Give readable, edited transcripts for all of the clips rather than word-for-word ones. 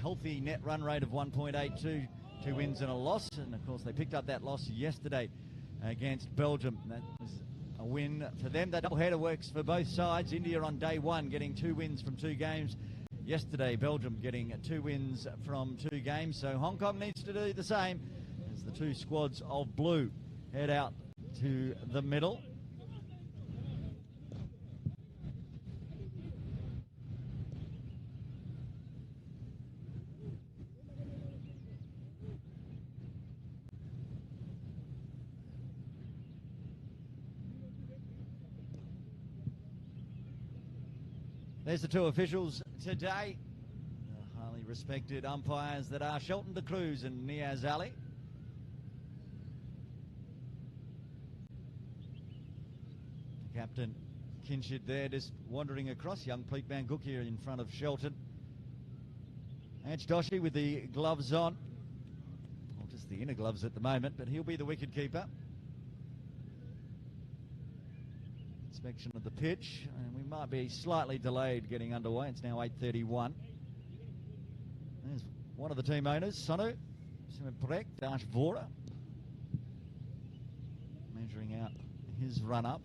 healthy net run rate of 1.82, 2 wins and a loss. And of course, they picked up that loss yesterday against Belgium. That was a win for them. That doubleheader works for both sides. India on day one getting 2 wins from 2 games. Yesterday, Belgium getting 2 wins from 2 games. So Hong Kong needs to do the same as the 2 squads of blue head out to the middle. There's the 2 officials today, the highly respected umpires that are Shelton de Cruz and Niaz Ali. Captain Kinshid there just wandering across. Young Pleat Van Gook here in front of Shelton. Ange Doshi with the gloves on. Well, just the inner gloves at the moment, but he'll be the wicket keeper. Inspection of the pitch, and we might be slightly delayed getting underway. It's now 8:31. There's one of the team owners, Sonu Simaprek Dash Vora, measuring out his run up.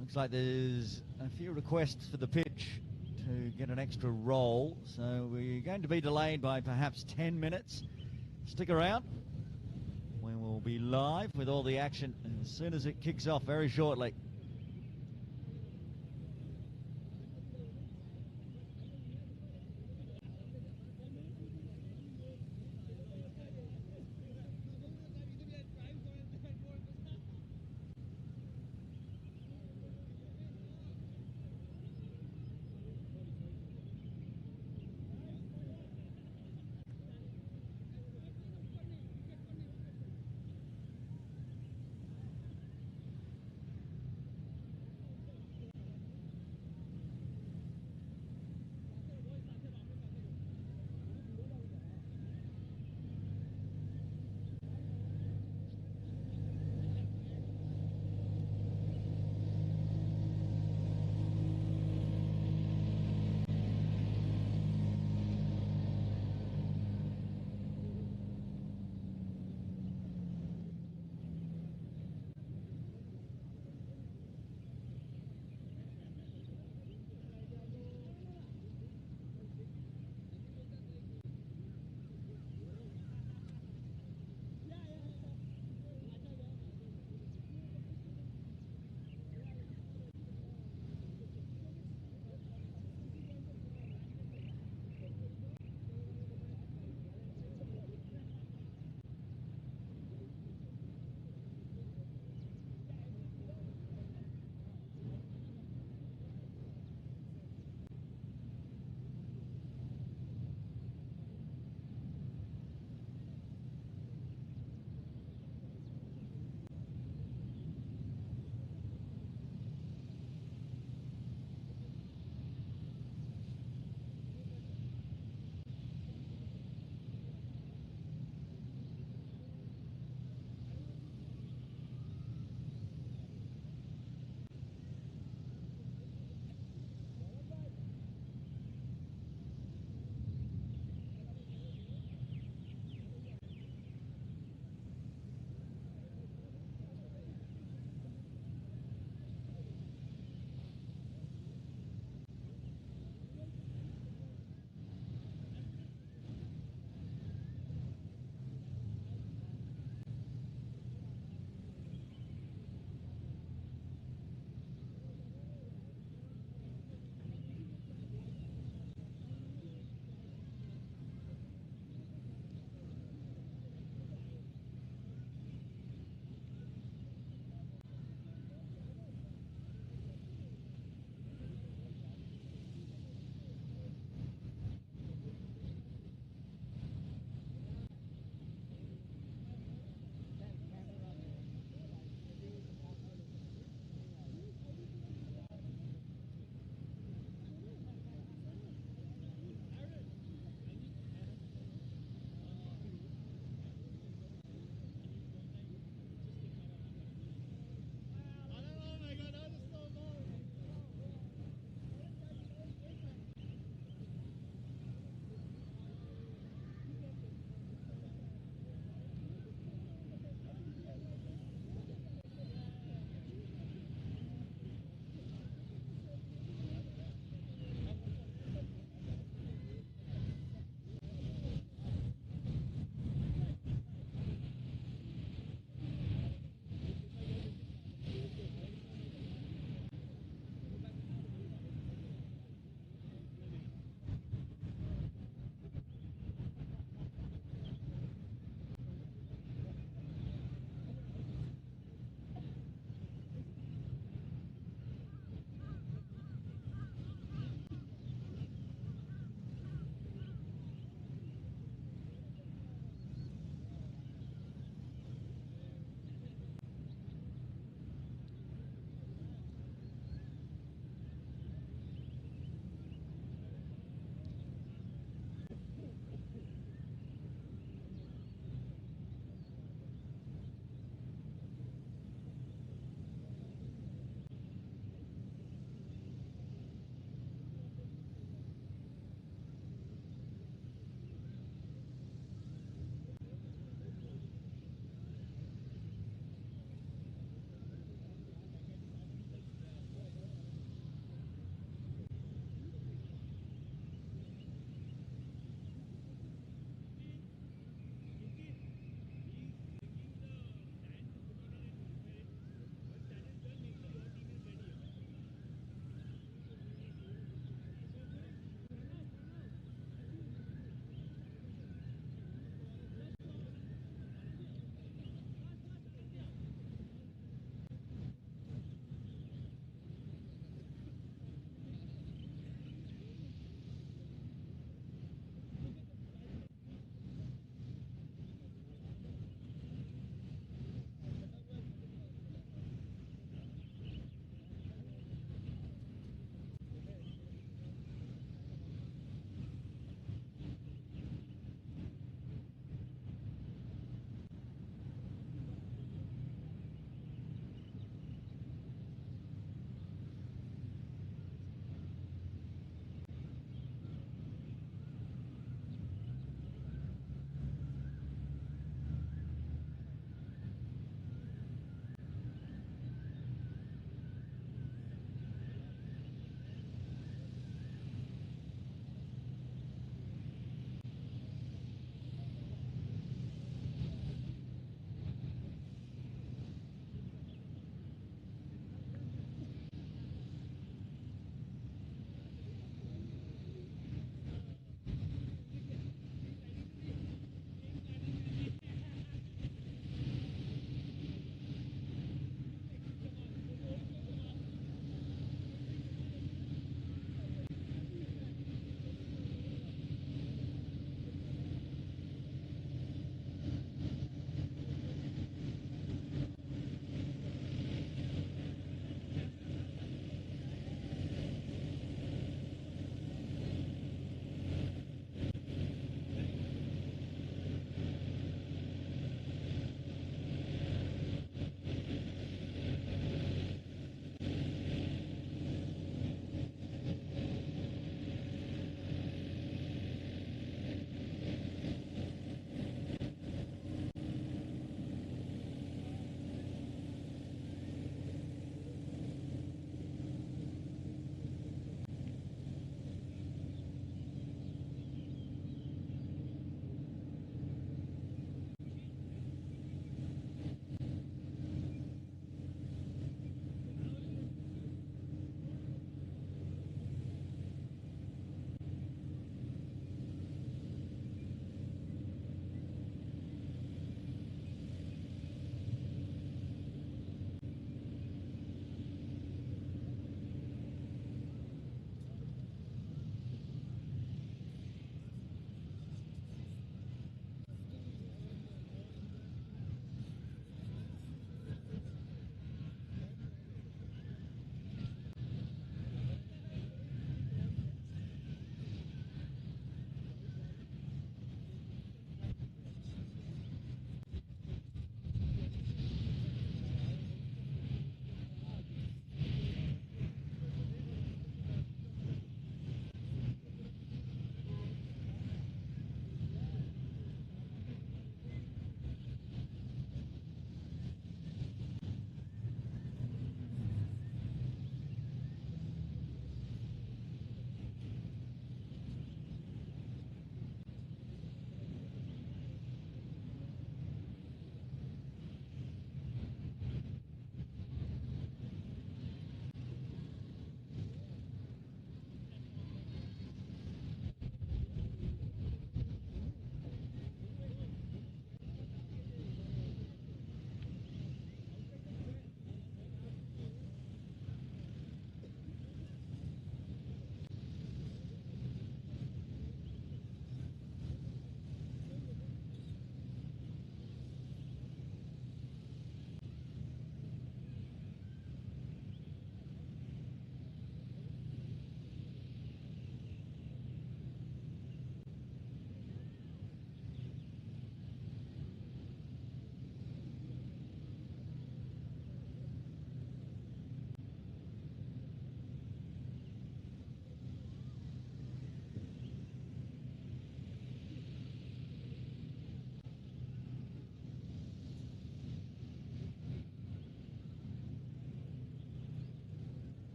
Looks like there's a few requests for the pitch to get an extra roll, so we're going to be delayed by perhaps 10 minutes. Stick around. We will be live with all the action as soon as it kicks off very shortly.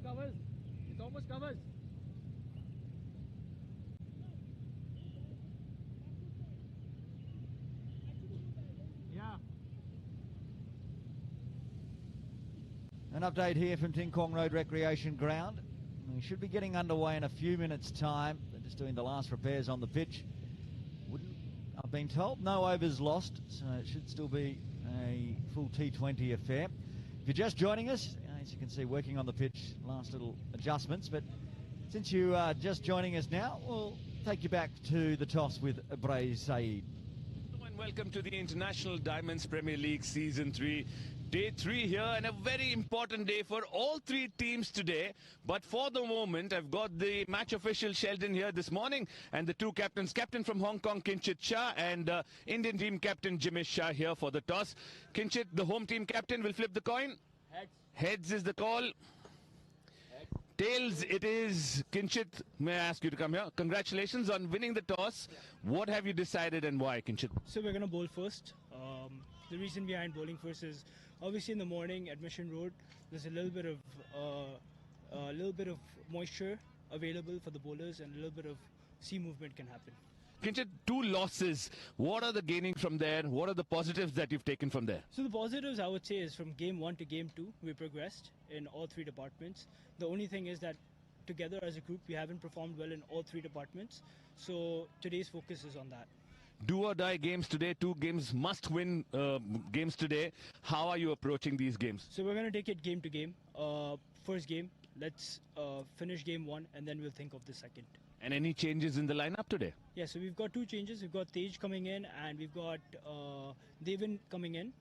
covers. It almost covers. Yeah. An update here from Ting Kwong Road Recreation Ground. We should be getting underway in a few minutes' time. They're just doing the last repairs on the pitch. I've been told no overs lost, so it should still be a full T20 affair. If you're just joining us, as you can see, working on the pitch, last little adjustments. But since you are just joining us now, we'll take you back to the toss with Bray Saeed. Hello and welcome to the International Diamonds Premier League Season 3. Day 3 here, and a very important day for all three teams today. But for the moment, I've got the match official Sheldon here this morning, and the two captains, captain from Hong Kong, Kinchit Shah, and Indian team captain Jimish Shah here for the toss. Kinchit, the home team captain, will flip the coin. Heads. Heads is the call. Heads. Tails it is. Kinchit, may I ask you to come here? Congratulations on winning the toss. What have you decided and why, Kinchit? So we're going to bowl first. The reason behind bowling first is obviously in the morning at Mission Road, there's a little bit of moisture available for the bowlers, and a little bit of sea movement can happen. Kinchit, 2 losses. What are the gaining from there? What are the positives that you've taken from there? So the positives I would say is from game 1 to game 2, we progressed in all 3 departments. The only thing is that together as a group, we haven't performed well in all 3 departments. So today's focus is on that. Do or die games today, 2 games, must win games today. How are you approaching these games? So we're going to take it game to game. First game, let's finish game 1, and then we'll think of the second. And any changes in the lineup today? Yeah, so we've got 2 changes. We've got Tej coming in, and we've got Devin coming in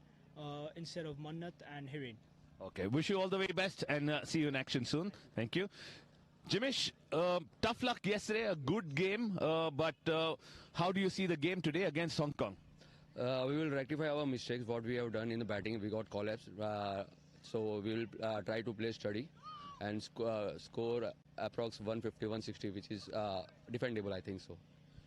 instead of Mannat and Hiren. Okay, wish you all the very best, and see you in action soon. Thank you. Jimish, tough luck yesterday, a good game, but how do you see the game today against Hong Kong? We will rectify our mistakes, what we have done in the batting. We got collapse, so we will try to play steady and score approx 150, 160, which is defendable, I think so.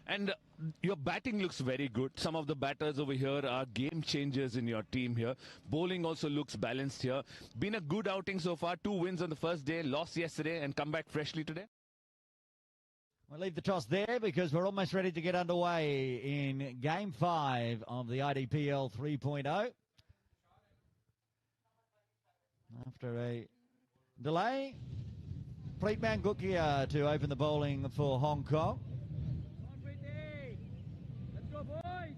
And your batting looks very good. Some of the batters over here are game changers in your team here. Bowling also looks balanced here. Been a good outing so far. 2 wins on the first day, lost yesterday, and come back freshly today. We'll leave the toss there because we're almost ready to get underway in Game 5 of the IDPL 3.0. After a delay, Preet Mangukia to open the bowling for Hong Kong. Let's go, boys.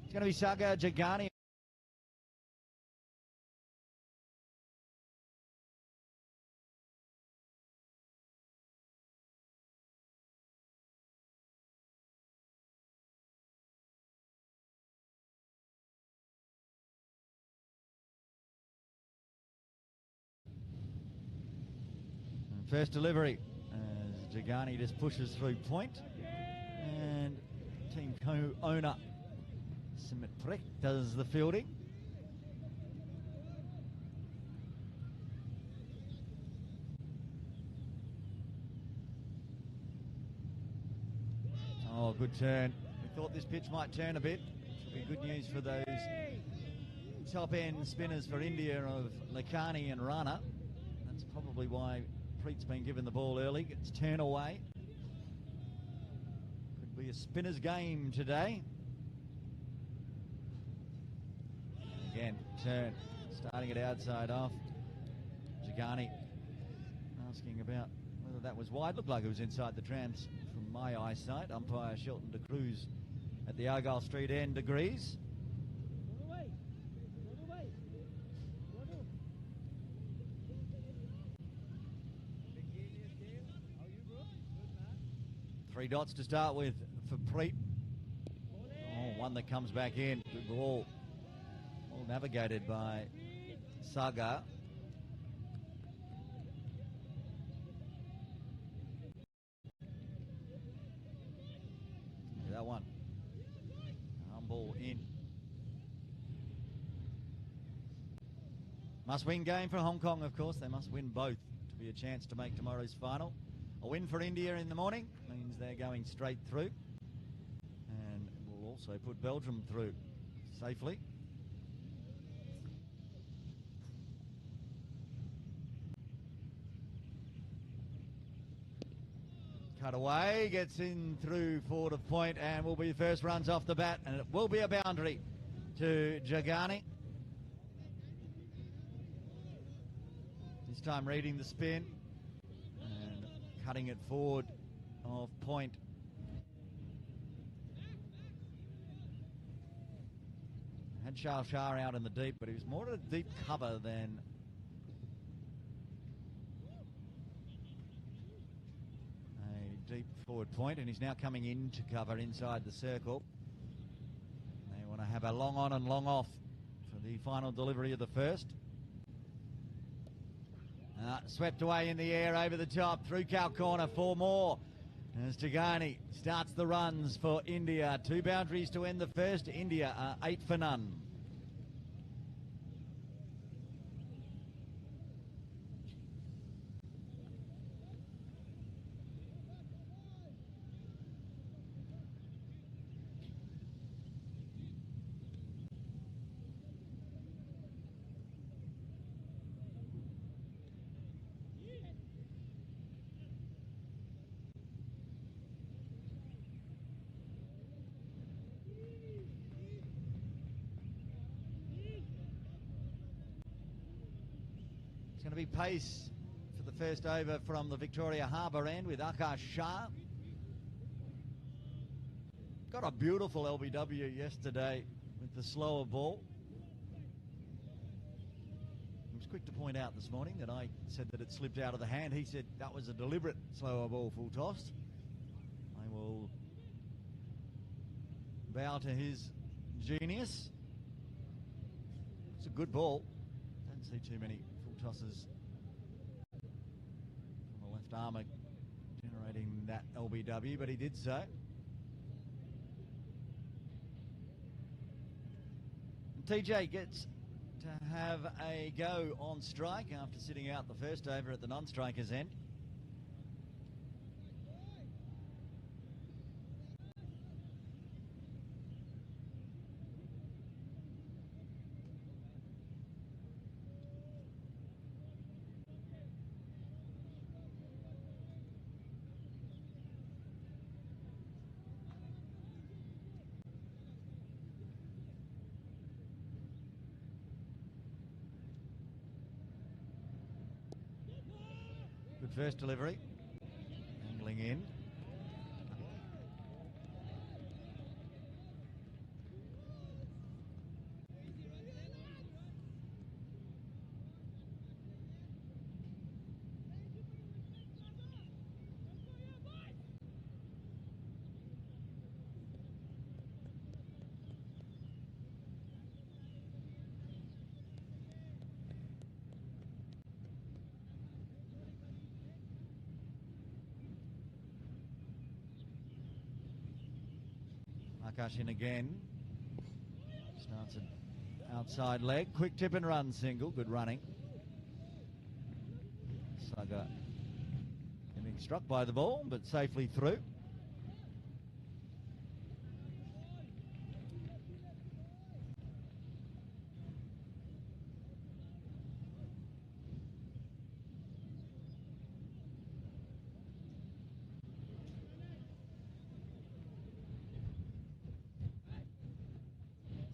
It's going to be Saga Jagani. First delivery as Jagani just pushes through point, and team co-owner Simit Prek does the fielding. Oh, good turn. We thought this pitch might turn a bit. Should be good news for those top end spinners for India of Lakhani and Rana. That's probably why Preet's been given the ball early. Gets turn away. Could be a spinner's game today. Again, turn. Starting it outside off. Jagani asking about whether that was wide. Looked like it was inside the trams from my eyesight. Umpire Shelton de Cruz at the Argyle Street end agrees. Three dots to start with for Preet. Oh, one that comes back in. Good ball. All navigated by Saga. That one. Arm ball in. Must win game for Hong Kong, of course. They must win both to be a chance to make tomorrow's final. A win for India in the morning means they're going straight through, and will also put Belgium through safely. Cut away, gets in through forward of point, and will be the first runs off the bat, and it will be a boundary to Jagani. This time reading the spin and cutting it forward of point. Had Shah out in the deep, but he was more to deep cover than a deep forward point, and he's now coming into cover inside the circle. They want to have a long on and long off for the final delivery of the first. Swept away in the air over the top through cow corner, 4 more as Jagani starts the runs for India. 2 boundaries to end the first. India are 8 for none. It's going to be pace for the first over from the Victoria Harbour end with Akash Shah. Got a beautiful LBW yesterday with the slower ball. He was quick to point out this morning that I said that it slipped out of the hand. He said that was a deliberate slower ball full toss. I will bow to his genius. It's a good ball. Don't see too many tosses from the left armour generating that LBW, but he did so. And TJ gets to have a go on strike after sitting out the first over at the non-strikers end. Good first delivery. Angling in. Akash in again. Starts an outside leg. Quick tip and run single. Good running. Saga getting struck by the ball, but safely through.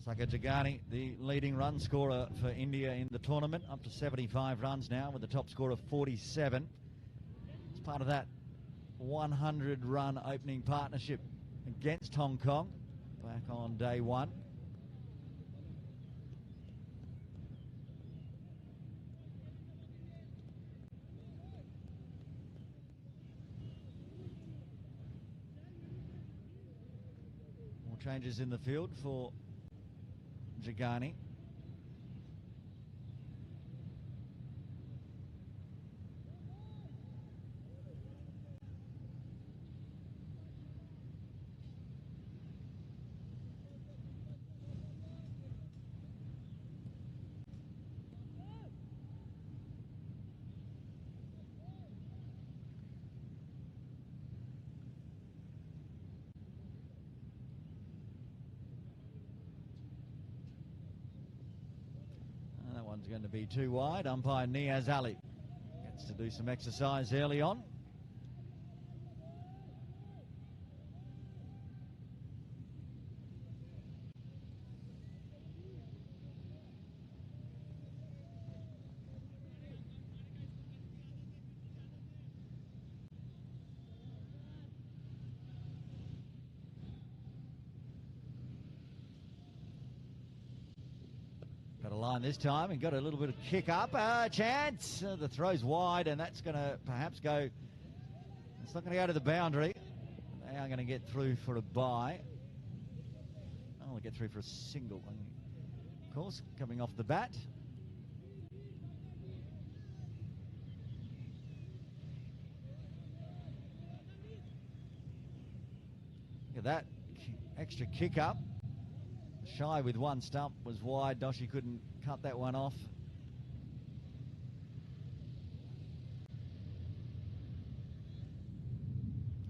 Saga Jagani, the leading run scorer for India in the tournament, up to 75 runs now with the top score of 47. It's part of that 100-run opening partnership against Hong Kong back on day 1. More changes in the field for Jagani. one's going to be too wide. Umpire Niaz Ali gets to do some exercise early on. Got a line this time and got a little bit of kick up. Chance. The throw's wide, and that's going to perhaps go. It's not going to go to the boundary. They are going to get through for a bye. Oh, they'll get through for a single. Of course, coming off the bat. Look at that. Extra kick up. Shy with one stump, was wide. Doshi couldn't cut that one off.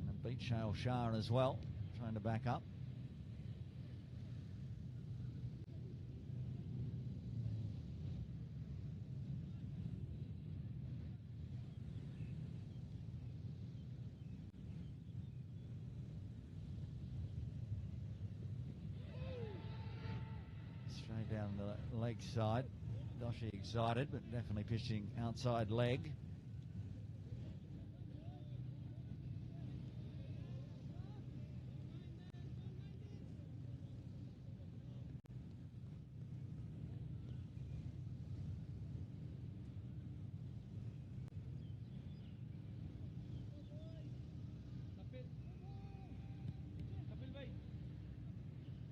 And beat Shale Shah as well, trying to back up. Straight down the leg side. Doshi excited, but definitely pitching outside leg. Kapil भाई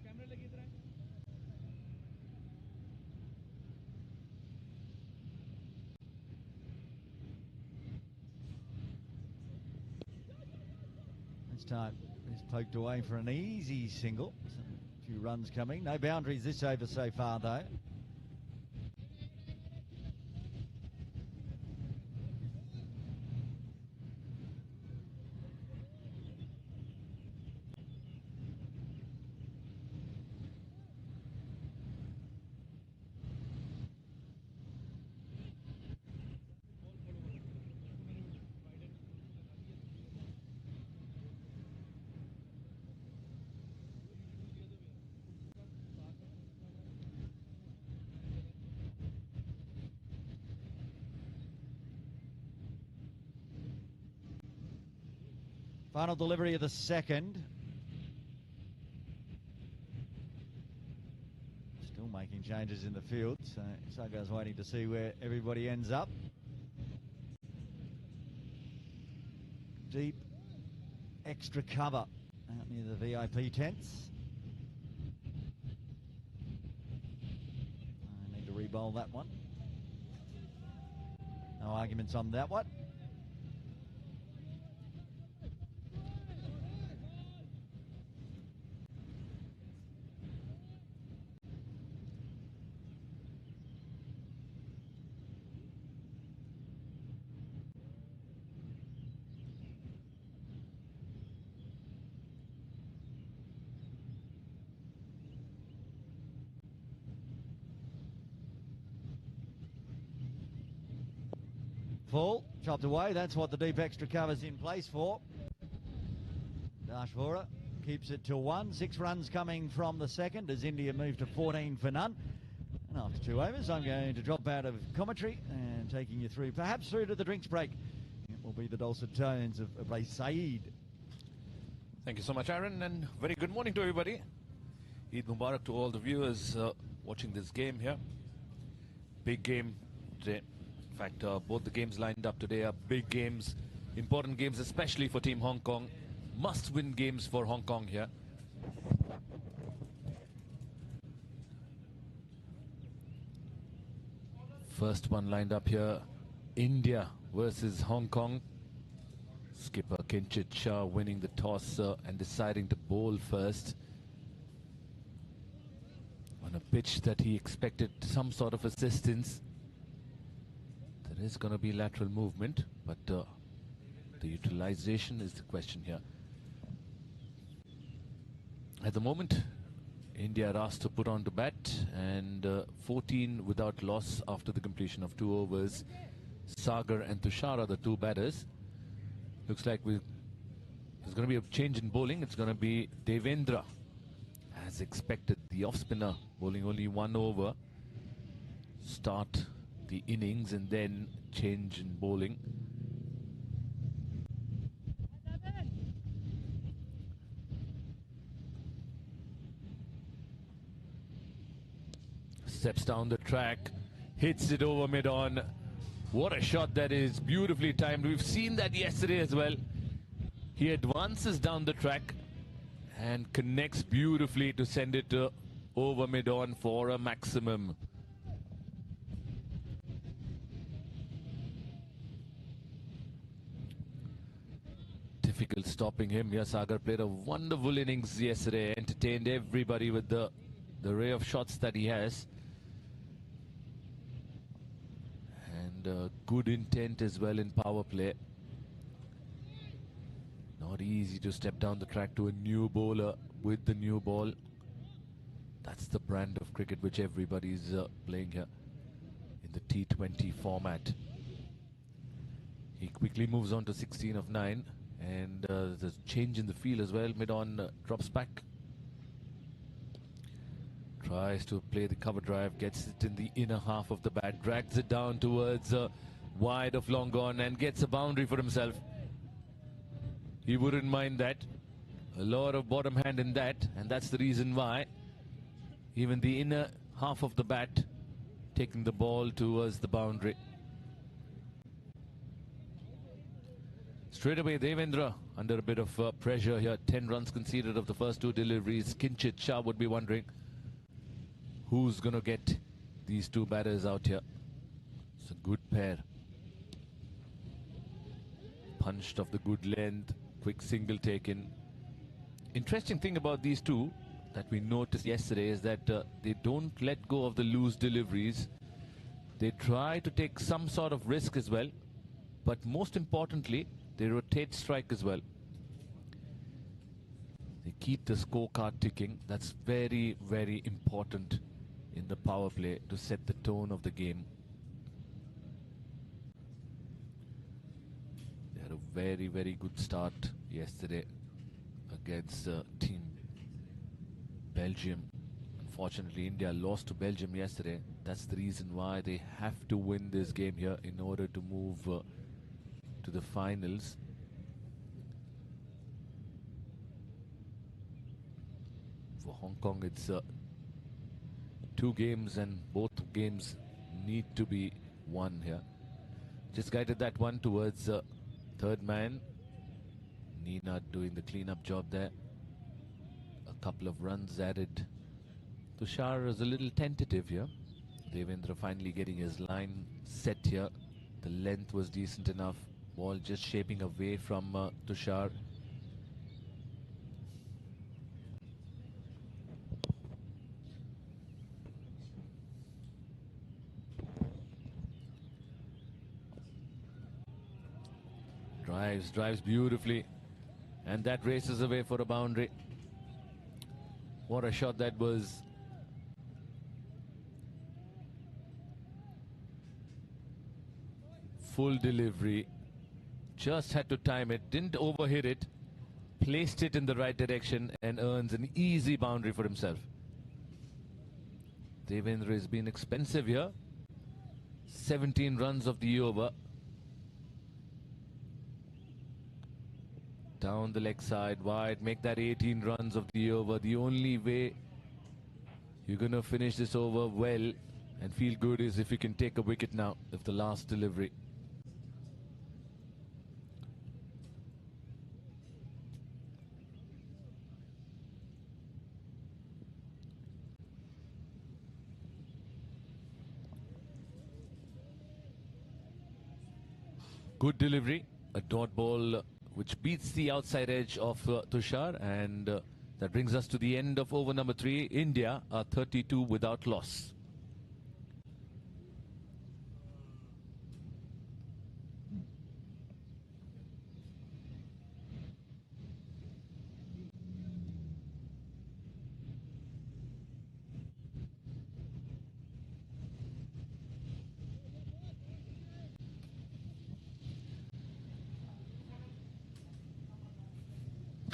camera लगी इधर This time it's poked away for an easy single. A few runs coming. No boundaries this over so far though. Final delivery of the second. Still making changes in the field, so Saga's waiting to see where everybody ends up. Deep extra cover out near the VIP tents. I need to re-bowl that one. No arguments on that one. Full, chopped away. That's what the deep extra cover's in place for. Dashvora keeps it to 1. 6 runs coming from the second as India move to 14 for none. And after 2 overs, I'm going to drop out of commentary and taking you through, perhaps through to the drinks break. It will be the dulcet tones of Abay Saeed. Thank you so much, Aaron, and very good morning to everybody. Eid Mubarak to all the viewers watching this game here. Big game today. In fact, both the games lined up today are big games, important games, especially for Team Hong Kong. Must-win games for Hong Kong here. First one lined up here, India versus Hong Kong. Skipper Kinchit Shah winning the toss and deciding to bowl first. On a pitch that he expected some sort of assistance. There is going to be lateral movement, but the utilization is the question here. At the moment, India are asked to put on to bat, and 14 without loss after the completion of 2 overs. Sagar and Tushar are the 2 batters. Looks like there's going to be a change in bowling. It's going to be Devendra, as expected, the off spinner, bowling only 1 over. Start the innings and then change in bowling. Steps down the track, hits it over mid-on. What a shot that is, beautifully timed. We've seen that yesterday as well. He advances down the track and connects beautifully to send it over mid-on for a maximum. Difficult stopping him. Yes, Sagar played a wonderful innings yesterday, entertained everybody with the array of shots that he has. And good intent as well in power play. Not easy to step down the track to a new bowler with the new ball. That's the brand of cricket which everybody's playing here in the T20 format. He quickly moves on to 16 of 9, and there's a change in the field as well. Mid-on drops back. Tries to play the cover drive, gets it in the inner half of the bat, drags it down towards wide of long on and gets a boundary for himself. He wouldn't mind that. A lot of bottom hand in that, and that's the reason why even the inner half of the bat taking the ball towards the boundary. Straight away Devendra under a bit of pressure here. 10 runs conceded of the first 2 deliveries. Kinchit Shah would be wondering who's going to get these 2 batters out here. It's a good pair. Punched off the good length. Quick single taken. Interesting thing about these 2 that we noticed yesterday is that they don't let go of the loose deliveries. They try to take some sort of risk as well. But most importantly, they rotate strike as well. They keep the scorecard ticking. That's very, very important in the power play to set the tone of the game. They had a very, very good start yesterday against Team Belgium. Unfortunately, India lost to Belgium yesterday. That's the reason why they have to win this game here in order to move to the finals. For Hong Kong, it's 2 games, and both games need to be won here. Just guided that one towards third man. Nina doing the clean-up job there. A couple of runs added. Tushar is a little tentative here. Devendra finally getting his line set here. The length was decent enough. Ball just shaping away from Tushar. Drives beautifully, and that races away for a boundary. What a shot that was. Full delivery, just had to time it, didn't overhit it, placed it in the right direction and earns an easy boundary for himself. Devendra has been expensive here. 17 runs of the over. Down the leg side, wide, make that 18 runs of the over. The only way you're going to finish this over well and feel good is if you can take a wicket now, if the last delivery. Good delivery, a dot ball which beats the outside edge of Tushar, and that brings us to the end of over number 3. India are 32 without loss.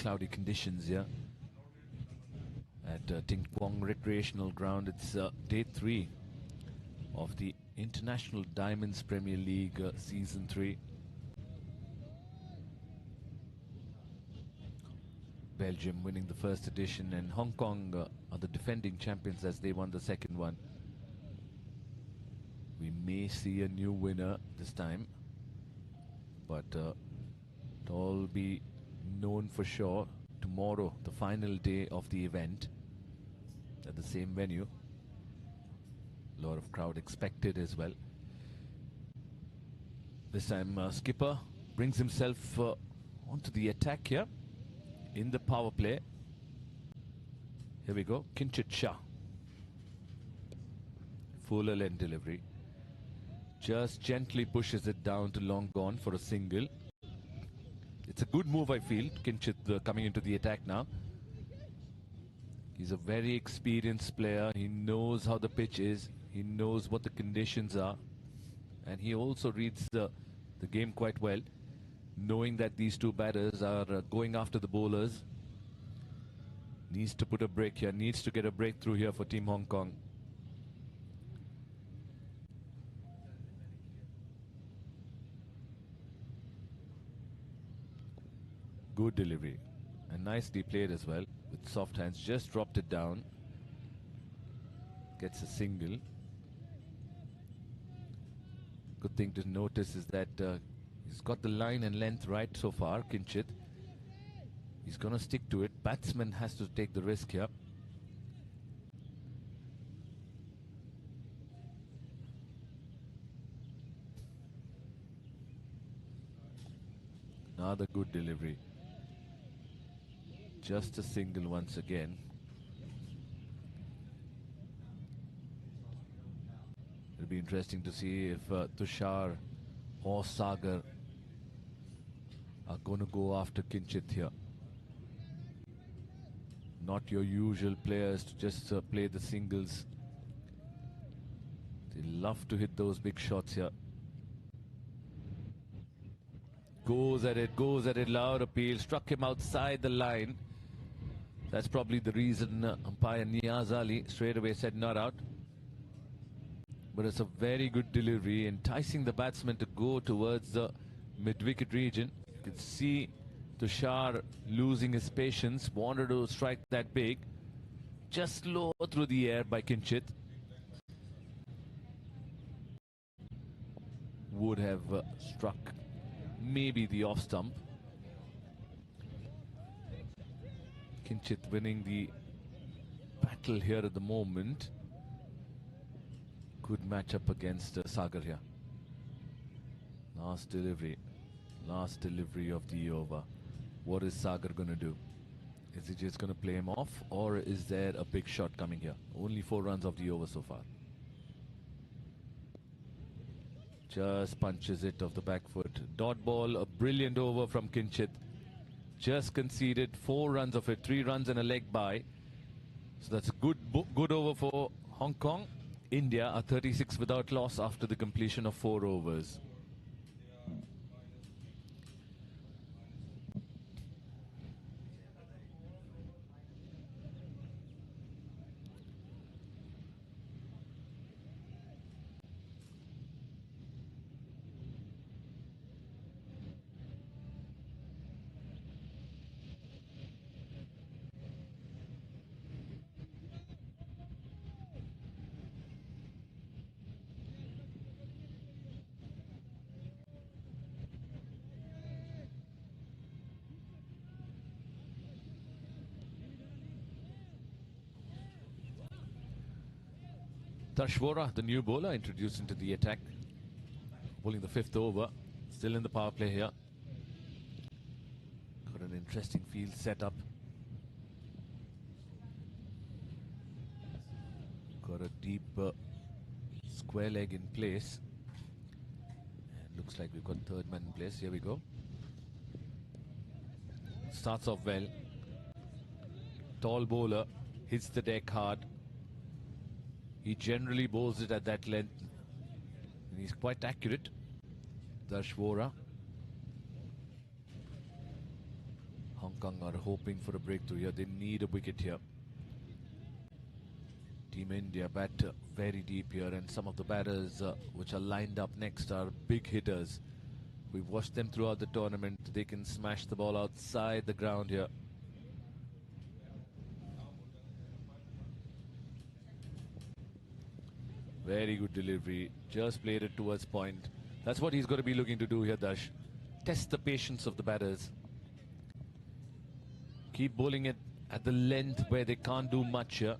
cloudy conditions here at Ting Kwong Recreational Ground. It's day 3 of the International Diamonds Premier League Season 3. Belgium winning the first edition, and Hong Kong are the defending champions as they won the second one. We may see a new winner this time, but it'll all be known for sure tomorrow, the final day of the event at the same venue. A lot of crowd expected as well. This time Skipper brings himself onto the attack here in the power play. Here we go, Kinchit Shah. Fuller length delivery. Just gently pushes it down to long gone for a single. It's a good move, I feel. Kinchit coming into the attack now. He's a very experienced player. He knows how the pitch is. He knows what the conditions are. And he also reads the game quite well, knowing that these two batters are going after the bowlers. Needs to put a break here. Needs to get a breakthrough here for Team Hong Kong. Good delivery, and nicely played as well with soft hands. Just dropped it down. Gets a single. Good thing to notice is that he's got the line and length right so far, Kinchit. He's gonna stick to it. Batsman has to take the risk here. Another good delivery. Just a single once again. It'll be interesting to see if Tushar or Sagar are going to go after Kinchit here. Not your usual players to just play the singles. They love to hit those big shots here. Goes at it, loud appeal, struck him outside the line. That's probably the reason umpire Niaz Ali straight away said not out. But it's a very good delivery, enticing the batsman to go towards the mid-wicket region. You can see Tushar losing his patience, wanted to strike that big. Just low through the air by Kinchit. Would have struck maybe the off stump. Kinchit winning the battle here at the moment. Good matchup against Sagar here. Last delivery of the over. What is Sagar going to do? Is he just going to play him off, or is there a big shot coming here? Only 4 runs of the over so far. Just punches it off the back foot. Dot ball, a brilliant over from Kinchit. Just conceded 4 runs of it, 3 runs and a leg by. So that's a good over for Hong Kong. India are 36 without loss after the completion of 4 overs. Styxsports, the new bowler, introduced into the attack, bowling the 5th over, still in the power play here. Got an interesting field set up. Got a deep square leg in place. And looks like we've got 3rd man in place. Here we go. Starts off well. Tall bowler, hits the deck hard. He generally bowls it at that length, and he's quite accurate. Styxsports. Hong Kong are hoping for a breakthrough here. They need a wicket here. Team India bat very deep here, and some of the batters which are lined up next are big hitters. We've watched them throughout the tournament. They can smash the ball outside the ground here. Very good delivery. Just played it towards point. That's what he's going to be looking to do here, Dash. Test the patience of the batters. Keep bowling it at the length where they can't do much here.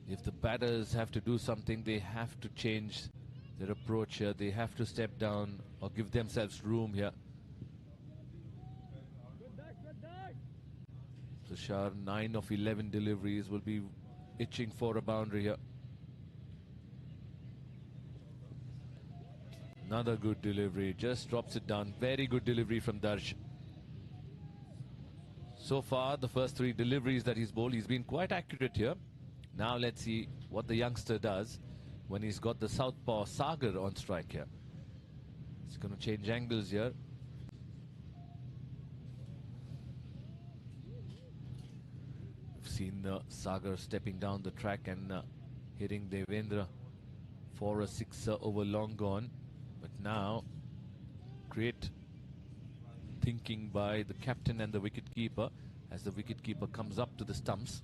If the batters have to do something, they have to change their approach here. They have to step down or give themselves room here. Tushar, 9 of 11 deliveries, will be itching for a boundary here. Another good delivery, just drops it down. Very good delivery from Darsh. So far, the first 3 deliveries that he's bowled, he's been quite accurate here. Now let's see what the youngster does when he's got the southpaw Sagar on strike here. He's going to change angles here. We've seen Sagar stepping down the track and hitting Devendra for a 6 over long gone. But now, great thinking by the captain and the wicketkeeper as the wicketkeeper comes up to the stumps.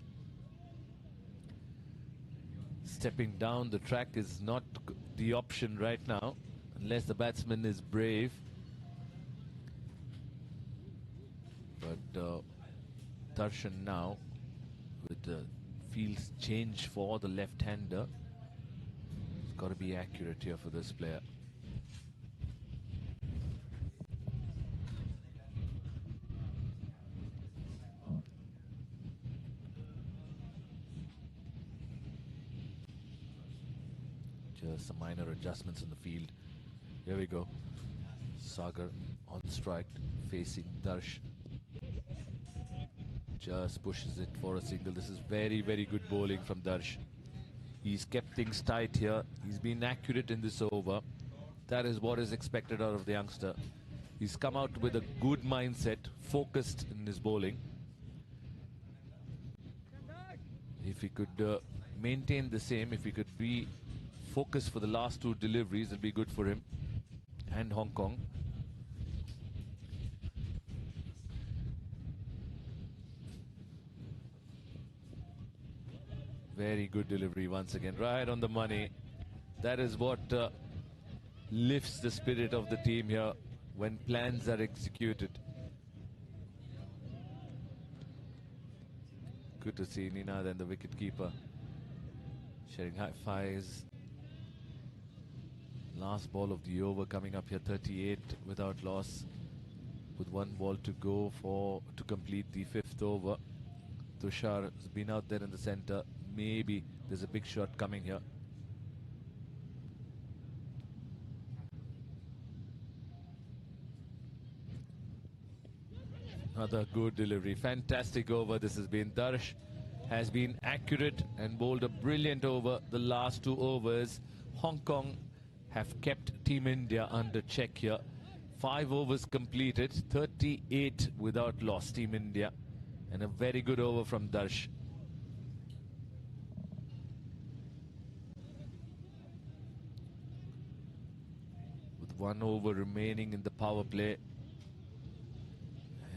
Stepping down the track is not the option right now, unless the batsman is brave. But Darshan now, with the field's change for the left-hander, it's got to be accurate here for this player. Some minor adjustments in the field. Here we go. Sagar on strike, facing Darsh. Just pushes it for a single. This is very, very good bowling from Darsh. He's kept things tight here. He's been accurate in this over. That is what is expected out of the youngster. He's come out with a good mindset, focused in his bowling. If he could maintain the same, if he could be focused for the last 2 deliveries, it'll be good for him and Hong Kong. Very good delivery once again, right on the money. That is what lifts the spirit of the team here when plans are executed. Good to see Ninad and the wicketkeeper sharing high fives. Last ball of the over coming up here, 38 without loss, with 1 ball to go to complete the 5th over. Tushar has been out there in the center. Maybe there's a big shot coming here. Another good delivery. Fantastic over this has been. Darsh has been accurate and bowled a brilliant over the last 2 overs. Hong Kong have kept Team India under check here. 5 overs completed, 38 without loss, Team India. And a very good over from Darsh. With 1 over remaining in the power play,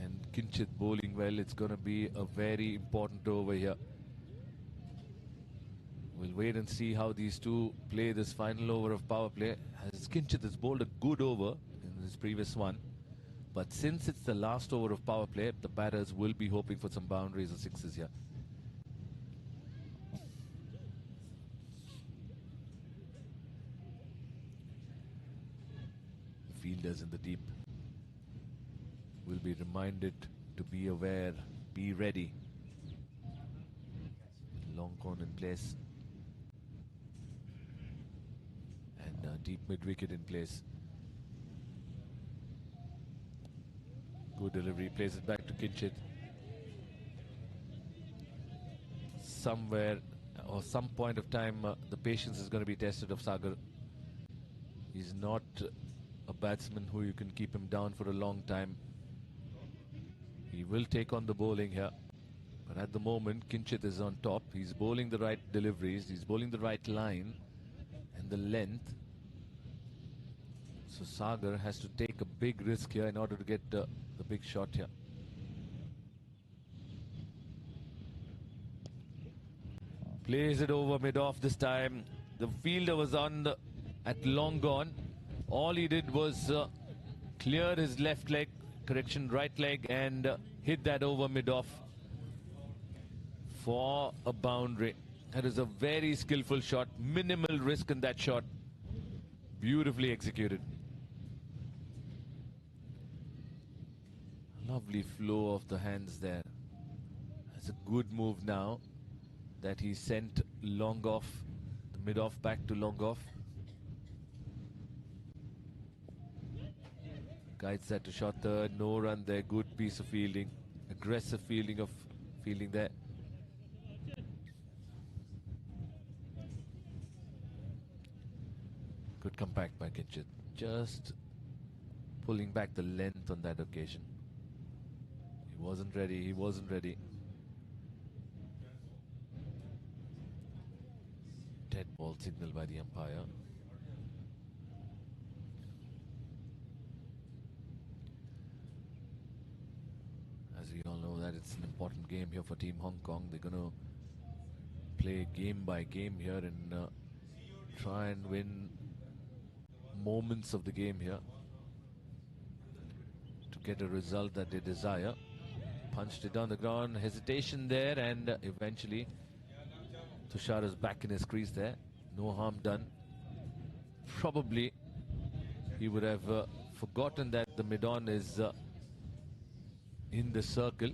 and Kinchit bowling well, it's going to be a very important over here. We'll wait and see how these two play this final over of power play. As Kinchit has bowled a good over in his previous one, but since it's the last over of power play, the batters will be hoping for some boundaries or 6s here. Fielders in the deep will be reminded to be aware, be ready. Long con in place. Deep mid-wicket in place. Good delivery, plays it back to Kinchit. Somewhere or some point of time, the patience is going to be tested of Sagar. He's not a batsman who you can keep him down for a long time. He will take on the bowling here. But at the moment, Kinchit is on top. He's bowling the right deliveries. He's bowling the right line and the length. So Sagar has to take a big risk here in order to get the big shot here. Plays it over mid-off this time. The fielder was at long gone. All he did was clear his left leg, right leg, and hit that over mid-off for a boundary. That is a very skillful shot. Minimal risk in that shot. Beautifully executed. Lovely flow of the hands there. That's a good move now that he sent long off, the mid-off back to long off. Guides that to short third, no run there, good piece of fielding. Aggressive fielding there. Good comeback by Kinchit. Just pulling back the length on that occasion. He wasn't ready. Dead ball signal by the umpire. As we all know that it's an important game here for Team Hong Kong. They're going to play game by game here and try and win moments of the game here to get a result that they desire. Punched it down the ground, hesitation there, and eventually Tushar is back in his crease there. No harm done. Probably he would have forgotten that the mid-on is in the circle.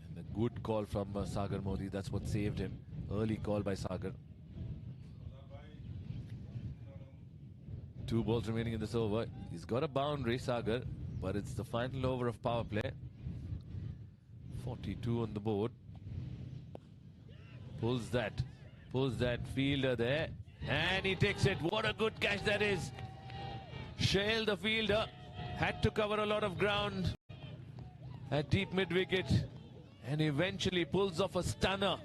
And a good call from Sagar Modi. That's what saved him. Early call by Sagar. 2 balls remaining in this over. He's got a boundary, Sagar, but it's the final over of power play. 42 on the board. Pulls that fielder there, and he takes it. What a good catch that is. Shale, the fielder, had to cover a lot of ground at deep mid-wicket and eventually pulls off a stunner.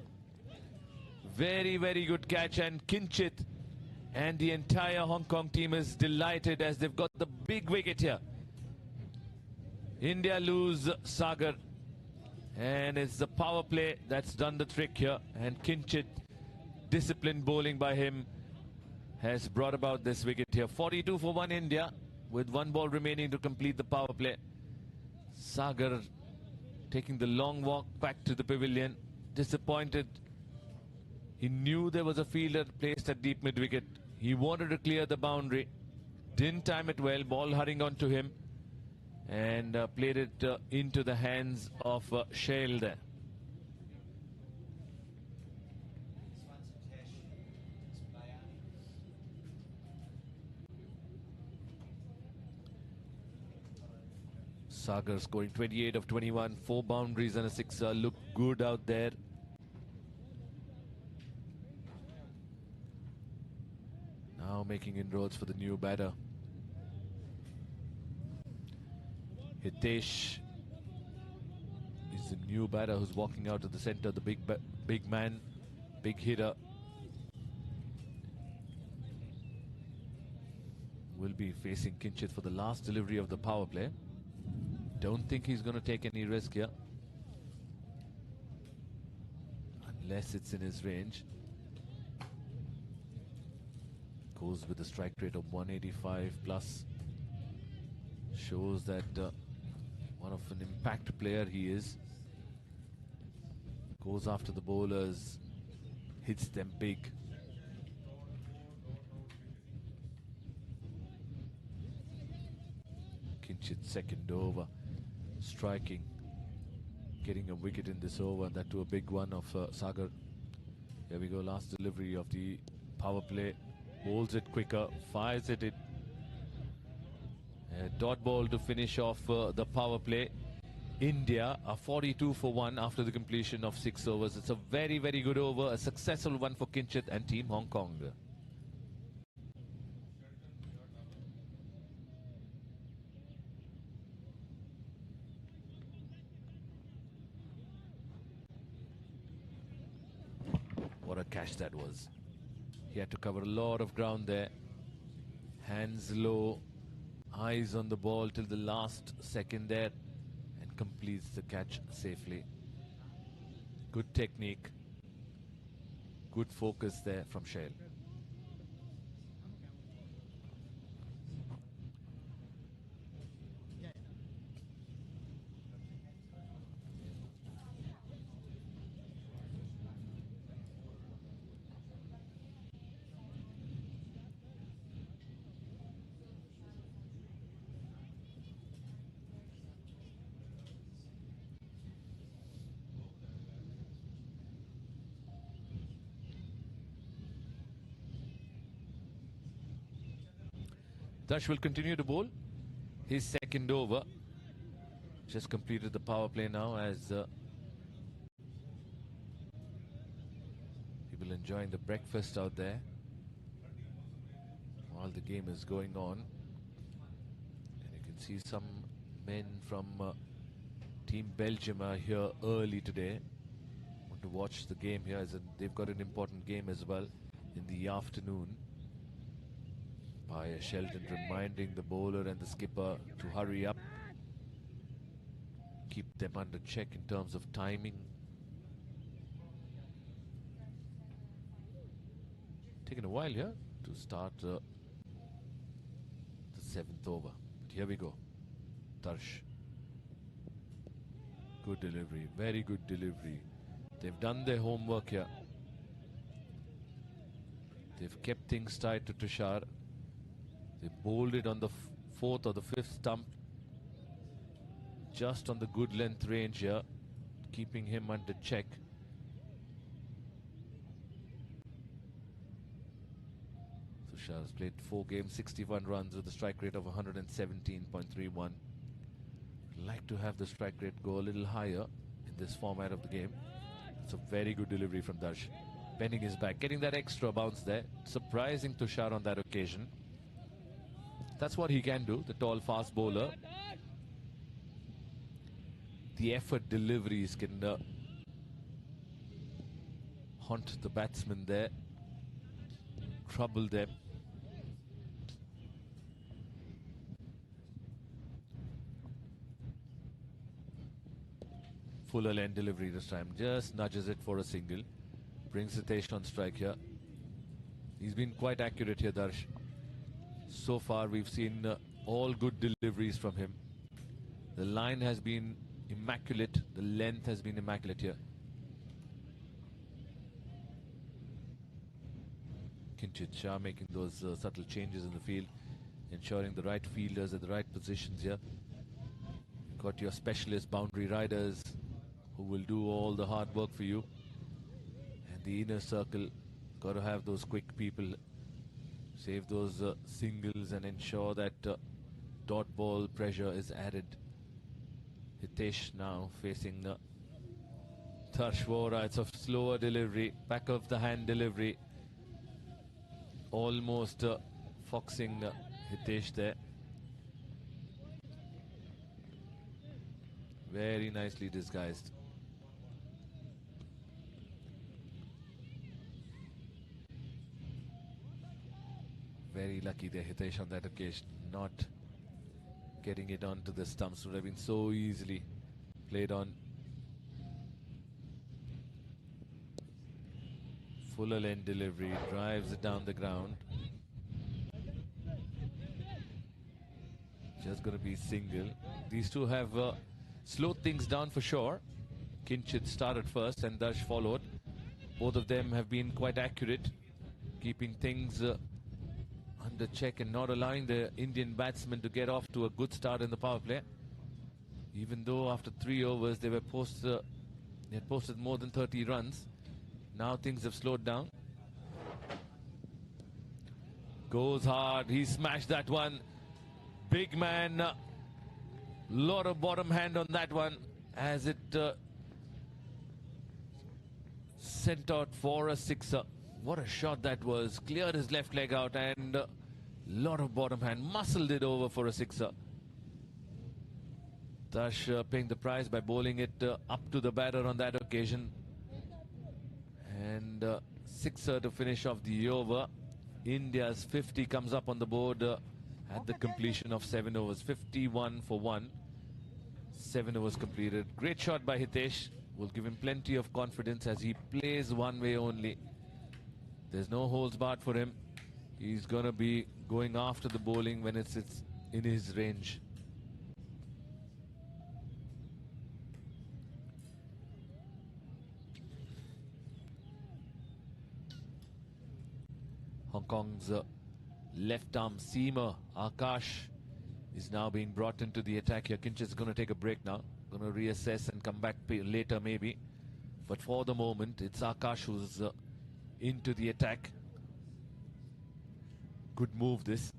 Very, very good catch, and Kinchit and the entire Hong Kong team is delighted as they've got the big wicket here. India lose Sagar, and it's the power play that's done the trick here, and Kinchit, disciplined bowling by him, has brought about this wicket here. 42 for 1 India with 1 ball remaining to complete the power play. Sagar taking the long walk back to the pavilion, disappointed. He knew there was a fielder placed at deep mid-wicket. He wanted to clear the boundary. Didn't time it well. Ball hurrying on to him. And played it into the hands of Shale there. Sagar scoring 28 of 21. 4 boundaries and a 6. Look good out there. Now making inroads for the new batter. Hitesh is the new batter who's walking out of the center. The big man, big hitter. Will be facing Kinchit for the last delivery of the power play. Don't think he's going to take any risk here, unless it's in his range. Goes with a strike rate of 185 plus. Shows that one of an impact player he is. Goes after the bowlers, hits them big. Kinchit second over, striking, getting a wicket in this over, and that to a big one of Sagar. Here we go, last delivery of the power play. Bowls it quicker, fires it in. A dot ball to finish off the power play. India are 42 for 1 after the completion of 6 overs. It's a very, very good over, a successful one for Kinchit and Team Hong Kong. What a catch that was. He had to cover a lot of ground there. Hands low, eyes on the ball till the last second there, and completes the catch safely. Good technique, good focus there from Shail. Dash will continue to bowl his second over. Just completed the power play now as people enjoying the breakfast out there while the game is going on. And you can see some men from Team Belgium are here early today. Want to watch the game here as they've got an important game as well in the afternoon. By Shelton reminding the bowler and the skipper to hurry up, keep them under check in terms of timing. Taking a while here to start the 7th over. But here we go. Darsh. Good delivery, very good delivery. They've done their homework here. They've kept things tight to Tushar. They bowled it on the 4th or the 5th stump, just on the good length range here, keeping him under check. Tushar has played 4 games, 61 runs with a strike rate of 117.31. Like to have the strike rate go a little higher in this format of the game. It's a very good delivery from Darsh. Bending his back, getting that extra bounce there. Surprising Tushar on that occasion. That's what he can do, the tall, fast bowler. The effort deliveries can haunt the batsman there, trouble them. Fuller end delivery this time, just nudges it for a single. Brings Hitesh on strike here. He's been quite accurate here, Darsh. So far we've seen all good deliveries from him. The line has been immaculate, the length has been immaculate here. Kinchit Shah making those subtle changes in the field, ensuring the right fielders at the right positions here. You've got your specialist boundary riders who will do all the hard work for you. And the inner circle, got to have those quick people. Save those singles and ensure that dot ball pressure is added. Hitesh now facing Darsh Vora. It's a slower delivery, back of the hand delivery. Almost foxing Hitesh there. Very nicely disguised. Very lucky there, Hitesh, on that occasion. Not getting it onto the stumps would have been so easily played on. Fuller end delivery, drives it down the ground. Just going to be single. These two have slowed things down for sure. Kinchit started first and Darsh followed. Both of them have been quite accurate, keeping things under check and not allowing the Indian batsmen to get off to a good start in the power play. Even though after 3 overs they had posted more than 30 runs. Now things have slowed down. Goes hard, he smashed that one. Big man, lot of bottom hand on that one as it sent out for a sixer. What a shot that was. Cleared his left leg out and a lot of bottom hand. Muscled it over for a sixer. Dash paying the price by bowling it up to the batter on that occasion. And sixer to finish off the over. India's 50 comes up on the board at the completion of 7 overs. 51 for 1. 7 overs completed. Great shot by Hitesh. Will give him plenty of confidence as he plays one way only. There's no holds barred for him. He's going to be going after the bowling when it's in his range. Hong Kong's left arm seamer Akash is now being brought into the attack here. Kinch is going to take a break now. Going to reassess and come back later maybe. But for the moment, it's Akash who's into the attack. Good move this.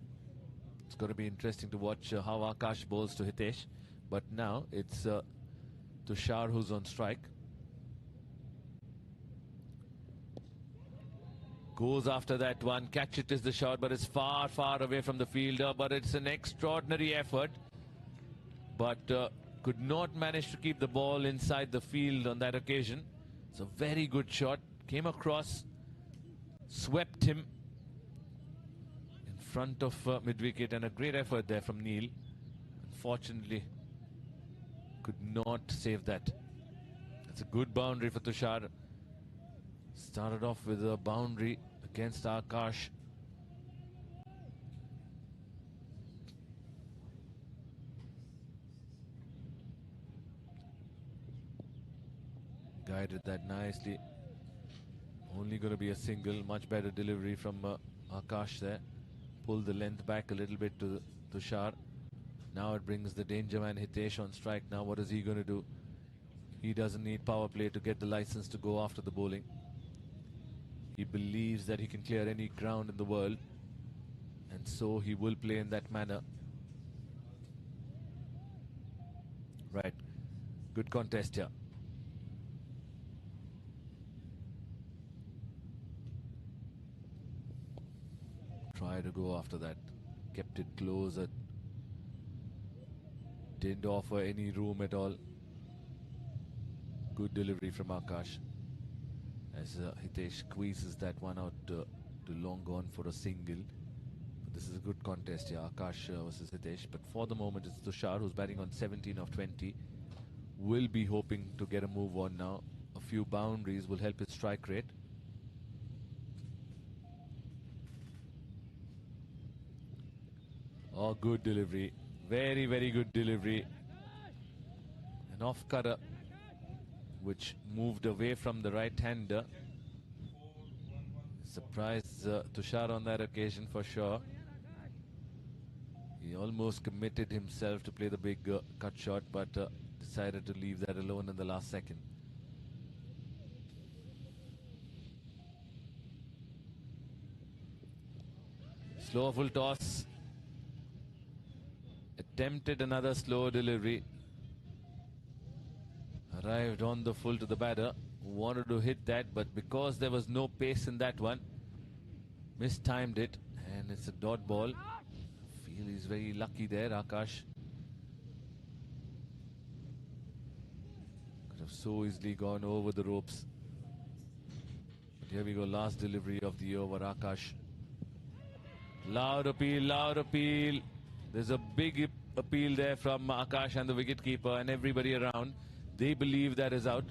It's going to be interesting to watch how Akash bowls to Hitesh. But now it's Tushar who's on strike. Goes after that one. Catch it is the shot, but it's far, far away from the fielder. But it's an extraordinary effort. But could not manage to keep the ball inside the field on that occasion. It's a very good shot. Came across, swept him in front of mid-wicket, and a great effort there from Neil. Unfortunately, could not save that. It's a good boundary for Tushar. Started off with a boundary against Akash. Guided that nicely. Only going to be a single. Much better delivery from Akash there. Pulled the length back a little bit to Tushar. Now it brings the danger man Hitesh on strike. Now what is he going to do? He doesn't need power play to get the license to go after the bowling. He believes that he can clear any ground in the world, and so he will play in that manner. Right. Good contest here. Try to go after that. Kept it closer. Didn't offer any room at all. Good delivery from Akash. As Hitesh squeezes that one out to long gone for a single. But this is a good contest here, Akash versus Hitesh. But for the moment, it's Tushar who's batting on 17 of 20. Will be hoping to get a move on now. A few boundaries will help his strike rate. Oh, good delivery. Very, very good delivery. An off cutter, which moved away from the right-hander. Surprised Tushar on that occasion for sure. He almost committed himself to play the big cut shot, but decided to leave that alone in the last second. Slow full toss. Attempted another slow delivery. Arrived on the full to the batter. Wanted to hit that, but because there was no pace in that one, mistimed it, and it's a dot ball. Feel he's very lucky there, Akash. Could have so easily gone over the ropes. But here we go, last delivery of the over, Akash. Loud appeal, loud appeal. There's a big appeal there from Akash and the wicketkeeper and everybody around. They believe that is out.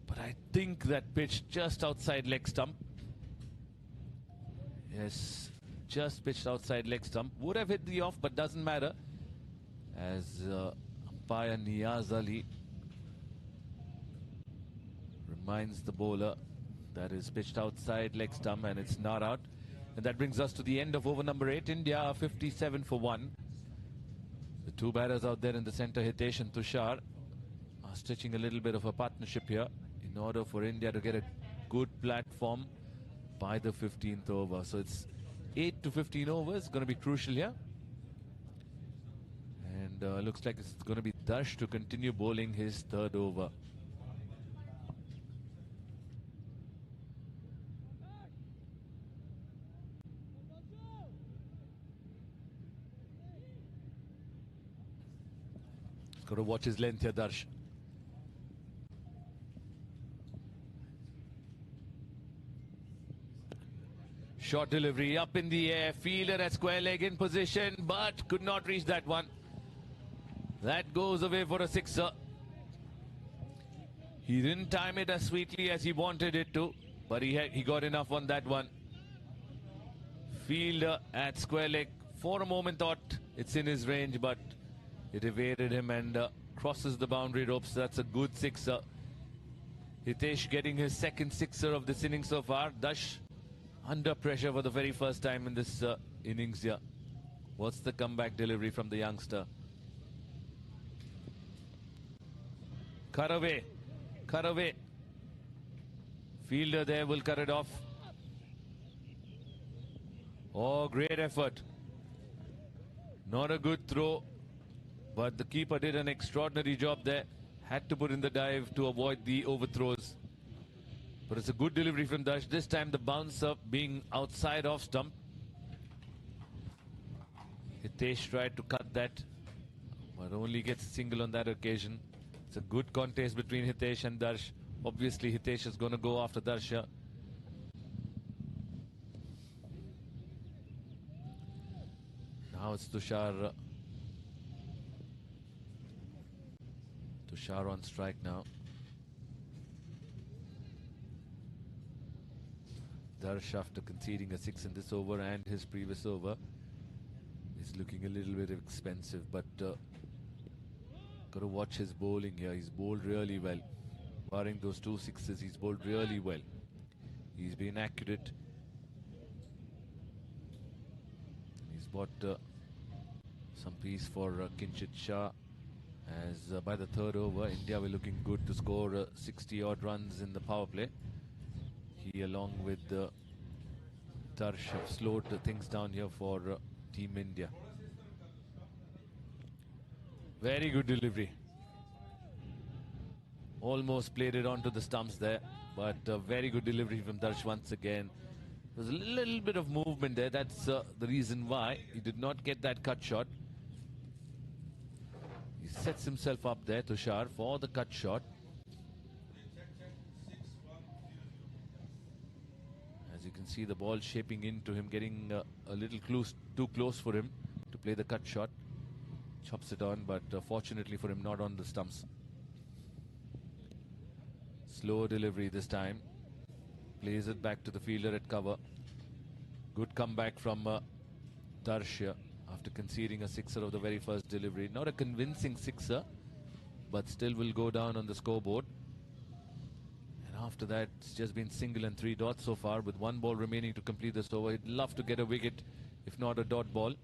But I think that pitch just outside leg stump. Yes, just pitched outside leg stump. Would have hit the off, but doesn't matter. As umpire Niyaz Ali reminds the bowler that is pitched outside leg stump and it's not out. And that brings us to the end of over number 8. India are 57 for 1. The two batters out there in the centre, Hitesh and Tushar, are stitching a little bit of a partnership here in order for India to get a good platform by the 15th over. So it's 8 to 15 overs, going to be crucial here. And looks like it's going to be Darsh to continue bowling his third over. Got to watch his length here, Darsh. Short delivery up in the air. Fielder at square leg in position, but could not reach that one. That goes away for a sixer. He didn't time it as sweetly as he wanted it to, but he got enough on that one. Fielder at square leg for a moment thought it's in his range, but it evaded him and crosses the boundary ropes. That's a good sixer. Hitesh getting his second sixer of this innings so far. Dash under pressure for the very first time in this innings here. What's the comeback delivery from the youngster? Cut away. Cut away. Fielder there will cut it off. Oh, great effort. Not a good throw, but the keeper did an extraordinary job there. Had to put in the dive to avoid the overthrows. But it's a good delivery from Dash. This time the bounce up being outside off stump. Hitesh tried to cut that, but only gets a single on that occasion. It's a good contest between Hitesh and Darsh. Obviously Hitesh is going to go after Darsha. Now it's Tushar. Tushar on strike now. Darsh, after conceding a 6 in this over and his previous over, is looking a little bit expensive, but got to watch his bowling here. He's bowled really well. Barring those 2 sixes, he's bowled really well. He's been accurate. He's bought some piece for Kinchit Shah, as by the third over, India were looking good to score 60 odd runs in the power play. He, along with Darsh, have slowed things down here for Team India. Very good delivery. Almost played it onto the stumps there, but very good delivery from Darsh once again. There's a little bit of movement there. That's the reason why he did not get that cut shot. He sets himself up there, Tushar, for the cut shot. As you can see, the ball shaping into him, getting a little too close for him to play the cut shot. Chops it on, but fortunately for him, not on the stumps. Slow delivery this time. Plays it back to the fielder at cover. Good comeback from Darsh after conceding a sixer of the very first delivery. Not a convincing sixer, but still will go down on the scoreboard. And after that, it's just been single and 3 dots so far, with 1 ball remaining to complete this over. He'd love to get a wicket, if not a dot ball.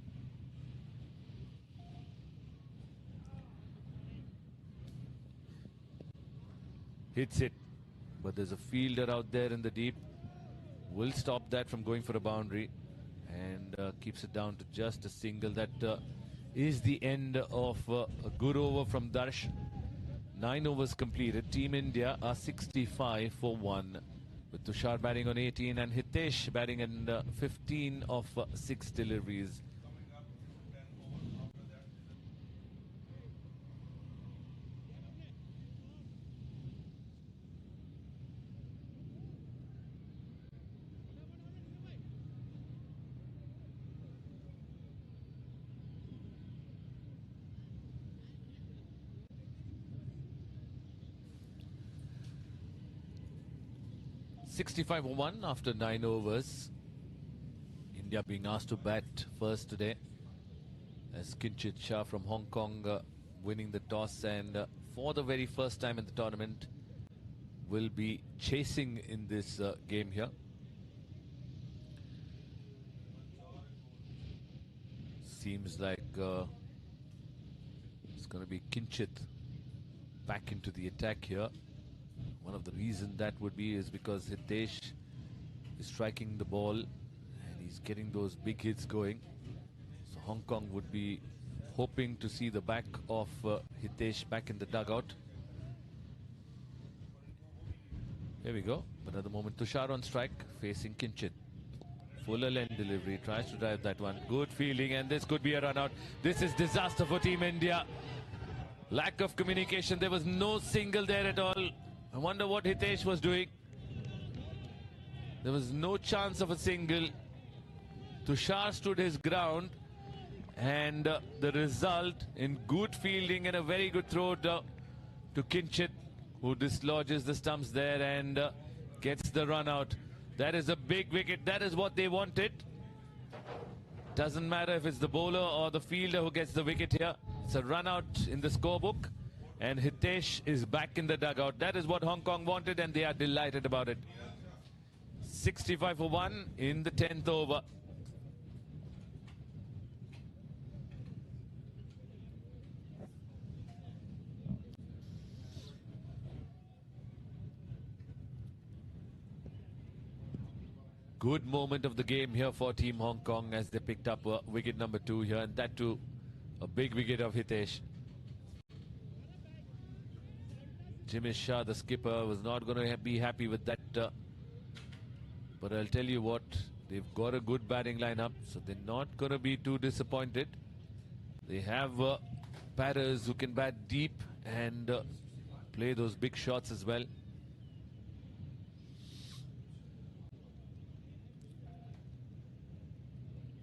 Hits it, but there's a fielder out there in the deep. Will stop that from going for a boundary, and keeps it down to just a single. That is the end of a good over from Darsh. 9 overs completed. Team India are 65 for 1, with Tushar batting on 18 and Hitesh batting in 15 of 6 deliveries. (65-1) after 9 overs. India being asked to bat first today, as Kinchit Shah from Hong Kong winning the toss, and for the very first time in the tournament will be chasing in this game here. Seems like it's going to be Kinchit back into the attack here. One of the reasons that would be is because Hitesh is striking the ball and he's getting those big hits going. So Hong Kong would be hoping to see the back of Hitesh back in the dugout. Here we go. But at the moment, Tushar on strike, facing Kinchit. Fuller length delivery, tries to drive that one. Good fielding, and this could be a run out. This is disaster for Team India. Lack of communication. There was no single there at all. I wonder what Hitesh was doing. There was no chance of a single. Tushar stood his ground, and the result in good fielding and a very good throw to Kinchit, who dislodges the stumps there and gets the run out. That is a big wicket. That is what they wanted. Doesn't matter if it's the bowler or the fielder who gets the wicket here. It's a run out in the scorebook, and Hitesh is back in the dugout. That is what Hong Kong wanted, and they are delighted about it. 65 for 1 in the 10th over. Good moment of the game here for Team Hong Kong as they picked up wicket number 2 here, and that too a big wicket of Hitesh. Jimmy Shah, the skipper, was not going to be happy with that. But I'll tell you what, they've got a good batting lineup, so they're not going to be too disappointed. They have batters who can bat deep and play those big shots as well.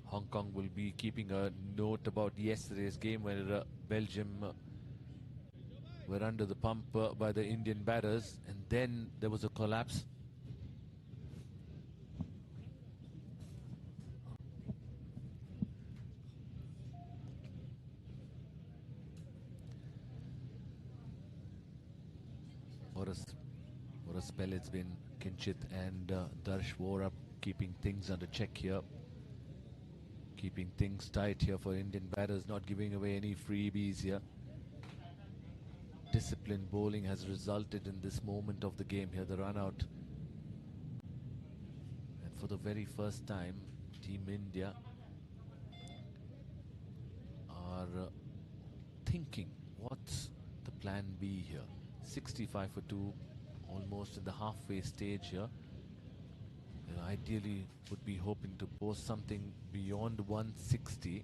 Hong Kong will be keeping a note about yesterday's game where Belgium were under the pump by the Indian batters, and then there was a collapse. What a spell it's been. Kinchit and Darsh Vohra keeping things under check here. Keeping things tight here for Indian batters, not giving away any freebies here. Disciplined bowling has resulted in this moment of the game here, the run out. And for the very first time, Team India are thinking, what's the plan B here? 65 for 2, almost in the halfway stage here. And ideally would be hoping to post something beyond 160.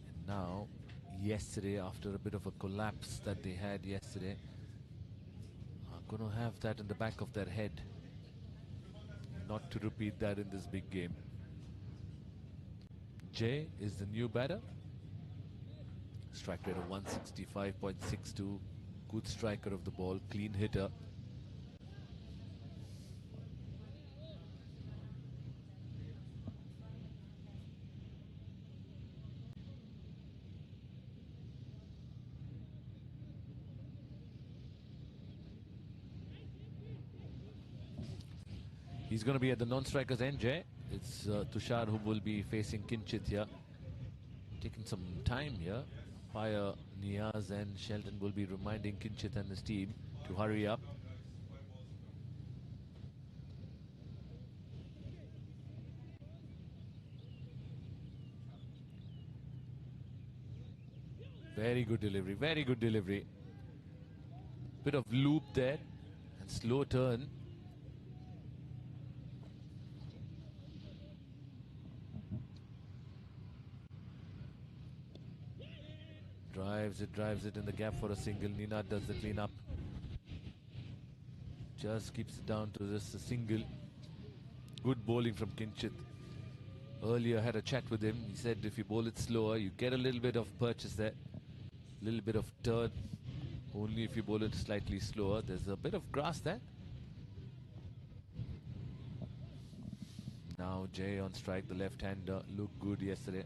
And now, yesterday, after a bit of a collapse that they had yesterday, are going to have that in the back of their head, not to repeat that in this big game. Jay is the new batter. Strike rate of 165.62. Good striker of the ball, clean hitter. He's going to be at the non-strikers end, Jay. It's Tushar who will be facing Kinchit here. Taking some time here. Umpire Niaz and Shelton will be reminding Kinchit and his team to hurry up. Very good delivery, very good delivery. Bit of loop there and slow turn. Drives it in the gap for a single. Ninad does the clean up. Just keeps it down to just a single. Good bowling from Kinchit. Earlier had a chat with him. He said if you bowl it slower, you get a little bit of purchase there. A little bit of turn. Only if you bowl it slightly slower. There's a bit of grass there. Now Jay on strike. The left-hander looked good yesterday.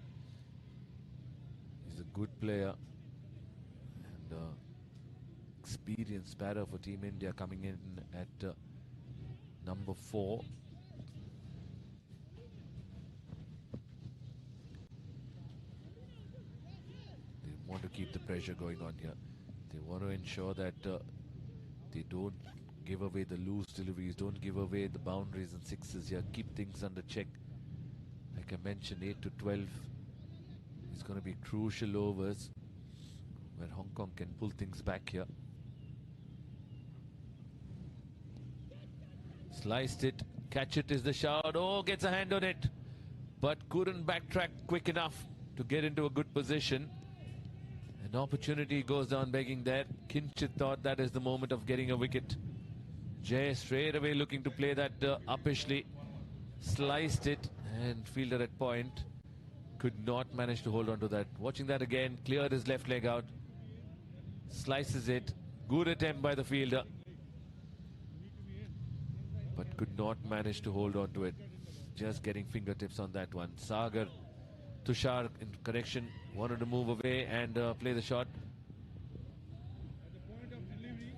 He's a good player. Experienced batter for Team India coming in at number 4. They want to keep the pressure going on here. They want to ensure that they don't give away the loose deliveries, don't give away the boundaries and sixes here. Keep things under check. Like I mentioned, 8 to 12 is going to be crucial overs where Hong Kong can pull things back here. Sliced it, catch it is the shout. Oh, gets a hand on it, but couldn't backtrack quick enough to get into a good position. An opportunity goes down begging there. Kinchit thought that is the moment of getting a wicket. Jay straight away looking to play that uppishly. Sliced it, and fielder at point could not manage to hold on to that. Watching that again, cleared his left leg out. Slices it. Good attempt by the fielder, but could not manage to hold on to it. Just getting fingertips on that one. Sagar, Tushar in correction, wanted to move away and play the shot. At the point of delivery,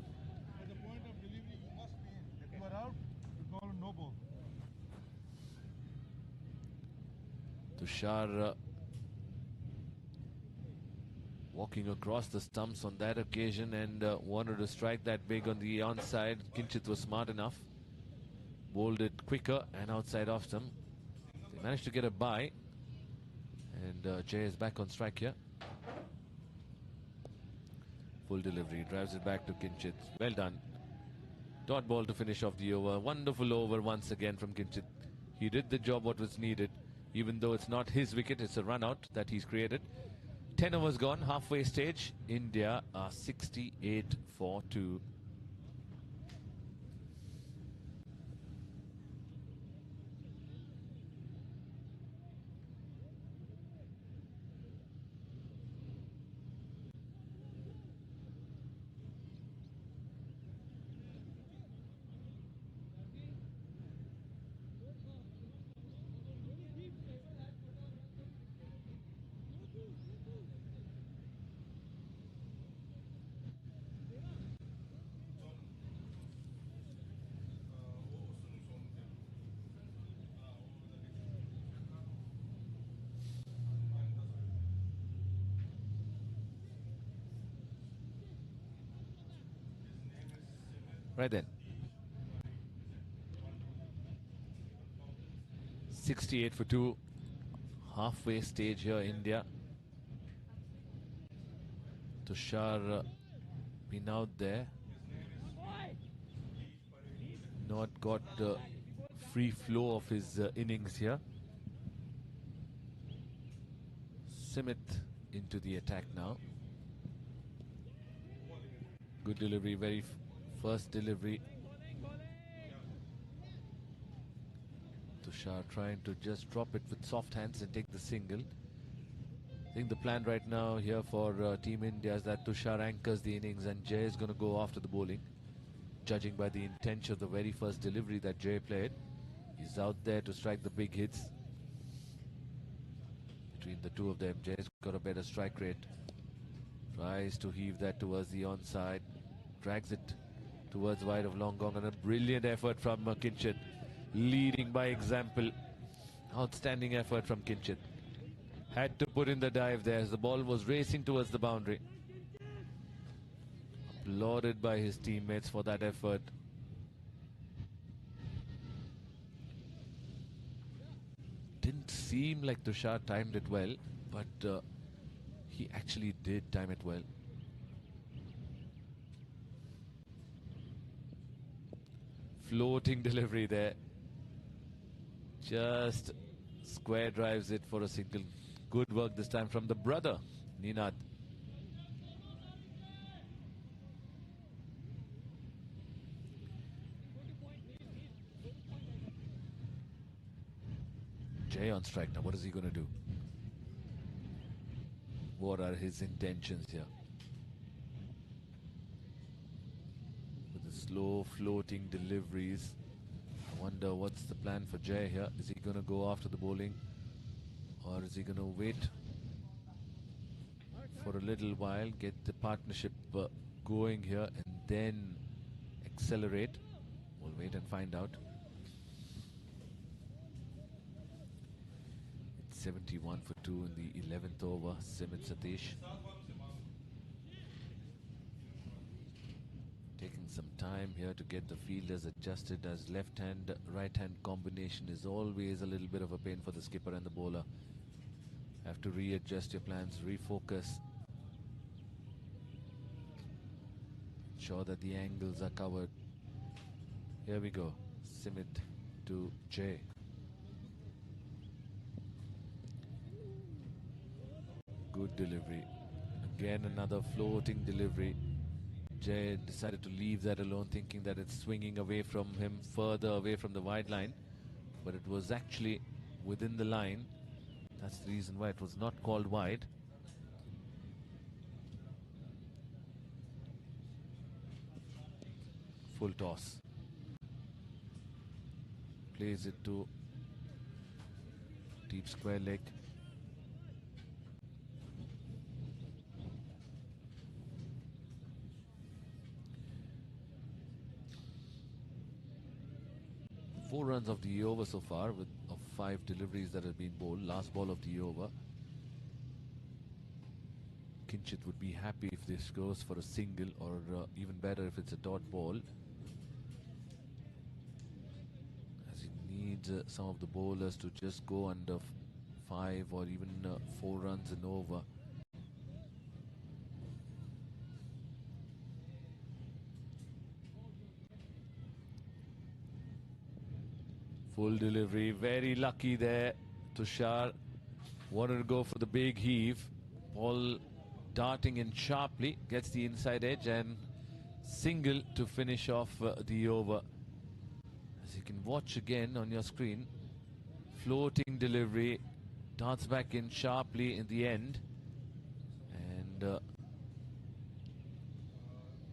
you must be in. If you are out, you call a no ball. Tushar walking across the stumps on that occasion and wanted to strike that big on the onside. Kinchit was smart enough. Bowled it quicker and outside off them. They managed to get a bye. And Jay is back on strike here. Full delivery. Drives it back to Kinchit. Well done. Dot ball to finish off the over. Wonderful over once again from Kinchit. He did the job what was needed. Even though it's not his wicket, it's a run out that he's created. 10 overs gone, halfway stage. India are 68 for 2. Right then. 68 for 2. Halfway stage here, India. Tushar been out there. Not got free flow of his innings here. Simit into the attack now. Good delivery, very first delivery. Tushar trying to just drop it with soft hands and take the single. I think the plan right now here for Team India is that Tushar anchors the innings and Jay is going to go after the bowling. Judging by the intention of the very first delivery that Jay played. He's out there to strike the big hits. Between the two of them, Jay's got a better strike rate. Tries to heave that towards the onside. Drags it towards wide of long gone, and a brilliant effort from Kinchit, leading by example. Outstanding effort from Kinchit. Had to put in the dive there as the ball was racing towards the boundary. Applauded by his teammates for that effort. Didn't seem like Tushar timed it well, but he actually did time it well. Floating delivery there. Just square drives it for a single. Good work this time from the brother, Ninad. Jay on strike now. What is he going to do? What are his intentions here? Slow floating deliveries. I wonder what's the plan for Jay here. Is he going to go after the bowling, or is he going to wait for a little while, get the partnership going here and then accelerate? We'll wait and find out. It's 71 for 2 in the 11th over. Simit Satish taking some time here to get the fielders adjusted, as left hand right hand combination is always a little bit of a pain for the skipper and the bowler. Have to readjust your plans, refocus, ensure that the angles are covered. Here we go. Simit to Jay. Good delivery. Again another floating delivery. Jay decided to leave that alone, thinking that it's swinging away from him, further away from the wide line. but it was actually within the line. That's the reason why it was not called wide. Full toss. Plays it to deep square leg. Four runs of the over so far, with of 5 deliveries that have been bowled. Last ball of the over. Kinchit would be happy if this goes for a single, or even better if it's a dot ball, as he needs some of the bowlers to just go under 5 or even 4 runs and over. Full delivery, very lucky there. Tushar wanted to go for the big heave. Ball darting in sharply, gets the inside edge and single to finish off the over. As you can watch again on your screen, floating delivery, darts back in sharply in the end, and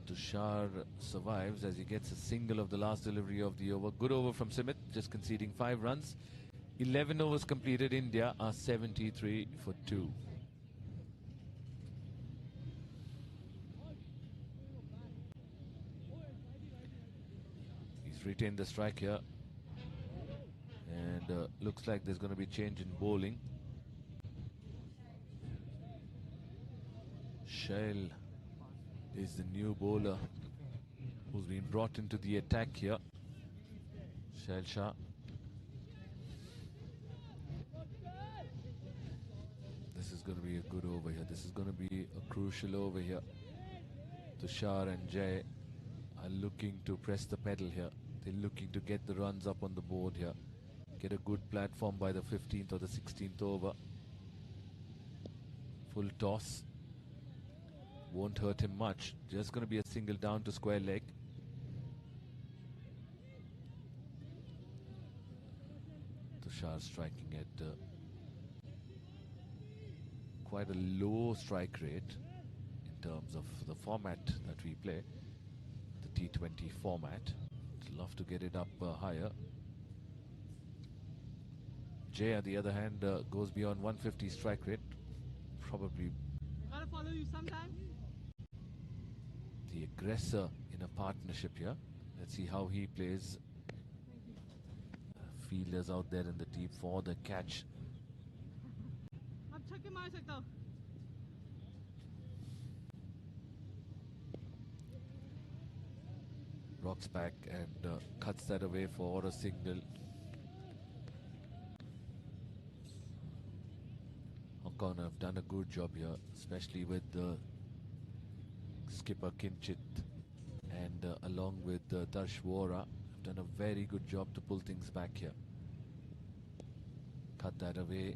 Tushar survives as he gets a single of the last delivery of the over. Good over from Simit, just conceding 5 runs. 11 overs completed. India are 73 for 2. He's retained the strike here, and looks like there's going to be change in bowling. Shail is the new bowler who's been brought into the attack here. Shail Shah. This is going to be a good over here. This is going to be a crucial over here. Tushar and Jay are looking to press the pedal here. They're looking to get the runs up on the board here. Get a good platform by the 15th or the 16th over. Full toss. Won't hurt him much. Just going to be a single down to square leg. Tushar striking at quite a low strike rate in terms of the format that we play, the T20 format. I'd love to get it up higher. Jay, on the other hand, goes beyond 150 strike rate. Probably gotta follow you sometime. The aggressor in a partnership here. Let's see how he plays. Fielders out there in the deep for the catch. Rocks back and cuts that away for a single. Hong Kong have done a good job here, especially with the skipper Kinchit and along with Darsh Vora, have done a very good job to pull things back here. Cut that away,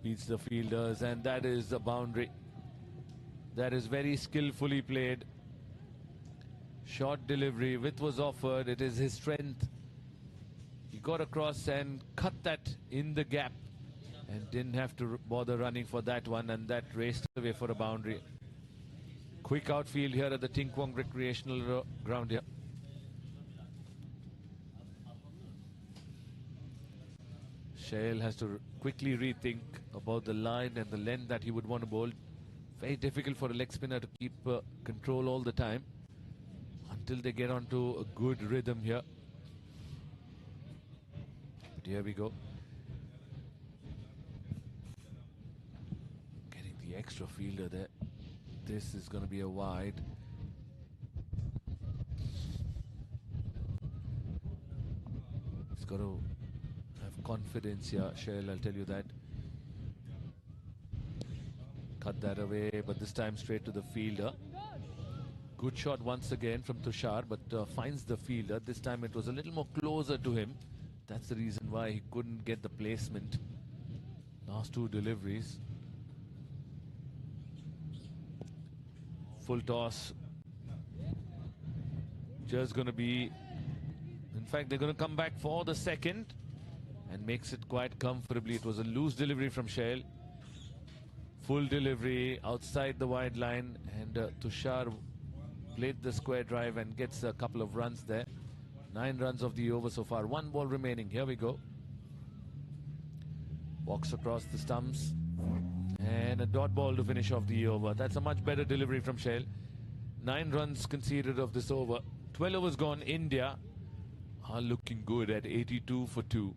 beats the fielders, and that is the boundary. That is very skillfully played. Short delivery, width was offered, it is his strength. He got across and cut that in the gap and didn't have to bother running for that one, and that raced away for a boundary. Quick outfield here at the Ting Kwong Recreational Ground here. Shail has to quickly rethink about the line and the length that he would want to bowl. Very difficult for a leg spinner to keep control all the time until they get onto a good rhythm here. But here we go. Getting the extra fielder there. This is going to be a wide. He's got to have confidence here, Shail, I'll tell you that. Cut that away, but this time straight to the fielder. Good shot once again from Tushar, but finds the fielder. This time it was a little more closer to him. That's the reason why he couldn't get the placement. Last 2 deliveries. Full toss. Just going to be... In fact, they're going to come back for the second. and makes it quite comfortably. It was a loose delivery from Shail. Full delivery outside the wide line, and Tushar played the square drive and gets a couple of runs there. 9 runs of the over so far. 1 ball remaining. Here we go. Walks across the stumps. And a dot ball to finish off the over. That's a much better delivery from Shail. 9 runs conceded of this over. 12 overs gone. India are looking good at 82 for 2.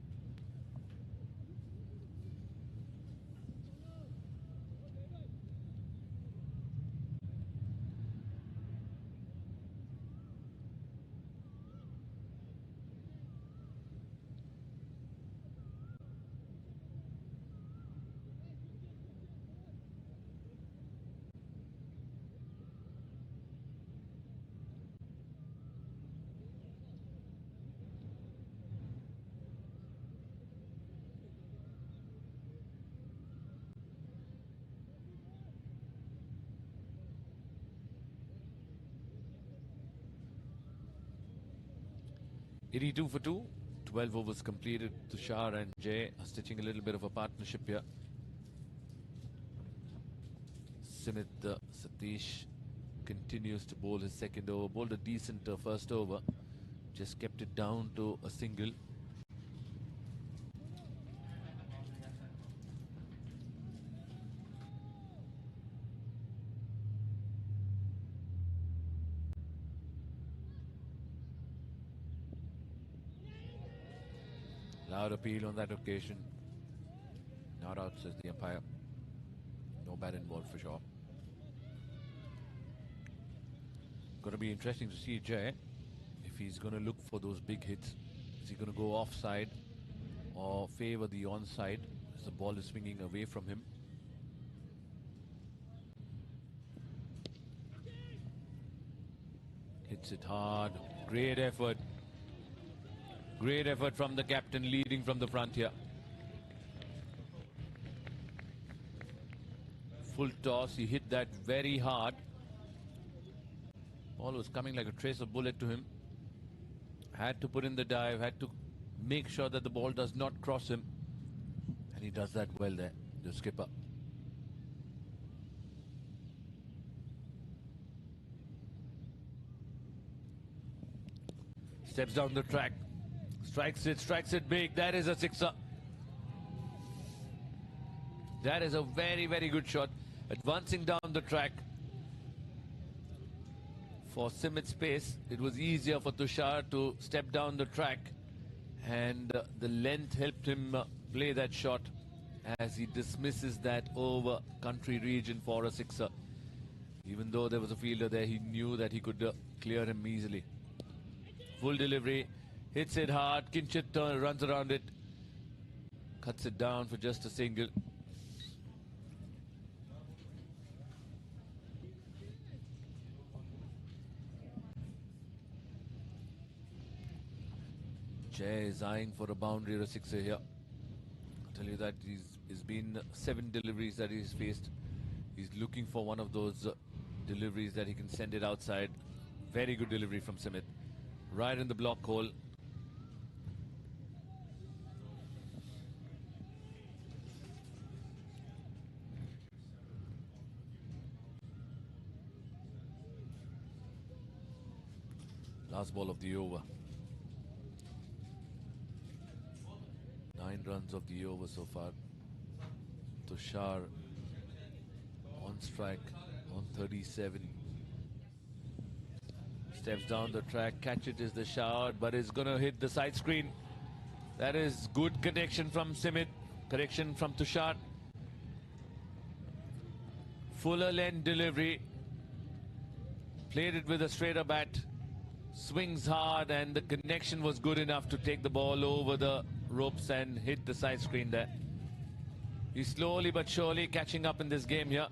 $82 for 2. 12 overs completed. Tushar and Jay are stitching a little bit of a partnership here. Simit Satish continues to bowl his second over. Bowled a decent first over. Just kept it down to a single. Loud appeal on that occasion. Not out, says the umpire. No bat involved for sure. Going to be interesting to see Jay if he's going to look for those big hits. Is he going to go offside or favor the onside as the ball is swinging away from him? Hits it hard. Great effort. Great effort from the captain, leading from the front here. Full toss. He hit that very hard. Ball was coming like a trace of bullet to him. Had to put in the dive. Had to make sure that the ball does not cross him. And he does that well there, the skipper. Steps down the track. Strikes it big. That is a sixer. That is a very, very good shot. Advancing down the track. For Simit's pace, it was easier for Tushar to step down the track. And the length helped him play that shot as he dismisses that over country region for a sixer. Even though there was a fielder there, he knew that he could clear him easily. Full delivery. Hits it hard. Kinchit runs around it. Cuts it down for just a single. Jay is eyeing for a boundary or a sixer here. I'll tell you that he's been 7 deliveries that he's faced. He's looking for one of those deliveries that he can send it outside. Very good delivery from Simit. Right in the block hole. Last ball of the over. 9 runs of the over so far. Tushar on strike on 37. Steps down the track. Catch it is the shot, but it's going to hit the side screen. That is good connection from Simit. Correction from Tushar. Fuller length delivery. Played it with a straighter bat. Swings hard, and the connection was good enough to take the ball over the ropes and hit the side screen there. He's slowly but surely catching up in this game here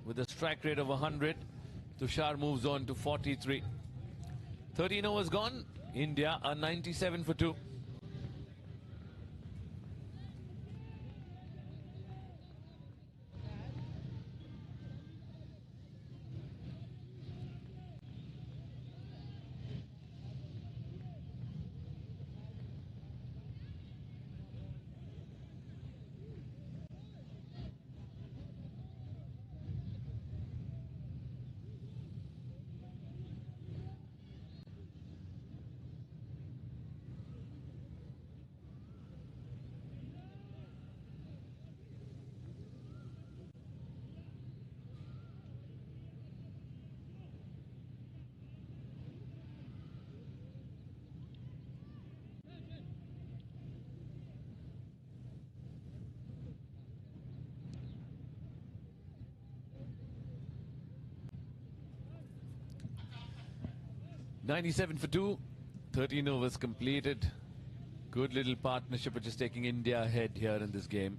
with a strike rate of 100. Tushar moves on to 43. 13 overs gone. India are 97 for 2. 97 for 2. 13 overs completed. Good little partnership, which is taking India ahead here in this game.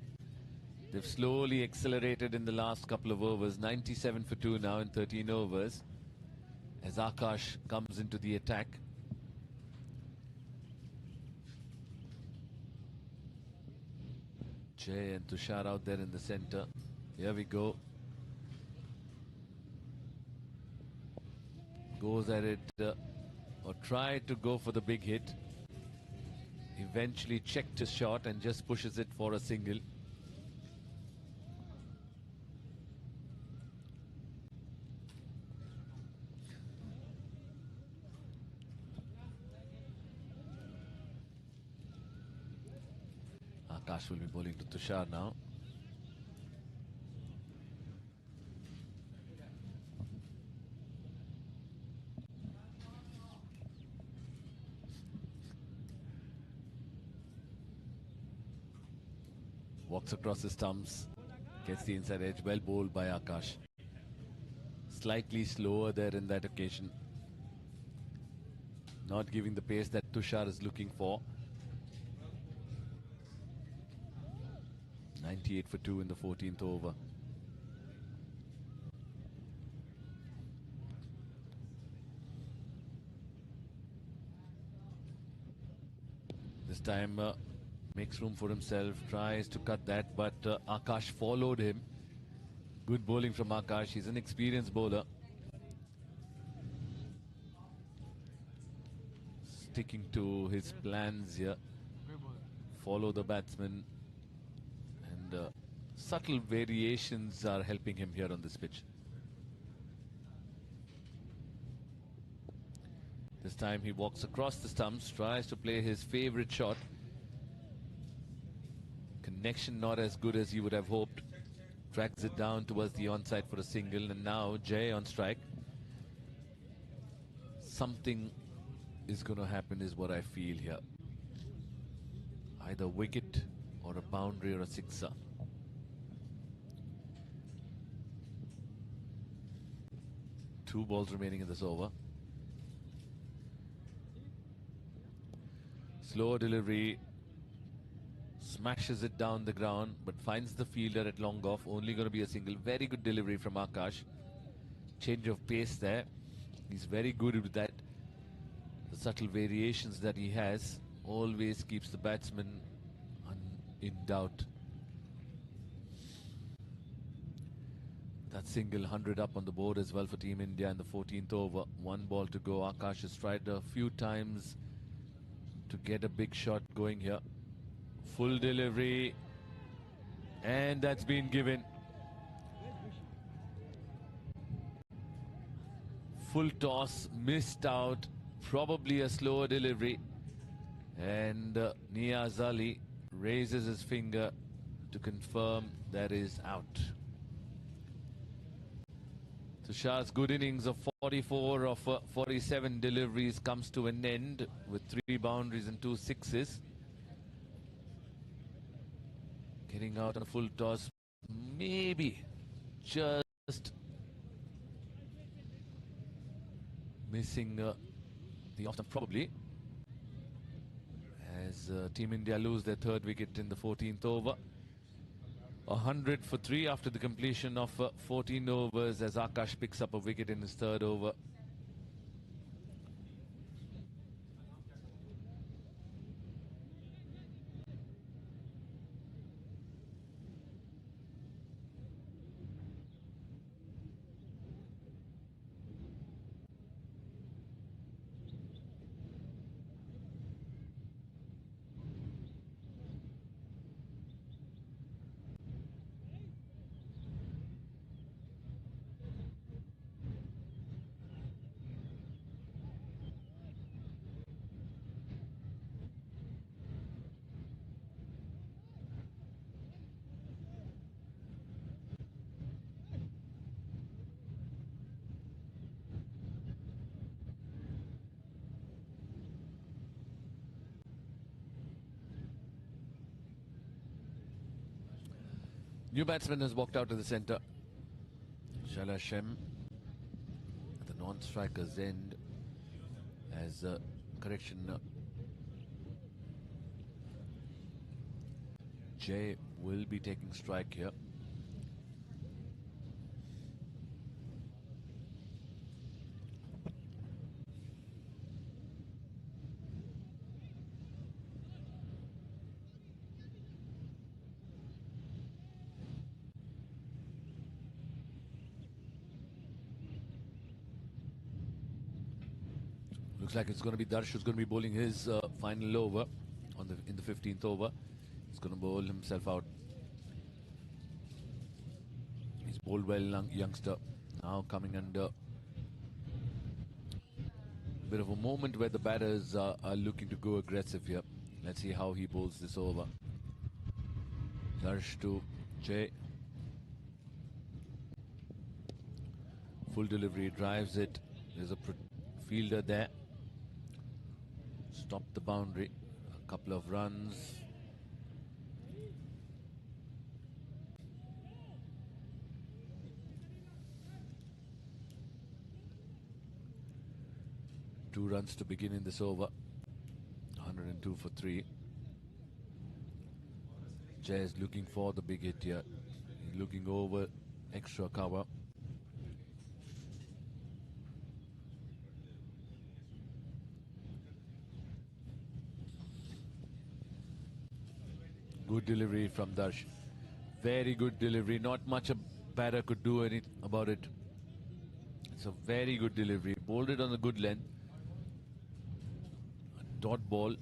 They've slowly accelerated in the last couple of overs. 97 for 2 now in 13 overs. As Akash comes into the attack. Jay and Tushar out there in the center. Here we go. Goes at it, or tried to go for the big hit. Eventually checked his shot and just pushes it for a single. Akash will be bowling to Tushar now. Walks across the stumps, gets the inside edge, well bowled by Akash. Slightly slower there in that occasion. Not giving the pace that Tushar is looking for. 98 for 2 in the 14th over. This time makes room for himself, tries to cut that, but Akash followed him. Good bowling from Akash. He's an experienced bowler. Sticking to his plans here. Follow the batsman. And subtle variations are helping him here on this pitch. This time he walks across the stumps, tries to play his favorite shot. Connection not as good as he would have hoped. Drags it down towards the onside for a single, and now Jay on strike. Something is going to happen is what I feel here. Either wicket or a boundary or a sixer. Two balls remaining in this over. Slow delivery. Smashes it down the ground, but finds the fielder at long off. Only going to be a single. Very good delivery from Akash. Change of pace there. He's very good with that. The subtle variations that he has always keeps the batsman in doubt. That single 100 up on the board as well for Team India in the 14th over. One ball to go. Akash has tried a few times to get a big shot going here. Full delivery, and that's been given. Full toss, missed out, probably a slower delivery, and Niaz Ali raises his finger to confirm that is out. Tushar's good innings of 44 of 47 deliveries comes to an end with 3 boundaries and 2 sixes. Getting out on a full toss, maybe just missing the off stump probably, as Team India lose their 3rd wicket in the 14th over. 100 for 3 after the completion of 14 overs, as Akash picks up a wicket in his 3rd over. New batsman has walked out to the centre. Shalashem at the non-striker's end. as correction. Jay will be taking strike here. Looks like it's going to be Darsh who's going to be bowling his final over in the 15th over. He's going to bowl himself out. He's bowled well, youngster. Now coming under a bit of a moment where the batters are looking to go aggressive here. Let's see how he bowls this over. Darsh to Jay. Full delivery, drives it. There's a fielder there. Stop the boundary. A couple of runs. Two runs to begin in this over. 102 for 3. Jay is looking for the big hit here. He's looking over extra cover. Good delivery from Darsh. Very good delivery. Not much a batter could do anything about it. It's a very good delivery. Bowled it on a good length. A dot ball.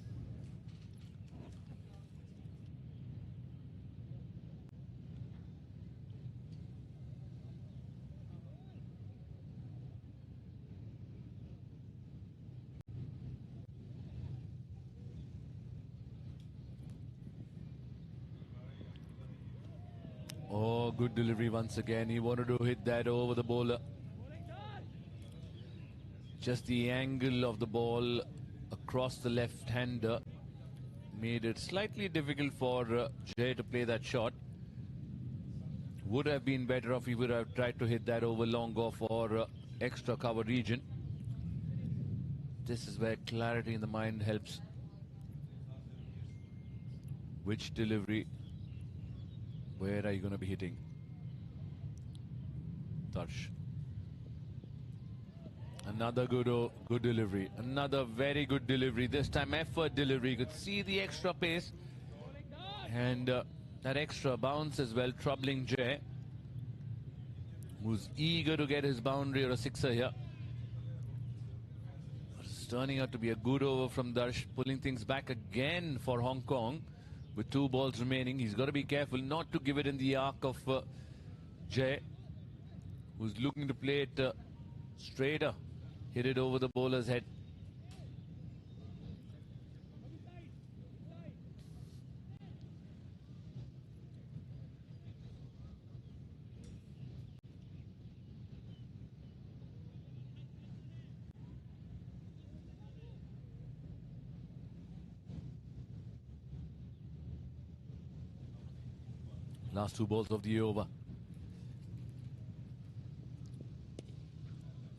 Oh, good delivery once again. He wanted to hit that over the bowler. Just the angle of the ball across the left-hander made it slightly difficult for Jay to play that shot. Would have been better if he would have tried to hit that over long off or extra cover region. This is where clarity in the mind helps. Which delivery? Where are you going to be hitting? Darsh. Another good delivery. Another very good delivery. This time effort delivery. You could see the extra pace. And that extra bounce as well, troubling Jay, who's eager to get his boundary or a sixer here. It's turning out to be a good over from Darsh, pulling things back again for Hong Kong. With 2 balls remaining, he's got to be careful not to give it in the arc of Jay, who's looking to play it straighter, hit it over the bowler's head. Last 2 balls of the over.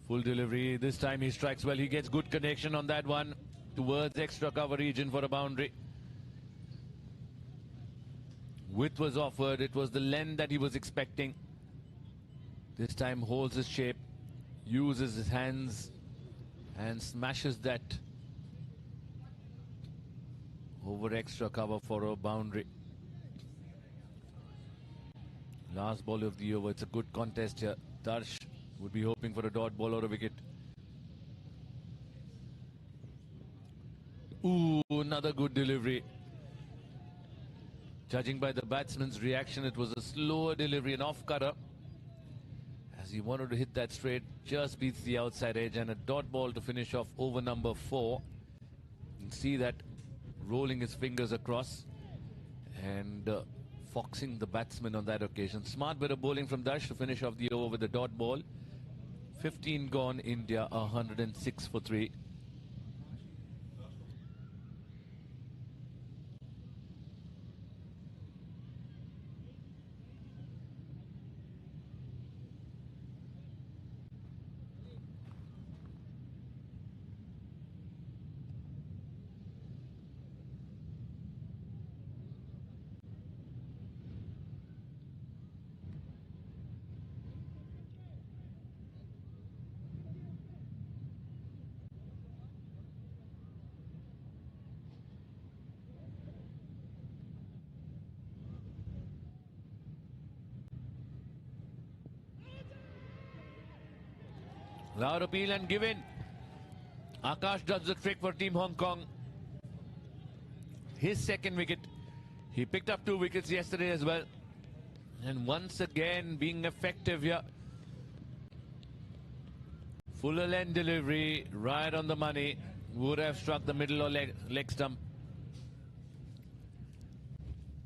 Full delivery. This time he strikes well. He gets good connection on that one towards extra cover region for a boundary. Width was offered. It was the length that he was expecting. This time holds his shape, uses his hands and smashes that over extra cover for a boundary. Last ball of the over. It's a good contest here. Darsh would be hoping for a dot ball or a wicket. Ooh, another good delivery. Judging by the batsman's reaction, it was a slower delivery, an off-cutter. As he wanted to hit that straight, just beats the outside edge, and a dot ball to finish off over number 4. You can see that rolling his fingers across and foxing the batsman on that occasion. Smart bit of bowling from Darsh to finish off the over with the dot ball. 15 gone, India 106 for 3. Loud appeal and given. Akash does the trick for Team Hong Kong. His second wicket. He picked up 2 wickets yesterday as well. And once again being effective here. Fuller end delivery, right on the money. Would have struck the middle or leg stump.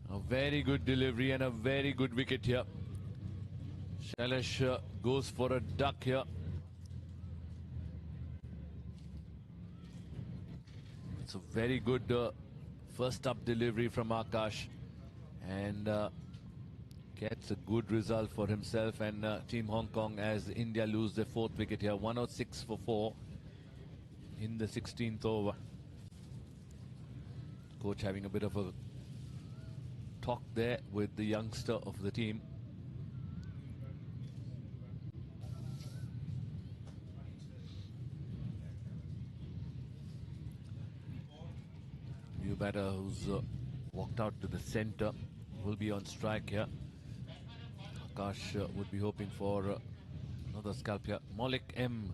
A very good delivery and a very good wicket here. Shailesh goes for a duck here. It's a very good first up delivery from Akash, and gets a good result for himself and Team Hong Kong as India lose their 4th wicket here. 106 for 4 in the 16th over. Coach having a bit of a talk there with the youngster of the team. New batter who's walked out to the center will be on strike here. Akash would be hoping for another scalp here. Maulik M,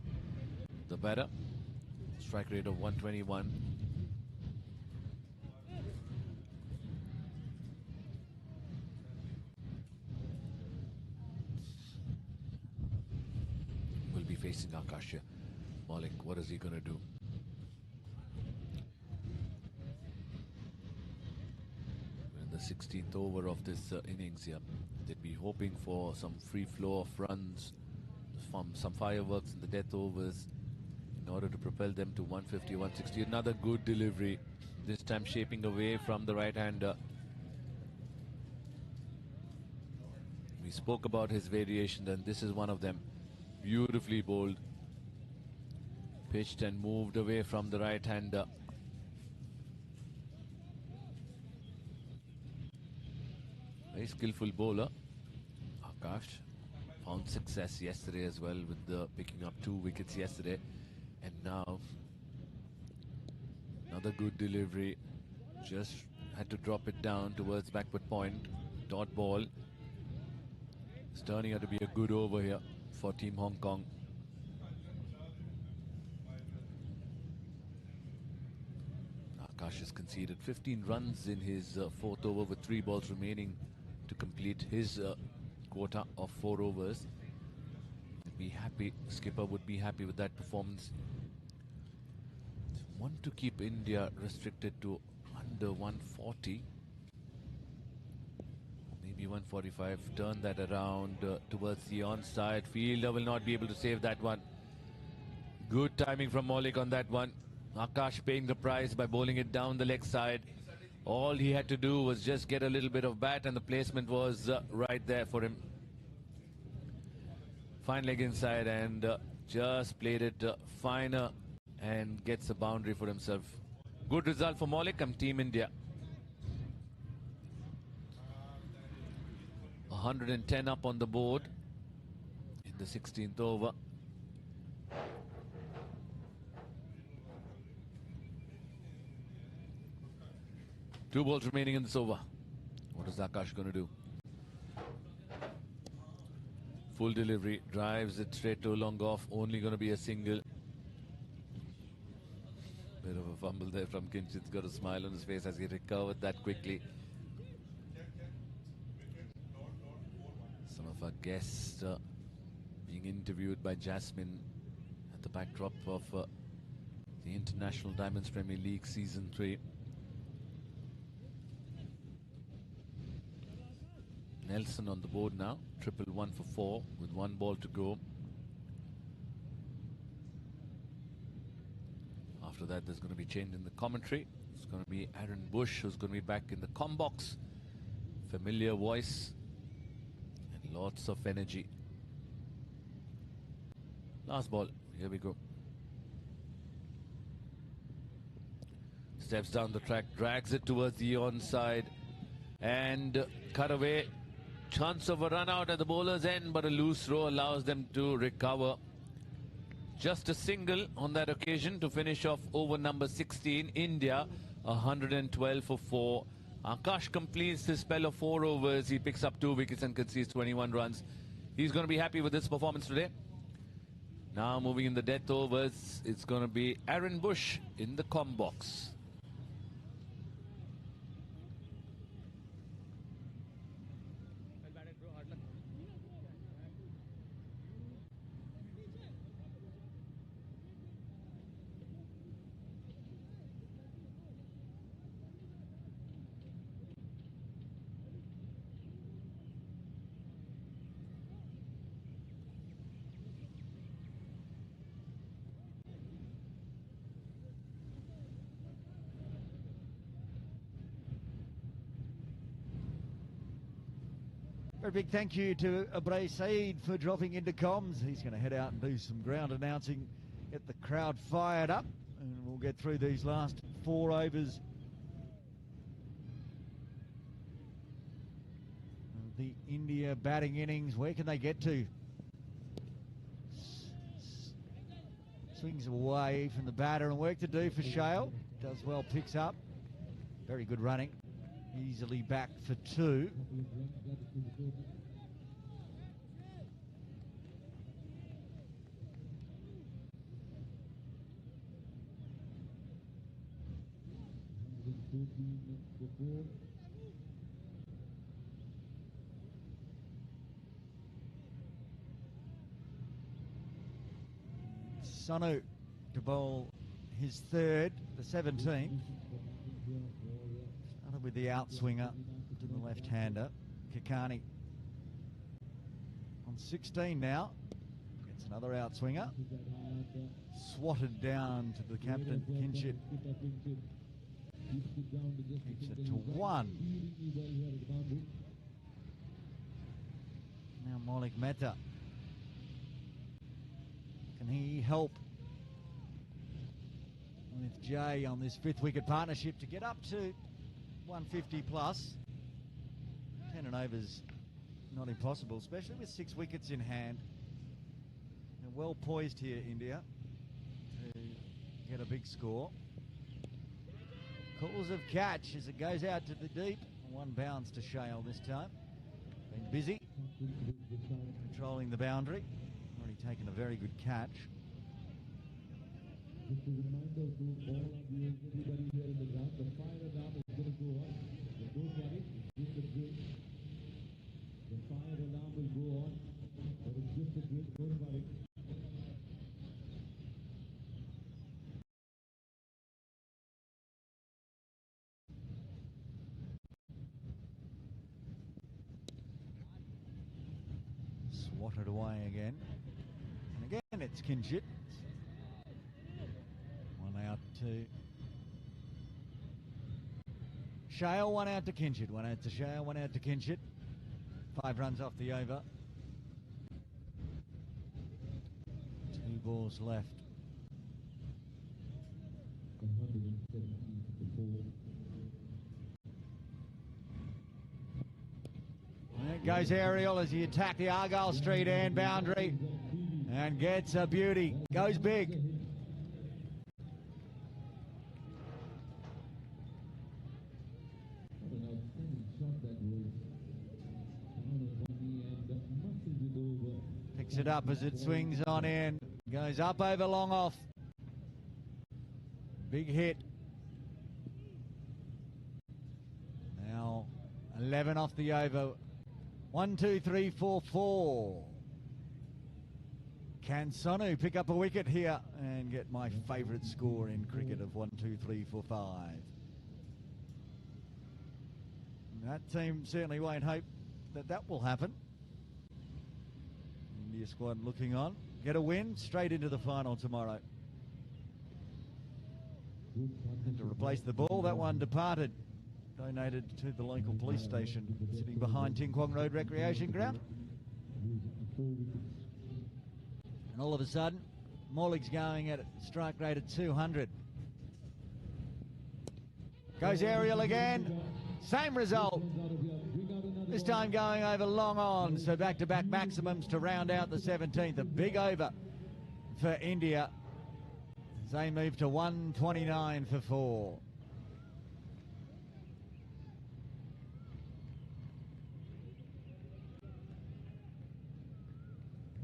the batter. Strike rate of 121. Will be facing Akash here. Maulik, what is he going to do? In the 16th over of this innings here. They'd be hoping for some free flow of runs, from some fireworks in the death overs in order to propel them to 150, 160. Another good delivery, this time shaping away from the right-hander. We spoke about his variations and this is one of them. Beautifully bowled. Pitched and moved away from the right-hander. Very skillful bowler. Akash found success yesterday as well with picking up 2 wickets yesterday, and now another good delivery. Just had to drop it down towards backward point. Dot ball. It's turning out to be a good over here for Team Hong Kong. Akash has conceded 15 runs in his 4th over with 3 balls remaining to complete his quota of 4 overs. Be happy, skipper would be happy with that performance. Want to keep India restricted to under 140, maybe 145. Turn that around towards the onside. Fielder will not be able to save that one. Good timing from Maulik on that one. Akash paying the price by bowling it down the leg side. All he had to do was just get a little bit of bat and the placement was right there for him. Fine leg inside and just played it finer and gets a boundary for himself. Good result for Maulik and Team India. 110 up on the board in the 16th over. Two balls remaining in this over. What is Akash going to do? Full delivery, drives it straight to a long off, only going to be a single. Bit of a fumble there from Kinchit's got a smile on his face as he recovered that quickly. Some of our guests being interviewed by Jasmine at the backdrop of the International Diamonds Premier League Season 3. Nelson on the board now, 111 for 4 with 1 ball to go. After that, there's going to be change in the commentary. It's going to be Aaron Bush who's going to be back in the comm box. Familiar voice and lots of energy. Last ball, here we go. Steps down the track, drags it towards the onside and cut away. Chance of a run out at the bowler's end, but a loose throw allows them to recover. Just a single on that occasion to finish off over number 16. India 112 for 4. Akash completes his spell of 4 overs. He picks up 2 wickets and concedes 21 runs. He's going to be happy with this performance today. Now moving in the death overs, it's going to be Aaron Bush in the com box. A big thank you to Abray Saeed for dropping into comms. He's going to head out and do some ground announcing, get the crowd fired up, and we'll get through these last 4 overs. The India batting innings, where can they get to? Swings away from the batter and work to do for Shale. Does well, picks up. Very good running. Easily back for 2. Sanu to bowl his 3rd, the 17th. Started with the outswinger to the left-hander, Kakani. On 16 now, gets another outswinger. Swatted down to the captain, Kinchit. Keeps it to 1. Now Maulik Mehta. Can he help with Jay on this 5th wicket partnership to get up to 150 plus? 10 and overs not impossible, especially with 6 wickets in hand. They're well poised here, India, to get a big score. Calls of catch as it goes out to the deep. 1 bounce to Shale this time. Been busy controlling the boundary. Already taken a very good catch. Just a reminder to all of you, everybody here in the ground, the fire alarm is going to go on. So don't worry, it's just a drill. The fire alarm will go on, but it's just a drill, don't worry. Swatted away again. And again it's Kinchit. 1 out to Shale, 1 out to Kinchit. 1 out to Shale, 1 out to Kinchit. 5 runs off the over. 2 balls left. There goes Ariel as he attacked the Argyle Street end boundary and gets a beauty. Goes big. Picks it up as it swings on in. Goes up over long off. Big hit. Now 11 off the over. 1, 2, 3, 4, 4. Can Sanu pick up a wicket here and get my favourite score in cricket of 1, 2, 3, 4, 5? That team certainly won't hope that that will happen. India squad looking on. Get a win, straight into the final tomorrow. And to replace the ball, that one departed. Donated to the local police station sitting behind Ting Kwong Road Recreation Ground. And all of a sudden, Maulik's going at a strike rate of 200. Goes aerial again. Same result. This time going over long on. So back-to-back maximums to round out the 17th. A big over for India as they move to 129 for 4.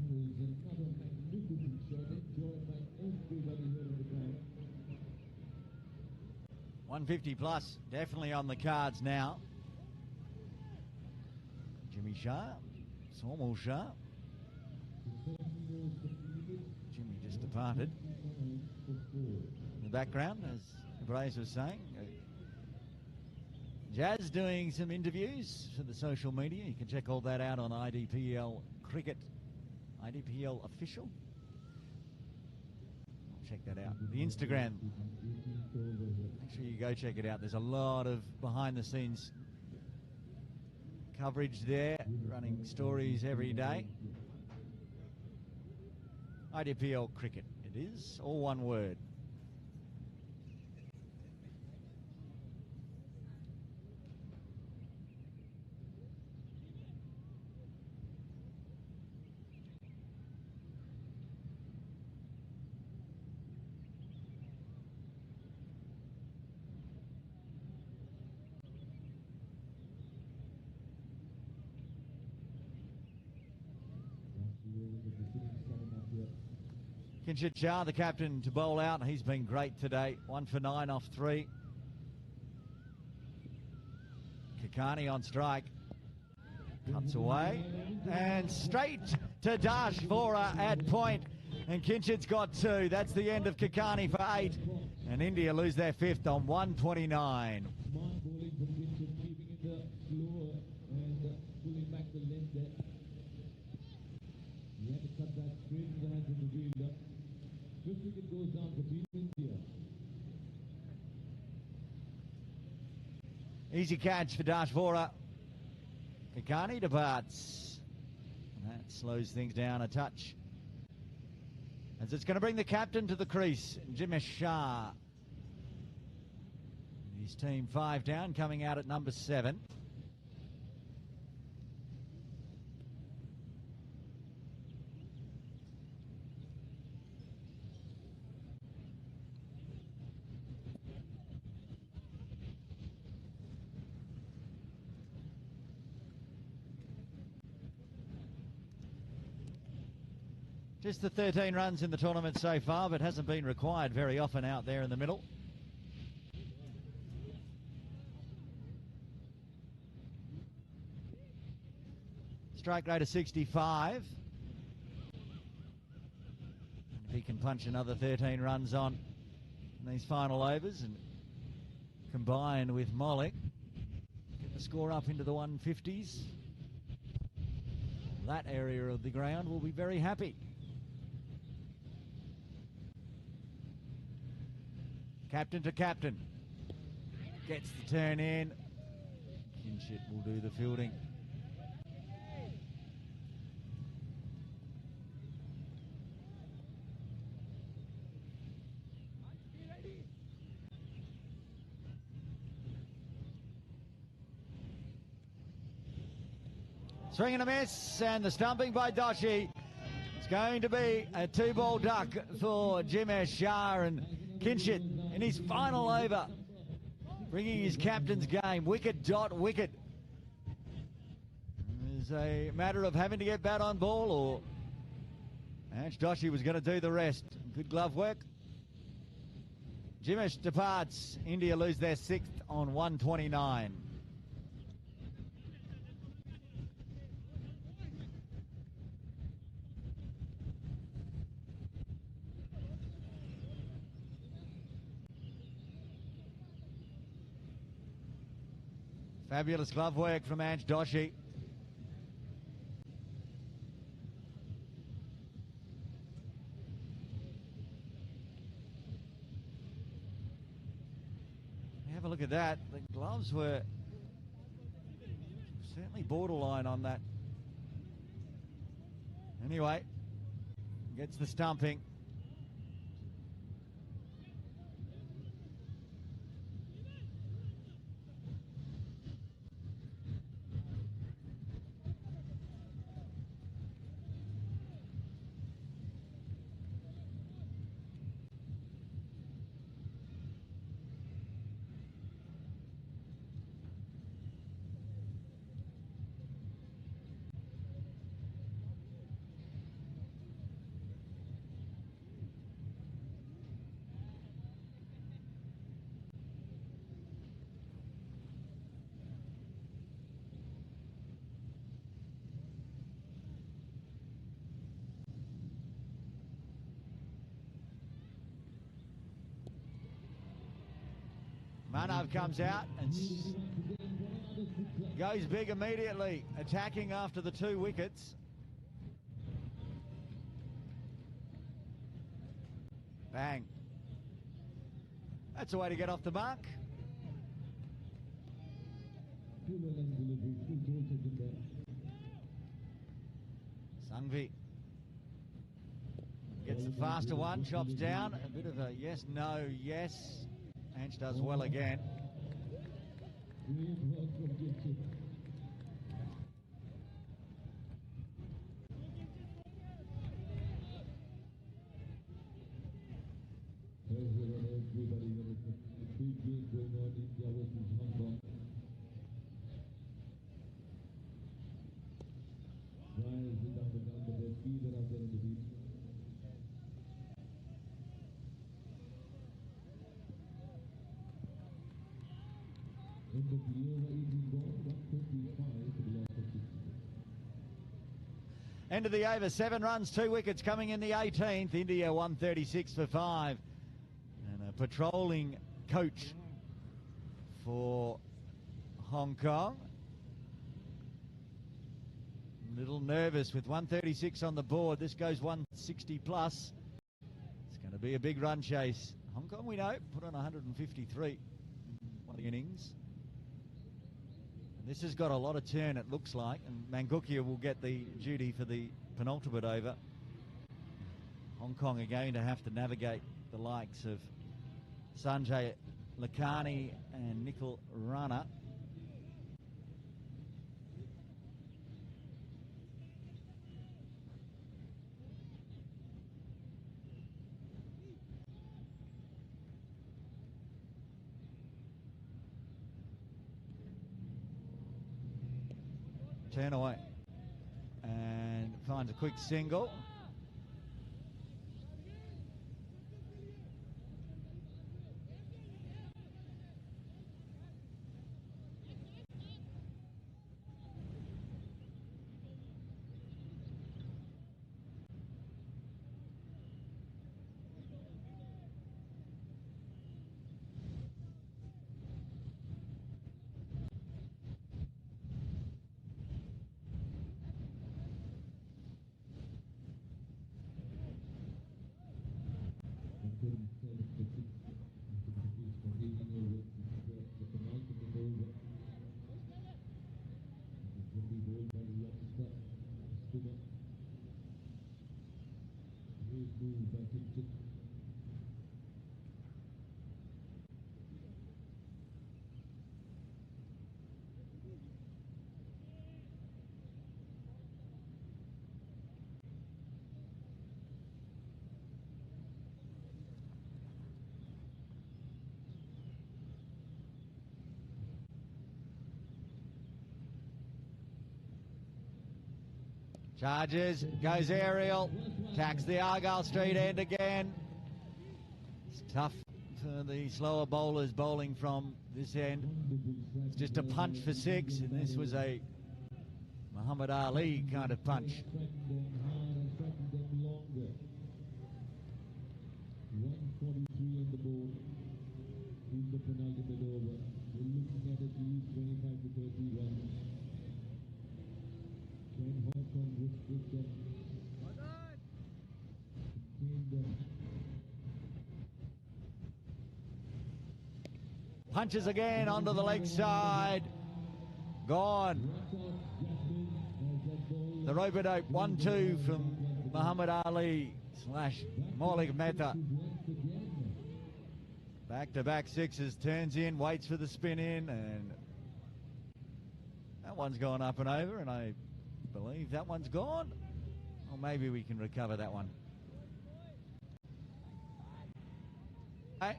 Another magnificent enjoyed by everybody here on the ground. 150 plus, definitely on the cards now. Jimmy Shah, Samuel Shah. Jimmy just departed. In the background, as Braze was saying, Jazz doing some interviews for the social media. You can check all that out on IDPL Cricket, IDPL Official. Check that out. The Instagram. Make sure you go check it out. There's a lot of behind the scenes coverage there, running stories every day. IDPL Cricket, it is, all one word. Kinshit Shah, the captain, to bowl out. He's been great today. 1 for 9 off 3. Kakani on strike. Cuts away. And straight to Dash Vora at point. And Kinshit's got 2. That's the end of Kakani for 8. And India lose their 5th on 129. Smart bowling from Kinshit, keeping it slower and pulling back the length there. He had to cut that straight in the hands of the fielder. 5th wicket goes down for Team India. Easy catch for Dash Vora. Kakani departs. And that slows things down a touch, as it's going to bring the captain to the crease, Jimesh Shah. His team 5 down, coming out at number 7. Just the 13 runs in the tournament so far, but hasn't been required very often out there in the middle. Strike rate of 65. If he can punch another 13 runs on in these final overs and combine with Mollick, get the score up into the 150s, that area of the ground will be very happy. Captain to captain. Gets the turn in. Kinshit will do the fielding. Swing and a miss, and the stumping by Doshi. It's going to be a 2-ball duck for Jimesh Shah, and Kinshit in his final over, bringing his captain's game, wicket dot wicket. It's a matter of having to get bat on ball, or Ange Doshi was going to do the rest. Good glove work. Jimesh departs. India lose their 6th on 129. Fabulous glove work from Ange Doshi. Have a look at that. The gloves were certainly borderline on that. Anyway, gets the stumping. Manav comes out and goes big immediately, attacking after the 2 wickets. Bang. That's a way to get off the mark. Sangvi gets the faster one, chops down. A bit of a yes, no, yes. Anch does well again. Everybody, there is a big game going on, India versus Hong Kong. Rising down the ground, but their speed are out there in the beach. End of the over 18 ball, 135 for the loss of 60. End of the over, 7 runs, 2 wickets coming in the 18th. India 136 for 5. And a patrolling coach for Hong Kong. A little nervous with 136 on the board. This goes 160 plus. It's going to be a big run chase. Hong Kong, we know, put on 153 in one of the innings. And this has got a lot of turn, it looks like, and Mangukia will get the duty for the penultimate over. Hong Kong are going to have to navigate the likes of Sanjay Lakhani and Nikhil Rana. Turn away and finds a quick single. Charges, goes aerial, attacks the Argyle Street end again. It's tough for the slower bowlers bowling from this end. It's just a punch for 6, and this was a Muhammad Ali kind of punch. 143 on the board in the penultimate over. We're looking at least 25 to 30 runs. Can Hong Kong restrict them? Contain them? Punches again onto the leg side. Gone. The rope-a-dope 1-2 from Muhammad Ali / Maulik Mehta. Back-to-back sixes, turns in, waits for the spin in, and that one's gone up and over, and I believe that one's gone. Or maybe we can recover that one. Okay.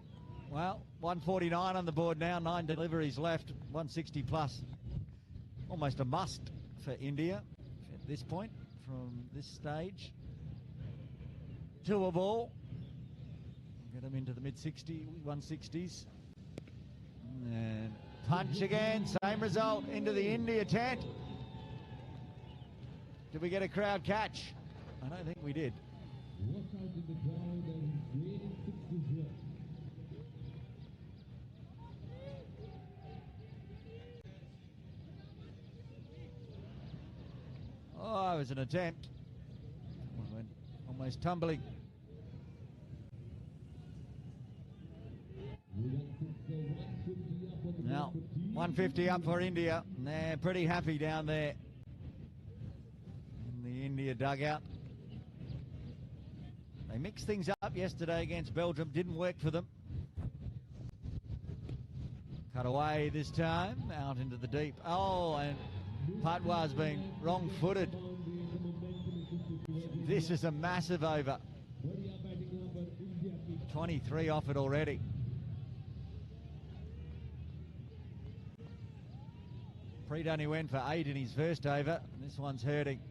Well, 149 on the board now, 9 deliveries left, 160 plus. Almost a must for India at this point from this stage. 2 a ball. Get them into the mid-60s, 160s. And punch again, same result into the India tent. Did we get a crowd catch? I don't think we did. Walk out in the crowd and creating 6 as well. Oh, it was an attempt. Went almost tumbling. Now, 150 up for India. And they're pretty happy down there in the India dugout. They mixed things up yesterday against Belgium. Didn't work for them. Cut away this time, out into the deep. Oh, and Patwa's been wrong-footed. This is a massive over. 23 off it already. Preet only went for 8 in his first over, and this one's hurting.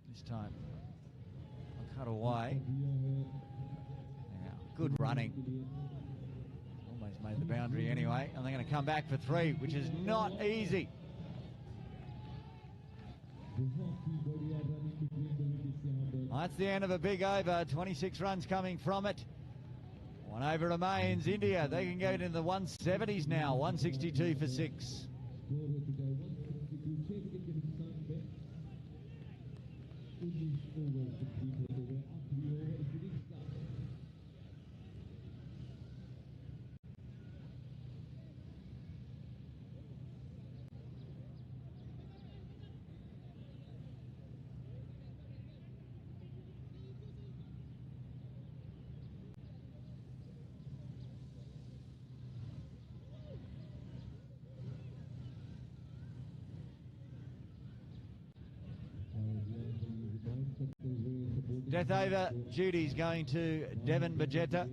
This time, cut away. Yeah, good running. Almost made the boundary anyway, and they're going to come back for 3, which is not easy. That's the end of a big over. 26 runs coming from it. 1 over remains. India, they can go into the 170s now. 162 for 6. Death over duties going to Devin Bajeta.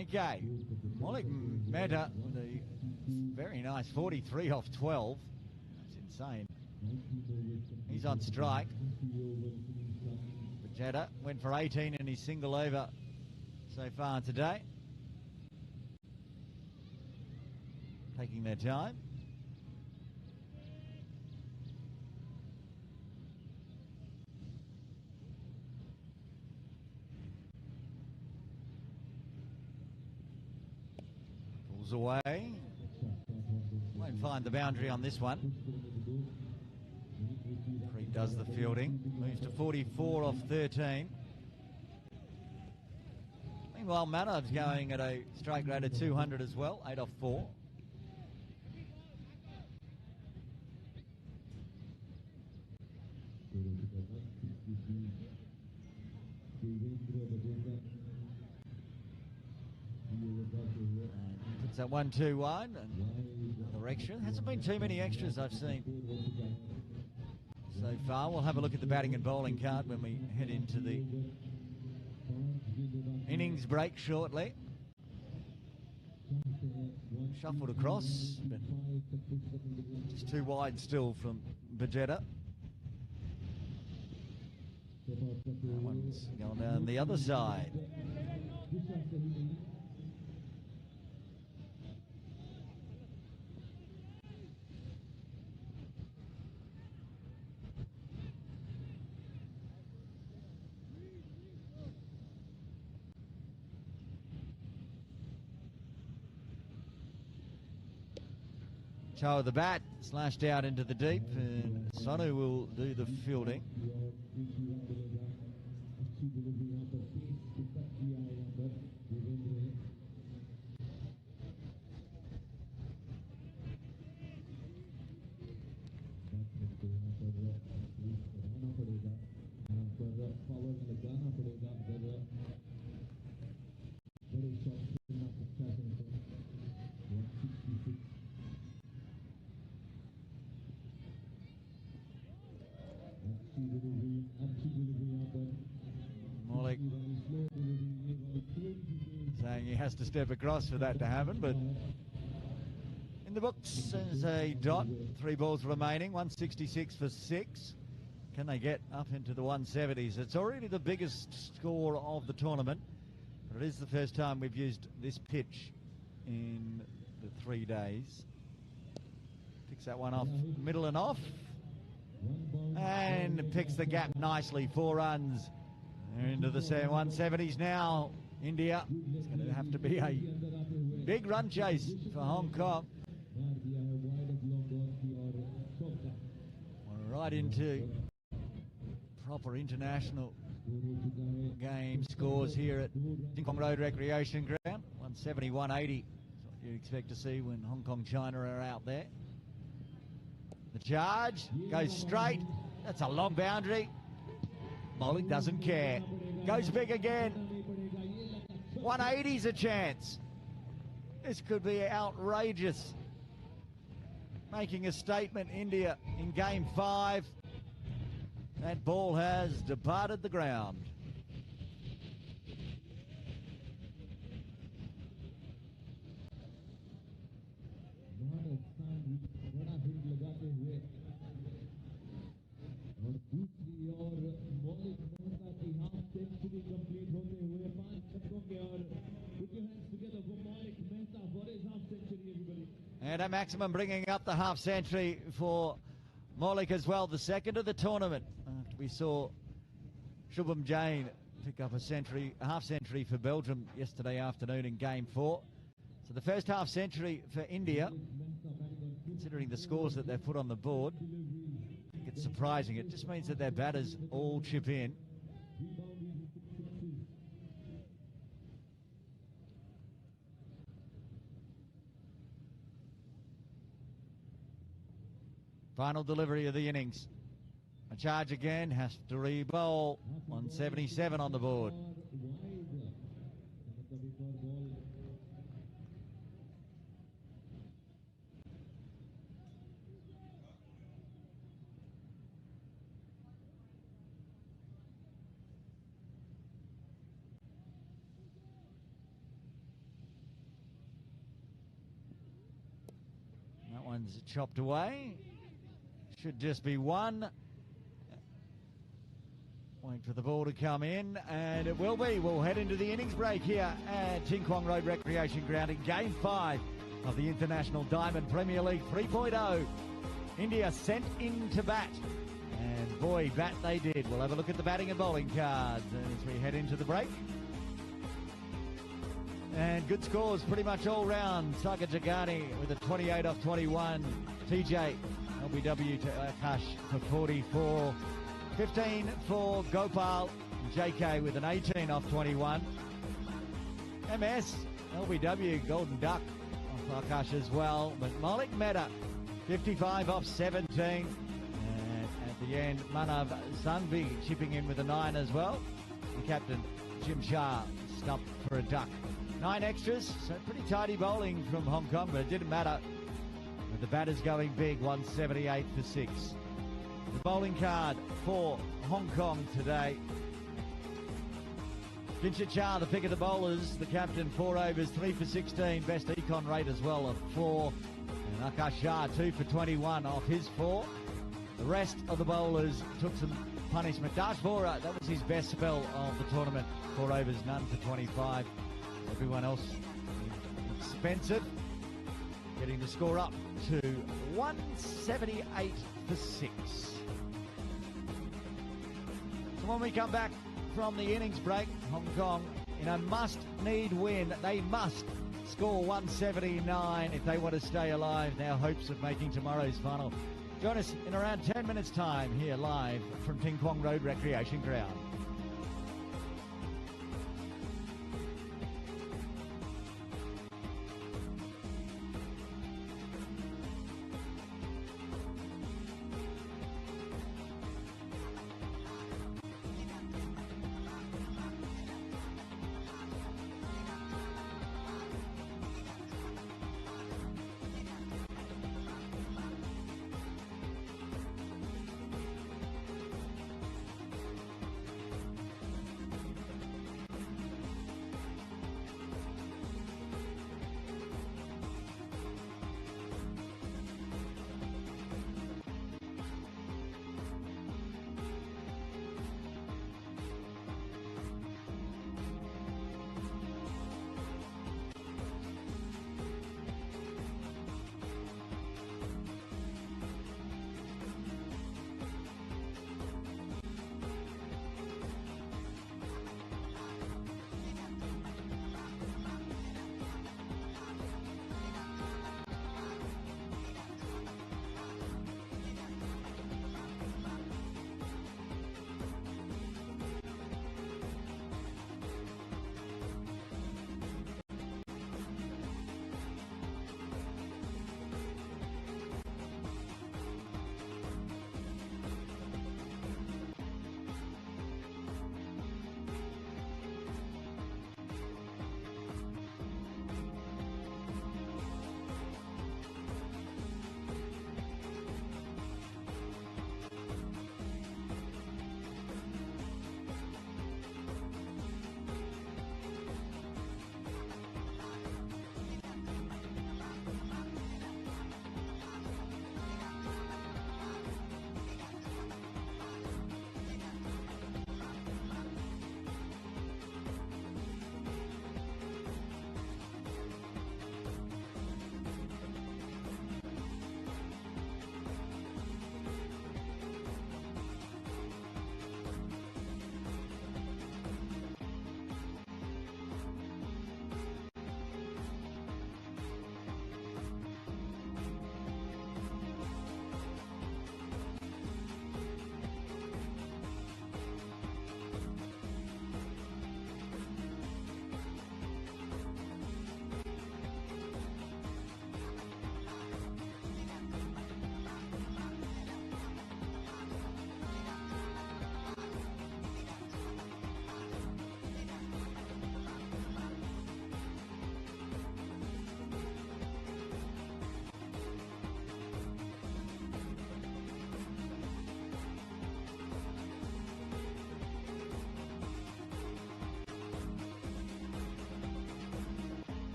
Okay, Malik Mehta with a very nice 43 off 12. That's insane. He's on strike. Bajeta went for 18 in his single over so far today. Taking their time. Pulls away. Won't find the boundary on this one. Preet does the fielding. Moves to 44 off 13. Meanwhile, Manav's going at a strike rate of 200 as well. 8 off 4. Puts that 1-2 wide, and another extra. There hasn't been too many extras I've seen so far. We'll have a look at the batting and bowling card when we head into the innings break shortly. Shuffled across, but just too wide still from Bajeta. That one's going down the other side. Toe of the bat, slashed out into the deep, and Sonu will do the fielding. अच्छी delivery यहाँ पर pace पे cut किया है यहाँ पर देवेंद्र ने batsman को यहाँ पर क्रीज बनाना पड़ेगा यहाँ पर पावर लगाना पड़ेगा अगर बड़े शॉट खेलना चाहते हैं तो 166 अच्छी डिलीवरी यहाँ पर Malik स्लो डिलीवरी ये वाली थोड़ी सी saying he has to step across for that to happen, but in the books there's a dot. 3 balls remaining, 166 for 6. Can they get up into the 170s? It's already the biggest score of the tournament, but it is the first time we've used this pitch in the 3 days. Picks that one off middle and off, and picks the gap nicely. 4 runs. They're into the 170s now. India, it's going to have to be a big run chase for Hong Kong. We're right into proper international game scores here at Ting Kong Road Recreation Ground. 170, 180 is what you expect to see when Hong Kong, China are out there. The charge goes straight. That's a long boundary. Malik doesn't care. Goes big again. 180's a chance. This could be outrageous. Making a statement, India, in game 5. That ball has departed the ground. और दूसरी ओर मौलिक मेहता की half century complete होते हुए 5 छक्कों के और put your hands together for Maulik Mehta for his half century, everybody. And a maximum bringing up the half century for Maulik as well, the second of the tournament. We saw Shubham Jain pick up a half century for Belgium yesterday afternoon in game 4. So the first half century for India, considering the scores that they've put on the board. I think it's surprising. It just means that their batters all chip in. Final delivery of the innings. A charge again, has to re-bowl. 177 on the board. That one's chopped away. Should just be one. Wait for the ball to come in, and it will be. We'll head into the innings break here at Ting Kong Road Recreation Ground in Game 5 of the International Diamond Premier League 3.0. India sent in to bat, and boy, bat they did. We'll have a look at the batting and bowling cards as we head into the break. And good scores pretty much all round. Sagar Jagani with a 28 off 21. TJ LBW to Akash for 44. 15 for Gopal. JK with an 18 off 21. MS, LBW, Golden Duck off Akash as well. But Maulik Mehta, 55 off 17. And at the end, Manav Sanvi chipping in with a 9 as well. The captain, Jim Shah, stumped for a duck. 9 extras, so pretty tidy bowling from Hong Kong, but it didn't matter. With the batters going big, 178 for 6. The bowling card for Hong Kong today. Vincent Chah, the pick of the bowlers, the captain, 4 overs, 3 for 16, best econ rate as well of 4. And Akash Shah, 2 for 21 off his 4. The rest of the bowlers took some punishment. Dash Vora, that was his best spell of the tournament, 4 overs, none for 25. Everyone else expensive, getting the score up to 178 for 6. So when we come back from the innings break, Hong Kong in a must-need win. They must score 179 if they want to stay alive. Now hopes of making tomorrow's final. Join us in around 10 minutes' time here live from Ting Kong Road Recreation Ground.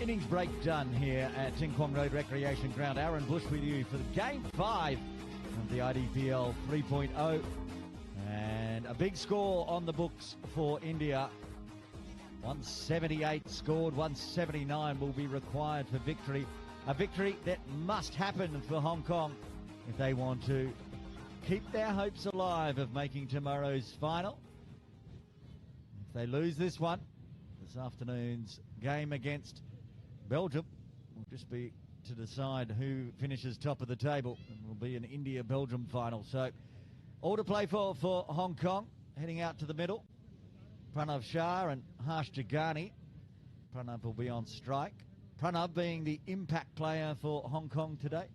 Innings break done here at Ting Kwong Road Recreation Ground. Aaron Bush with you for Game 5 of the IDPL 3.0. And a big score on the books for India. 178 scored, 179 will be required for victory. A victory that must happen for Hong Kong if they want to keep their hopes alive of making tomorrow's final. If they lose this one, this afternoon's game against Belgium will just be to decide who finishes top of the table. It will be an India-Belgium final. So all to play for Hong Kong. Heading out to the middle, Pranav Shah and Harsh Jagani. Pranav will be on strike. Pranav being the impact player for Hong Kong today.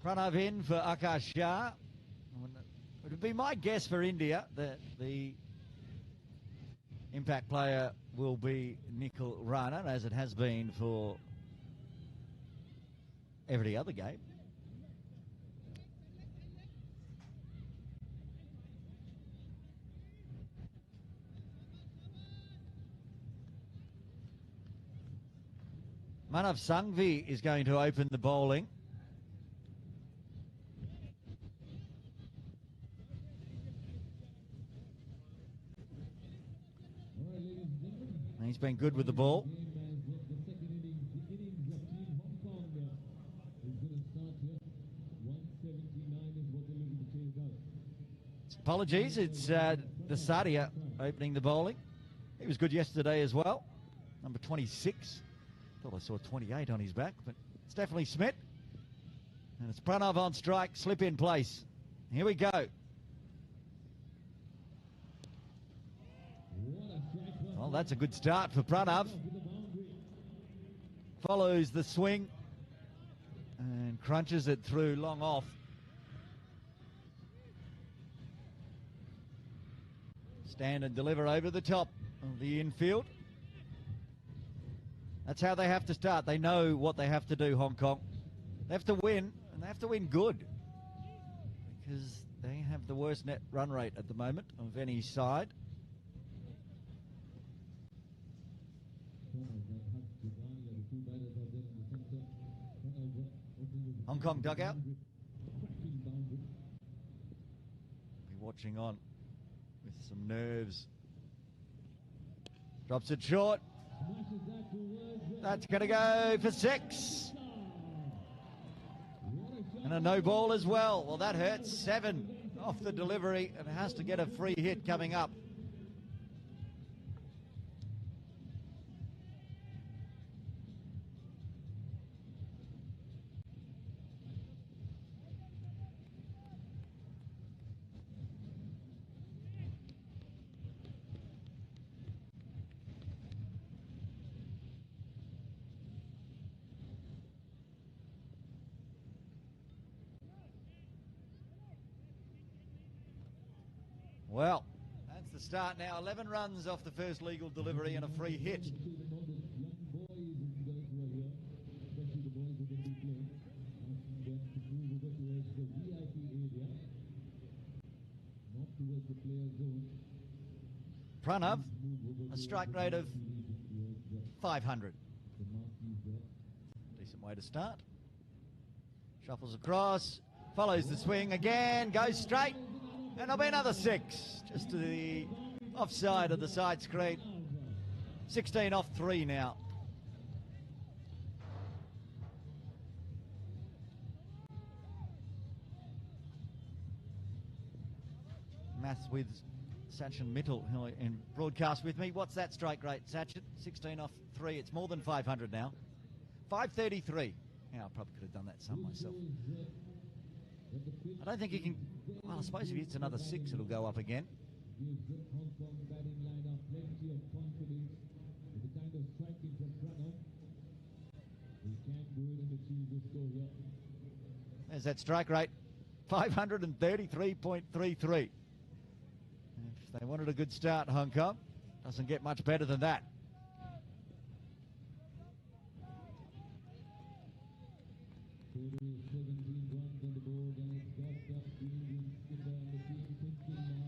Pranav in for Akash Shah. It would be my guess for India that the impact player will be Nikhil Rana, as it has been for every other game. Manav Sanghvi is going to open the bowling. He's been good with the ball. Apologies, it's Desadia opening the bowling. He was good yesterday as well. Number 26. Thought I saw 28 on his back, but it's definitely Smith. And it's Pranav on strike, slip in place. Here we go. Well, that's a good start for Pranav. Follows the swing and crunches it through long off. Stand and deliver over the top of the infield. That's how they have to start. They know what they have to do, Hong Kong. They have to win, and they have to win good, because they have the worst net run rate at the moment of any side. Hong Kong dugout. Be watching on with some nerves. Drops it short. That's going to go for 6. And a no ball as well. Well, that hurts. 7 off the delivery, and has to get a free hit coming up. Well, that's the start now. 11 runs off the first legal delivery and a free hit. Pranav, a strike rate of 500. Decent way to start. Shuffles across, follows the swing again, goes straight. And there'll be another 6, just to the offside of the side screen. 16 off 3 now. Maths with Sachin Mittal in broadcast with me. What's that strike rate, Sachin? 16 off 3. It's more than 500 now. 533 Yeah, I probably could have done that some myself. I don't think he can. Well, I suppose if he hits another 6, it'll go up again. Gives the Hong Kong batting lineup plenty of confidence with the kind of striking from front on. He can do it and achieve the score here. There's that strike rate, 533.33. If they wanted a good start, Hong Kong, doesn't get much better than that. Total 17 runs on the board, and it's got the Indian skipper and the team thinking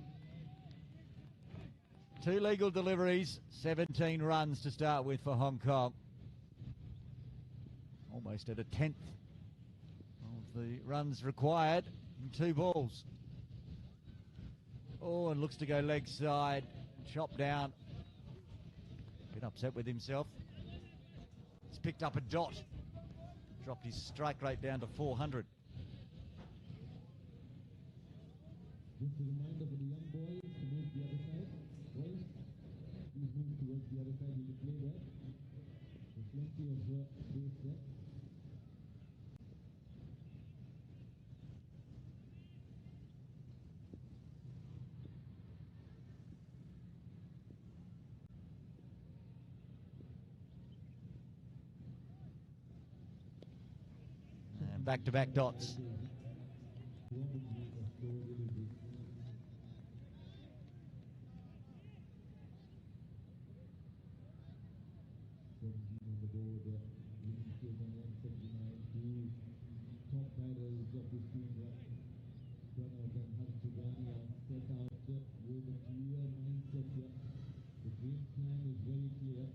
now. 2 legal deliveries, 17 runs to start with for Hong Kong. Almost at a 10th of the runs required in 2 balls. Oh, and looks to go leg side, chop down. Bit upset with himself. He's picked up a dot. Dropped his strike rate down to 400. Just a reminder for the young boys to move to the other side. Boys, please move towards the other side. You can play there. There's plenty of space there. And back-to-back dots. Top batters of this team, Pranav and Harshagani are set out with a clear mindset here. The game plan is very clear.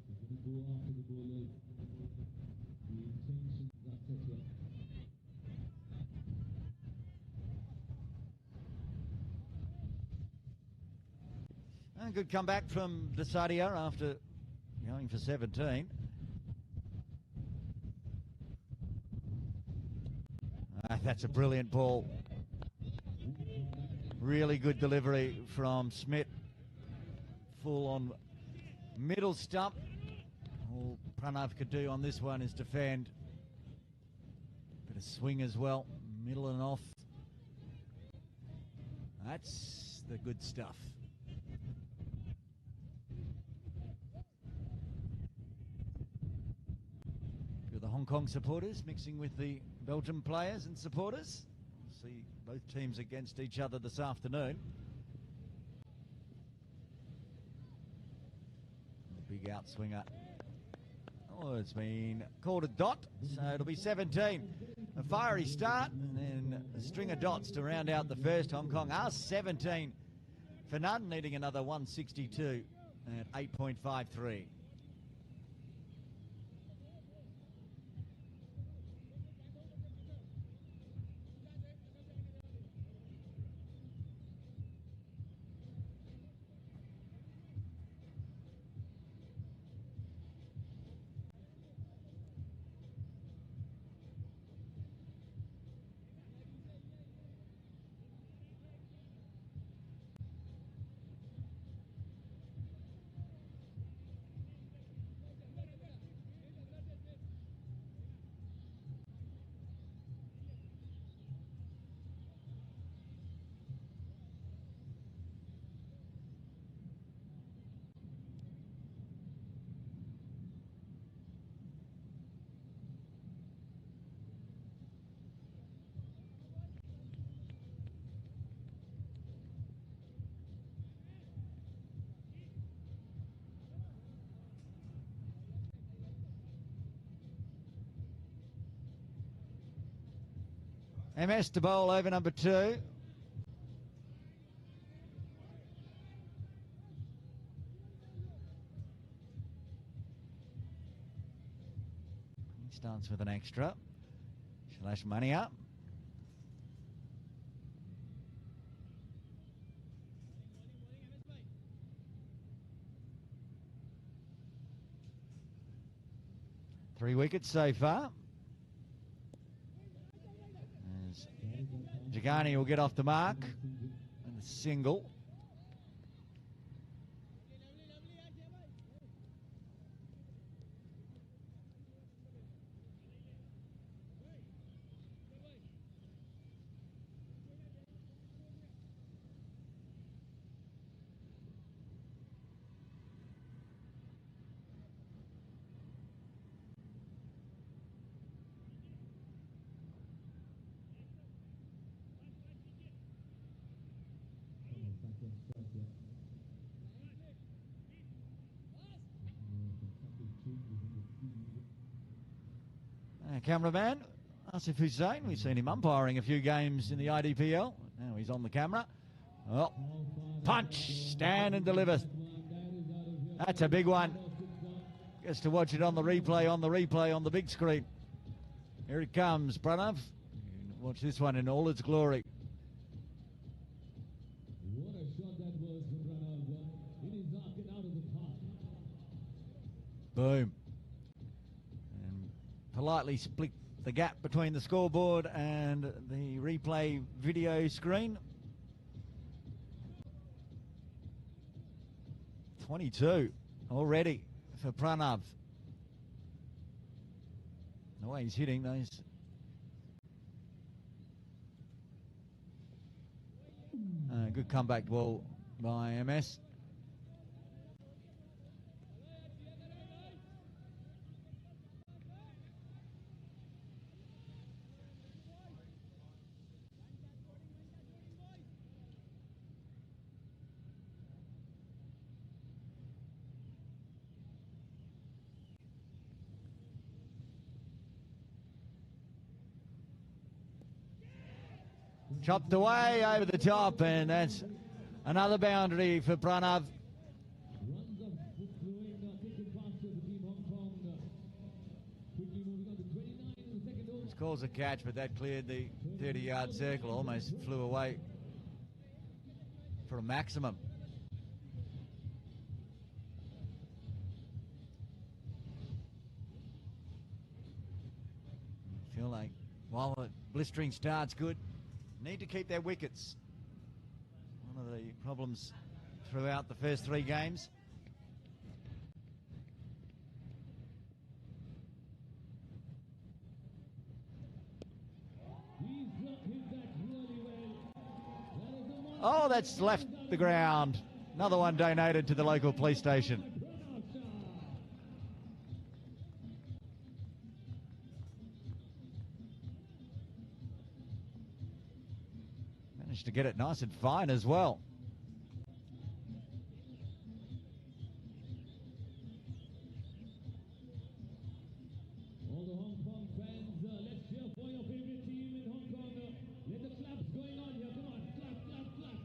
They're going to go after the bowlers. The intentions are set here. And good comeback from Desadia after going for 17. That's a brilliant ball. Really good delivery from Smith. Full on middle stump. All Pranav could do on this one is defend. Bit of swing as well. Middle and off. That's the good stuff. The Hong Kong supporters mixing with the Belgium players and supporters. We'll see both teams against each other this afternoon. A big outswinger. Oh, it's been called a dot, so it'll be 17. A fiery start and then a string of dots to round out the first. Hong Kong are 17 for none, needing another 162 at 8.53. MS to bowl over number 2. He starts with an extra. Shalash Mania. Three wickets so far. Jagani will get off the mark and a single. Our cameraman, Asif Hussain, we've seen him umpiring a few games in the IDPL. Now he's on the camera. Oh, punch, stand and deliver. That's a big one. Gets to watch it on the replay, on the big screen. Here it comes, Pranav. Watch this one in all its glory. What a shot that was from Pranav. It is knocking out of the park. Boom. And politely split the gap between the scoreboard and the replay video screen. 22 already for Pranav. The way he's hitting those. Good comeback ball by MS. Chopped away over the top, and that's another boundary for Pranav. Runs up, flowing, taken faster to Team Hong Kong. Quickly moving on to 29 in the second over. This calls a catch, but that cleared the 30-yard circle, almost flew away for a maximum. Feel like while the blistering start's good, need to keep their wickets. One of the problems throughout the first three games. Hit that really well. Oh, that's left the ground. Another one donated to the local police station. Managed to get it nice and fine as well. All the Hong Kong fans, let's cheer for your favorite team in Hong Kong. Let the claps going on here. Come on, clap, clap, clap.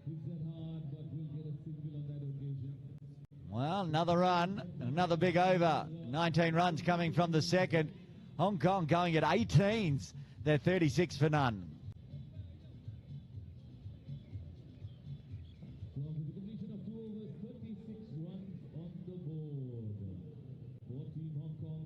Hits that hard, but we'll get a single on that occasion. Well, another run, another big over. 19 runs coming from the second. Hong Kong going at 18s. They're 36 for none. So after the completion of 2 overs, 36 runs on the board for Team Hong Kong.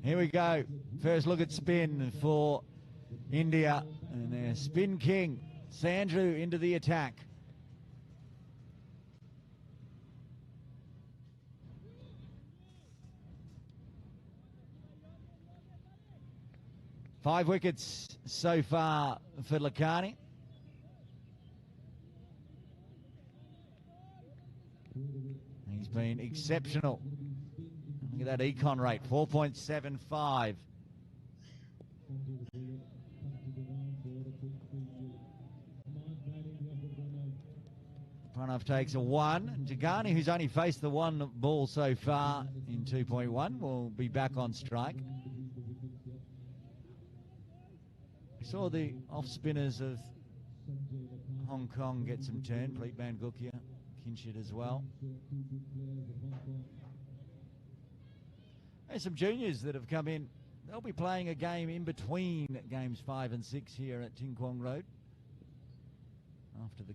Here we go. First look at spin for India. And their spin king, Sandhu, into the attack. Five wickets so far for Lakhani. He's been exceptional. Look at that econ rate, 4.75. Pranav takes a 1. Jagani, who's only faced the one ball so far in 2.1, will be back on strike. We saw the off spinners of Hong Kong get some turn. Preet Bangukia, Kinshit as well. There's some juniors that have come in. They'll be playing a game in between games 5 and 6 here at Ting Kwong Road after the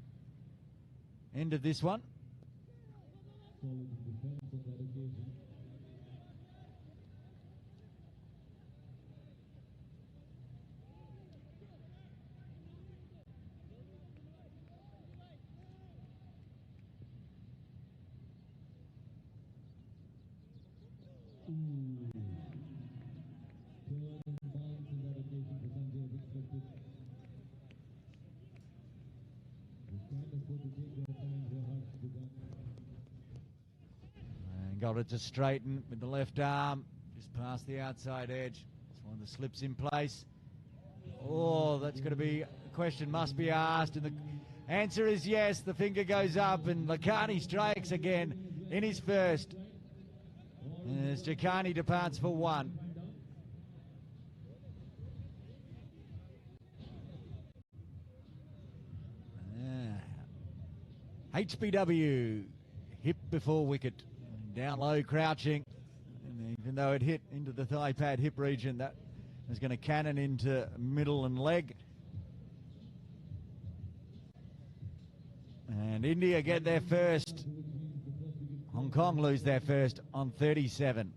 end of this one. And got it to straighten with the left arm, just past the outside edge. It's one that slips in place. Oh, that's going to be a question must be asked, and the answer is yes. The finger goes up, and Lakani strikes again in his first. As Jacani departs for 1. HBW, hip before wicket, down low, crouching, and even though it hit into the thigh pad hip region, that was going to cannon into middle and leg. And India get their first. Hong Kong lose their first on 37.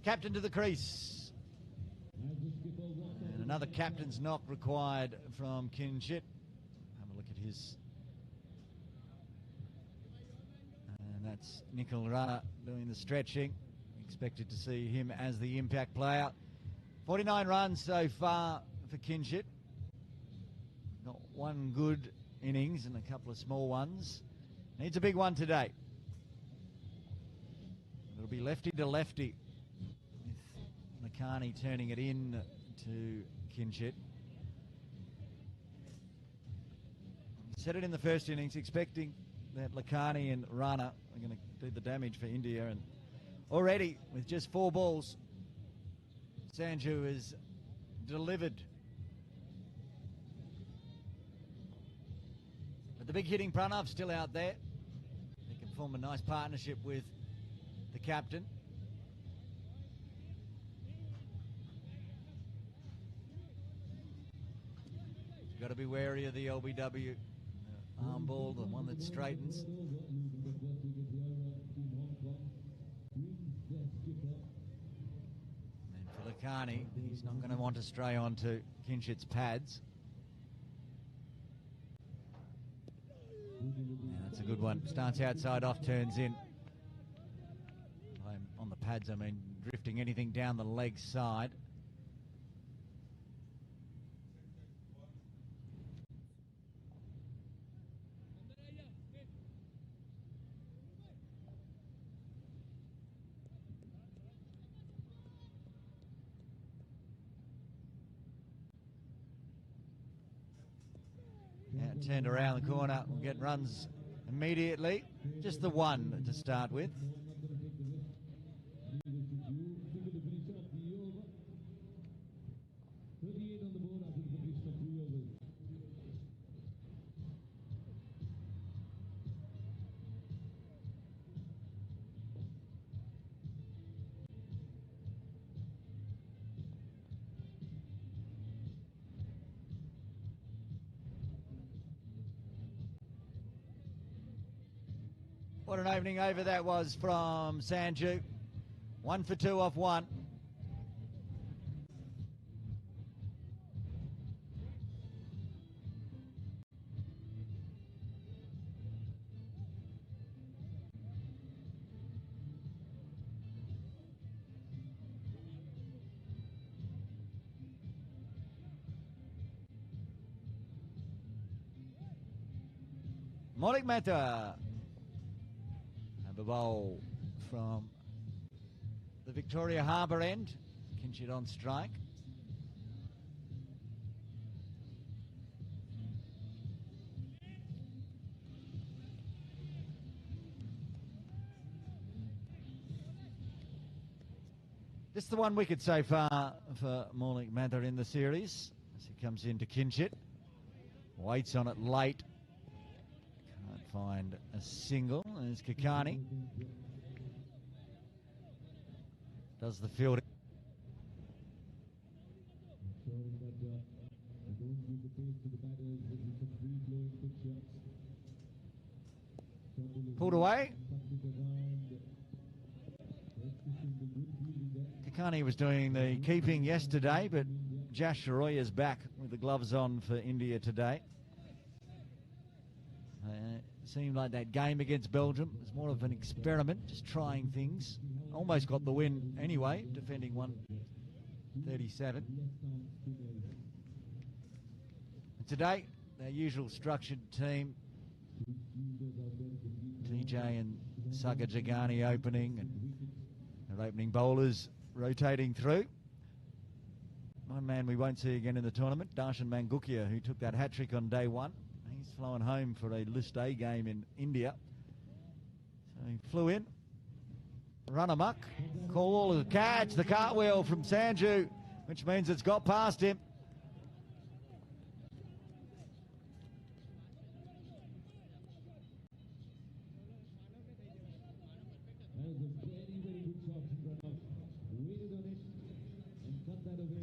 Captain to the crease. And another captain's knock required from Kinshit. Have a look at his. And that's Nikhil Rana doing the stretching. Expected to see him as the impact player. 49 runs so far for Kinshit. Got one good innings and a couple of small ones. Needs a big one today. It'll be lefty to lefty. Nakani turning it in to Kinshit. He said it in the first innings, expecting that Lakani and Rana are going to do the damage for India. And already, with just 4 balls, Sanju has delivered. But the big hitting Pranav still out there. They can form a nice partnership with the captain. Got to be wary of the LBW arm ball, the one that straightens. And for Lakani, he's not going to want to stray onto Kinshit's pads. Yeah, that's a good one. Starts outside, off, turns in. On the pads, I mean drifting anything down the leg side. Turned around the corner, we'll get runs immediately. Just the one to start with. What an opening over that was from Sanju. 1 for 2 off 1. Maulik Mehta. And the bowl from the Victoria Harbour end. Kinchit on strike. Just the one wicket so far for Maulik Mehta in the series as he comes into Kinchit. Waits on it late. Can't find a single. There's Kakani. Does the fielding. Pulled away. Kakani was doing the keeping yesterday, but Jash Roy is back with the gloves on for India today. Seemed like that game against Belgium was more of an experiment, just trying things. Almost got the win anyway, defending 137. And today, their usual structured team. TJ and Saga Jagani opening, and their opening bowlers rotating through. One man we won't see again in the tournament, Darshan Mangukia, who took that hat-trick on day one. He's flown home for a List A game in India. So he flew in, run amok, call the catch, the cartwheel from Sanju, which means it's got past him.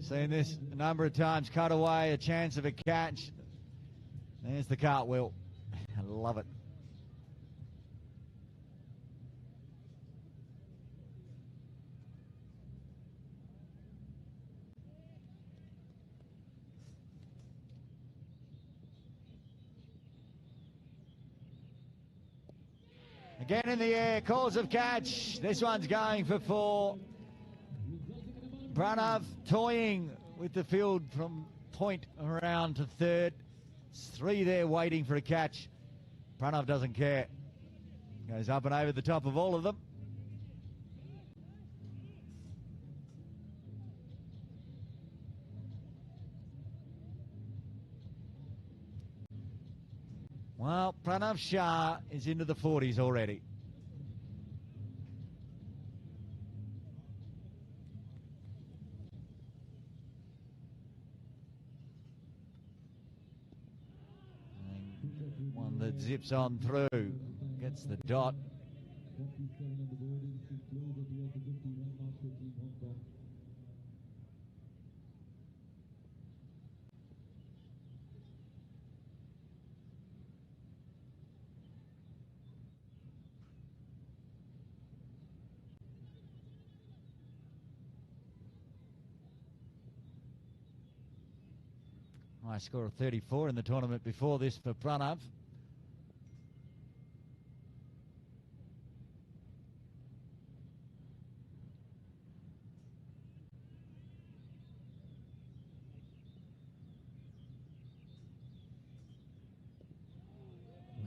Seen this a number of times, cut away, a chance of a catch. There's the cartwheel. I love it. Again in the air, cause of catch. This one's going for 4. Pranav toying with the field from point around to third. 3 there waiting for a catch. Pranav doesn't care. Goes up and over the top of all of them. Well, Pranav Shah is into the 40s already. One that zips on through, gets the dot. High score of 34 in the tournament before this for Pranav.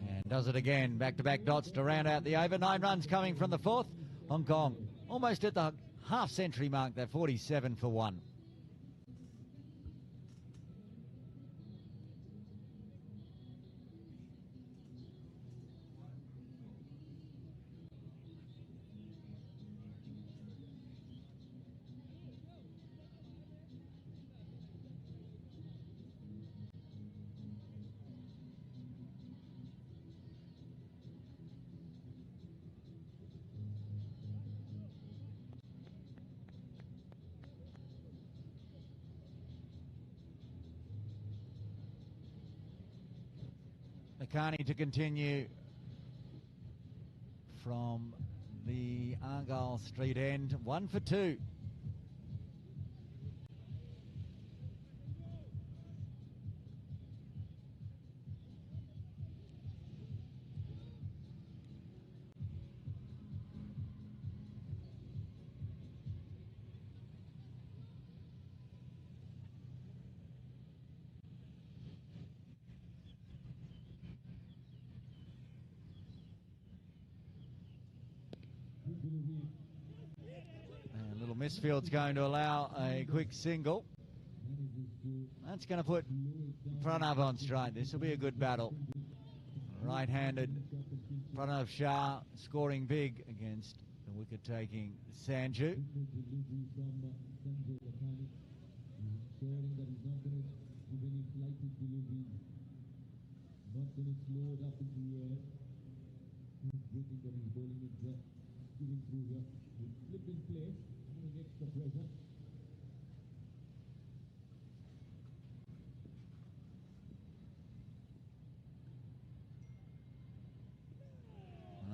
And does it again. Back-to-back dots to round out the over. 9 runs coming from the 4th. Hong Kong almost at the half-century mark. They're 47 for 1. Makani to continue from the Argyle Street end. 1 for 2. And little Misfield's going to allow a quick single. That's going to put Pranav on straight. This will be a good battle. Right-handed Pranav Shah scoring big against the wicket-taking Sanju. Not going to slow it up in the air. He's thinking that his bowling is giving through here. He'll slip in place, putting extra pressure.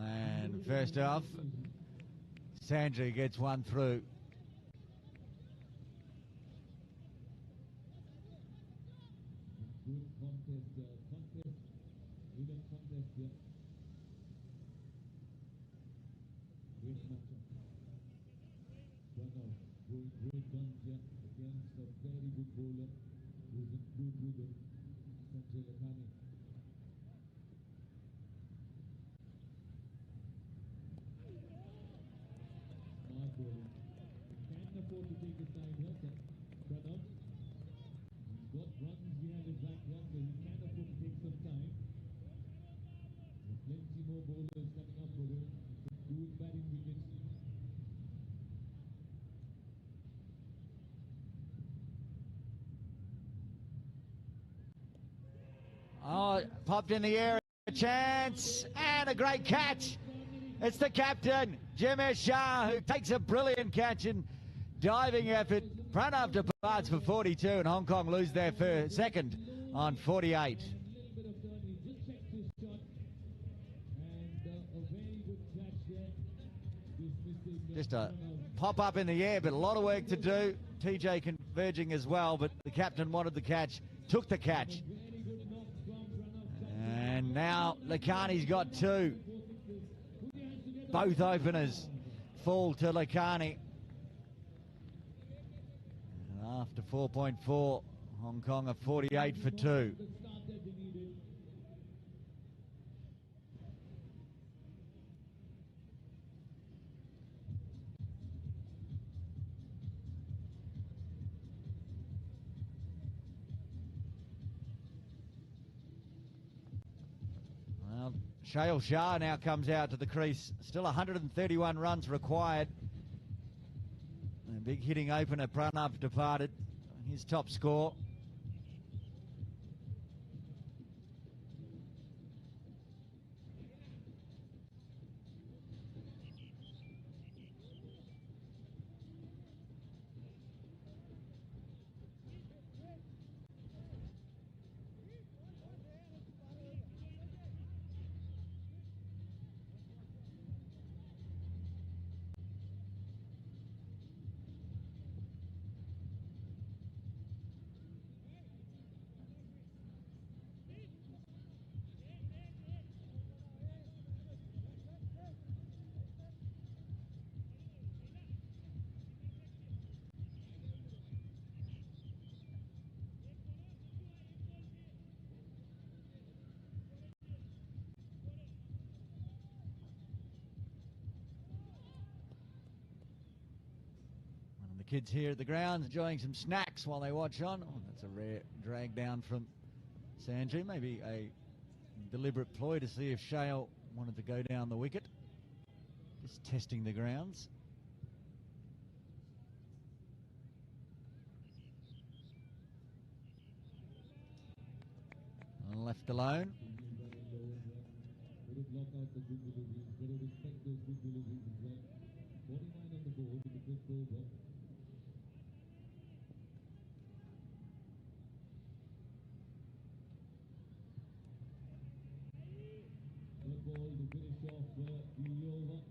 And first off, Sanju gets one through. Good contest, even contest here. Great matchup. Pranav going great guns here against a very good bowler who's in good rhythm, Sanjay Lakhani. Smart bowling. He can't afford to take his time here, Pranav. He's got runs behind his back run, but he can't afford to take some time. There are plenty more bowlers coming up for him. Some good batting wickets. Oh, popped in the air, a chance, and a great catch. It's the captain, Jimesh Shah, who takes a brilliant catch in diving effort. Pranav departs for 42, and Hong Kong lose their second on 48. Just a pop up in the air, but a lot of work to do. TJ converging as well, but the captain wanted the catch, took the catch. And now Lakhani's got two. Both openers fall to Lakhani. And after 4.4, Hong Kong are 48 for 2. Well, Shail Shah now comes out to the crease. Still 131 runs required. A big hitting opener, Pranav departed. His top score. Kids here at the ground enjoying some snacks while they watch on. Oh, that's a rare drag down from Sanju. Maybe a deliberate ploy to see if Shale wanted to go down the wicket. Just testing the grounds. And left alone.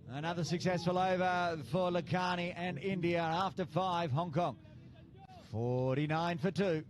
Another successful over for Lakhani and India. After 5, Hong Kong 49 for 2.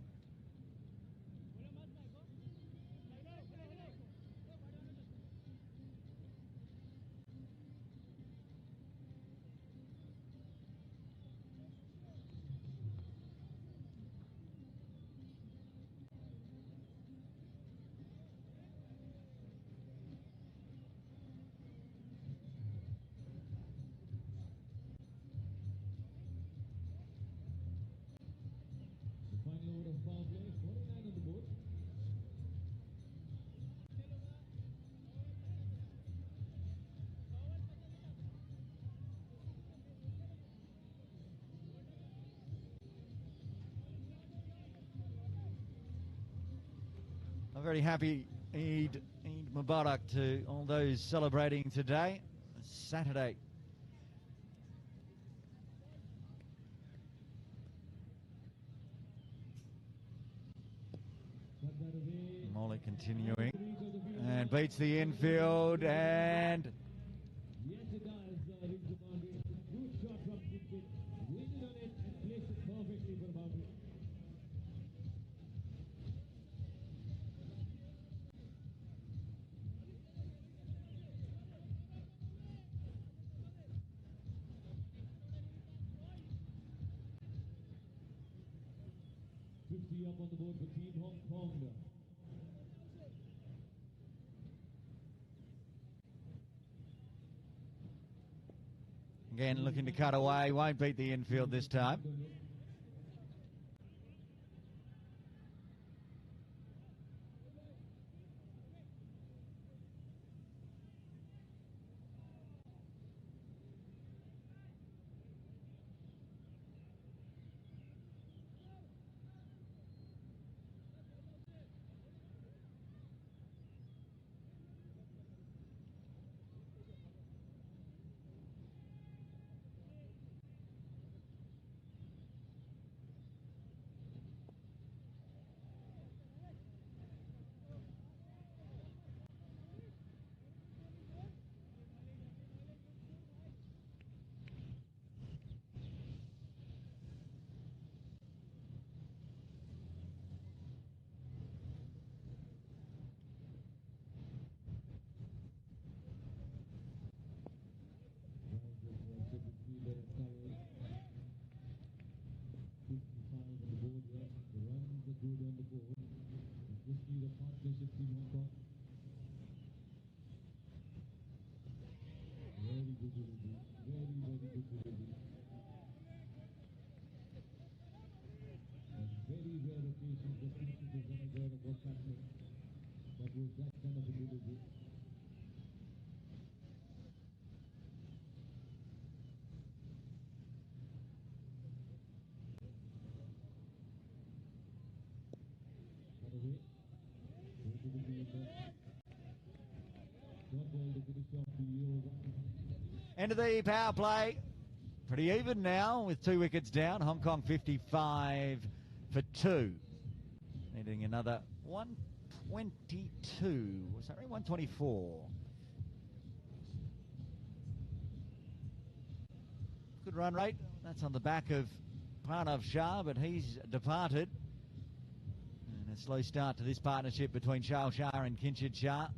A very happy Eid Mubarak to all those celebrating today, Saturday. Molly continuing and beats the infield, and Yes, it does. Rings the boundary. Good shot from Kinkit. Waited on it and placed it perfectly for boundary. Up on the board for Team Hong Kong. again looking to cut away, won't beat the infield this time. End of the power play. Pretty even now with 2 wickets down. Hong Kong 55 for 2. Needing another 122. Was that right? 124. Good run rate. That's on the back of Pranav Shah, but he's departed. And a slow start to this partnership between Shah and Kinchid Shah.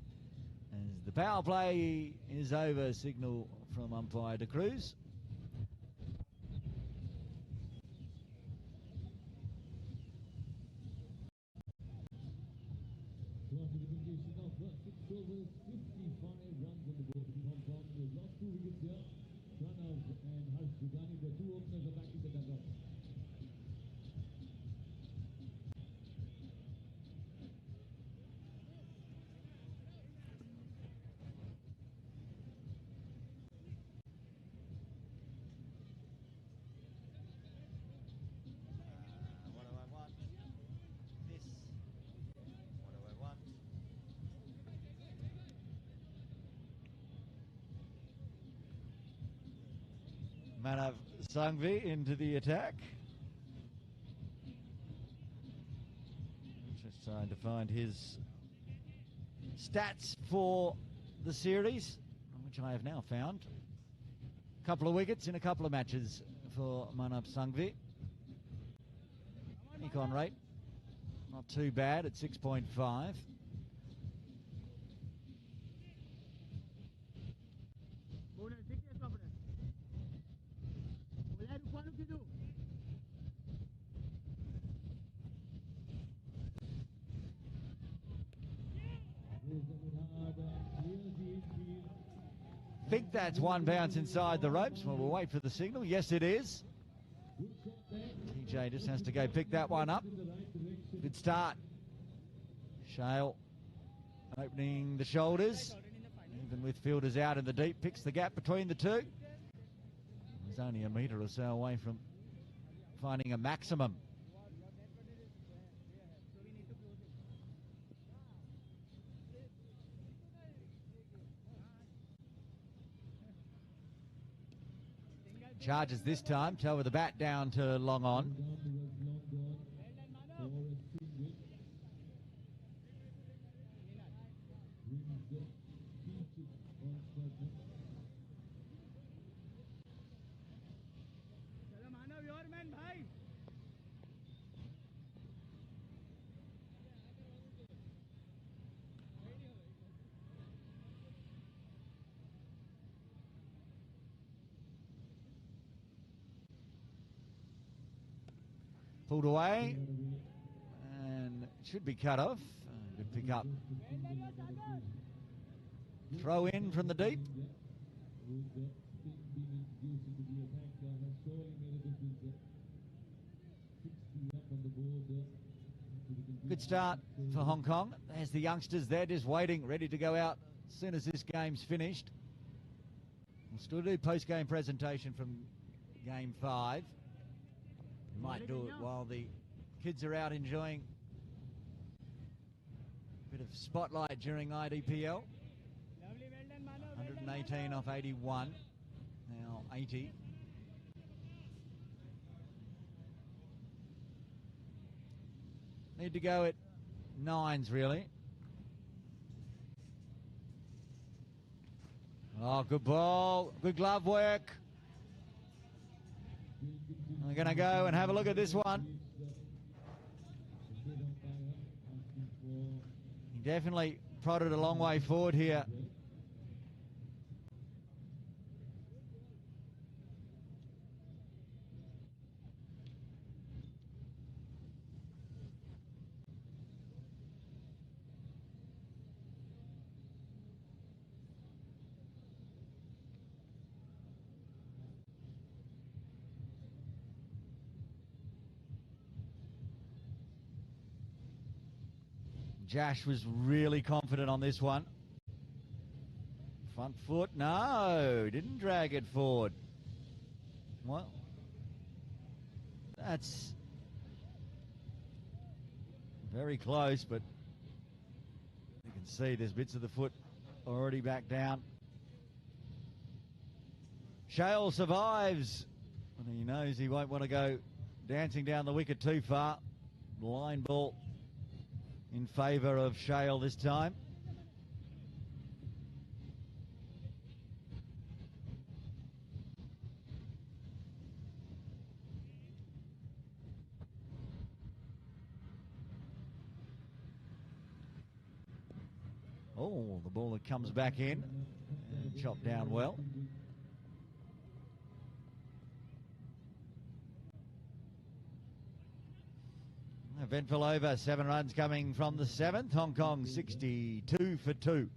As the power play is over, signal from umpire De Cruz. Manav Sangvi into the attack. Just trying to find his stats for the series, which I have now found. A couple of wickets in a couple of matches for Manav Sangvi. Econ rate, not too bad at 6.5. Think that's one bounce inside the ropes. Well, we'll wait for the signal. Yes, it is. TJ just has to go pick that one up. Good start. Shale opening the shoulders. Even with fielders out in the deep, picks the gap between the two. He's only a metre or so away from finding a maximum. Charges this time. Toe with the bat down to long on. Pulled away, and it should be cut off. Good pick up. Throw in from the deep. Good start for Hong Kong. There's the youngsters. They're just waiting, ready to go out as soon as this game's finished. We'll still do post-game presentation from Game 5. We might do it while the kids are out enjoying a bit of spotlight during IDPL. 118 off 81, now 80. Need to go at 9s, really. Oh, good ball, good glove work. We're going to go and have a look at this one. He definitely prodded a long way forward here. Jash was really confident on this one. Front foot, no, didn't drag it forward. Well, that's very close, but you can see there's bits of the foot already back down. Shale survives, but he knows he won't want to go dancing down the wicket too far. Line ball in favour of Shale this time. Oh, the ball that comes back in and chopped down well. Eventful over, 7 runs coming from the 7th. Hong Kong 62 for 2.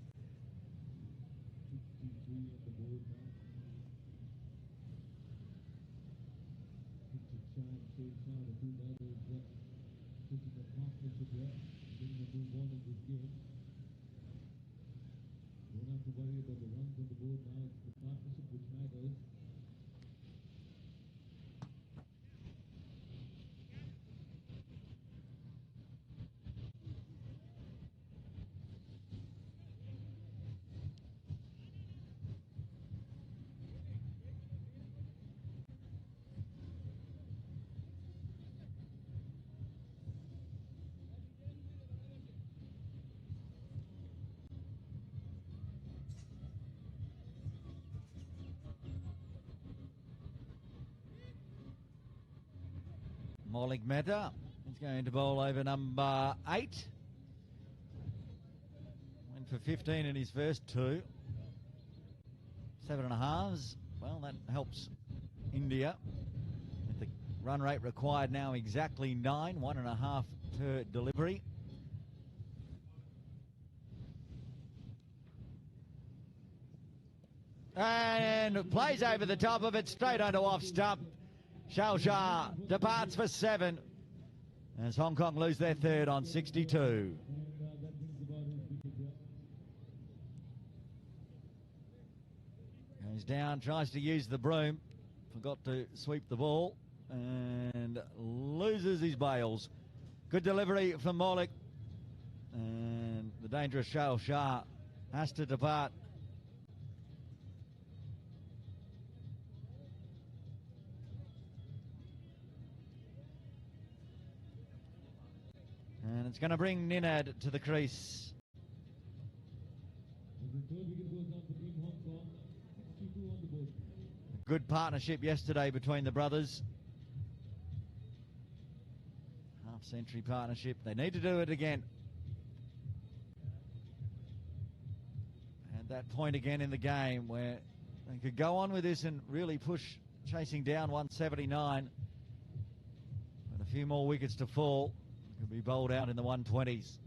Maulik Mehta is going to bowl over number 8. Went for 15 in his first 2. 7.5s. Well, that helps India. With the run rate required now exactly 9. 1.5 per delivery. And plays over the top of it, straight onto off stump. Shao Shah departs for 7 as Hong Kong lose their 3rd on 62. Goes down, tries to use the broom, forgot to sweep the ball and loses his bails. Good delivery from Maulik, and the dangerous Shao Shah has to depart. it's going to bring Ninad to the crease. As the third wicket goes down for Team Hong Kong, 62 on the board. Good partnership yesterday between the brothers. Half-century partnership. They need to do it again. And that point again in the game where they could go on with this and really push, chasing down 179. But a few more wickets to fall. Could be bowled out in the 120s.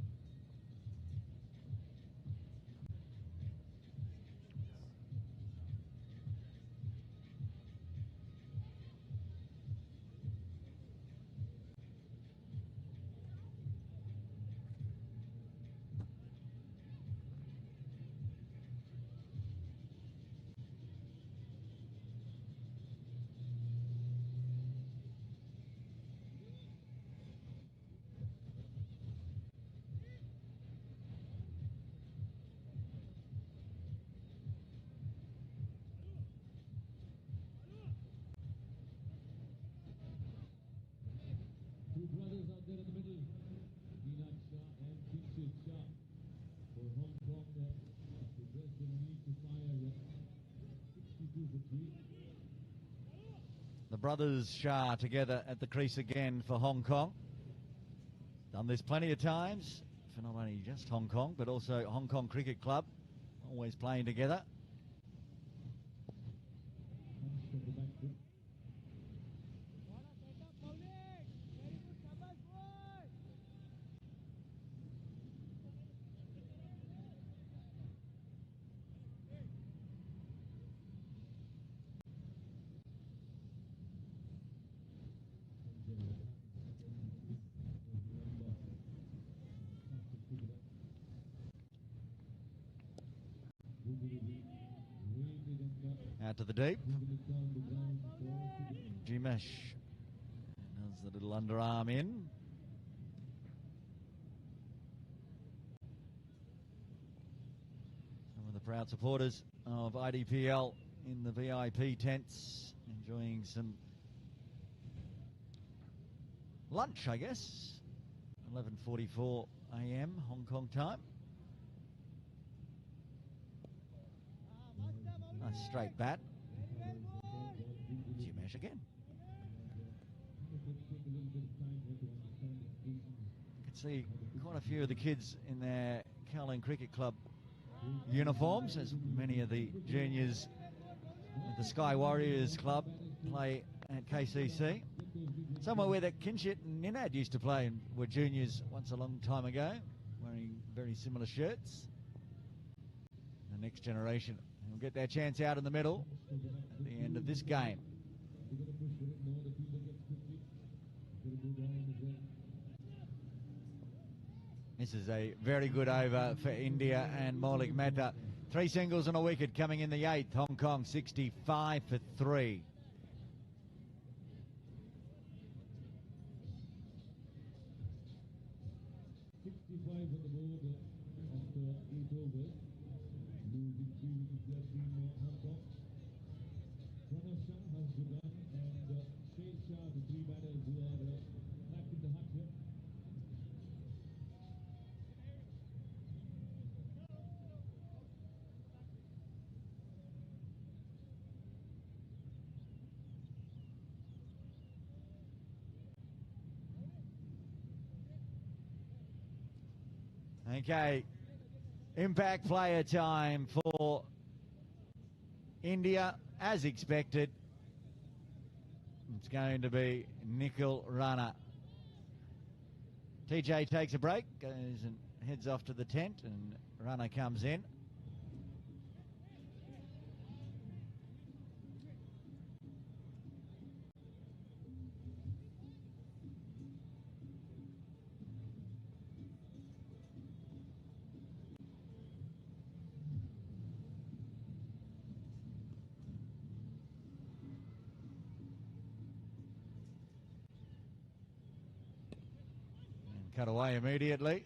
Two brothers out there in the middle, Meenak Shah and Kinshil Shah. For Hong Kong, to address the need to fire here. 62 for 3. The brothers Shah together at the crease again for Hong Kong. Done this plenty of times for not only just Hong Kong, but also Hong Kong Cricket Club. Always playing together. Punch from the back foot. Out to the deep. Down the ground for Jimesh does the little underarm in. Some of the proud supporters of IDPL in the VIP tents enjoying some lunch, I guess. 11:44 a.m. Hong Kong time. Nice straight bat. Jimesh again. You can see quite a few of the kids in their Kowloon Cricket Club uniforms, as many of the juniors at the Sky Warriors Club play at KCC. Somewhere where that Kinshit and Ninad used to play and were juniors once a long time ago, wearing very similar shirts. The next generation will get their chance out in the middle at the end of this game. This is a very good over for India and Maulik Mehta. 3 singles and a wicket coming in the 8th. Hong Kong 65 for 3. on the board after 8 overs. Losing 3 wickets there, Team Hong Kong. Pranav Shah has begun, and Shane Shah, the 3 batters who are back in the hut here. Okay, impact player time for India, as expected. It's going to be Nikhil Rana. TJ takes a break, goes and heads off to the tent, and Rana comes in. Cut away immediately.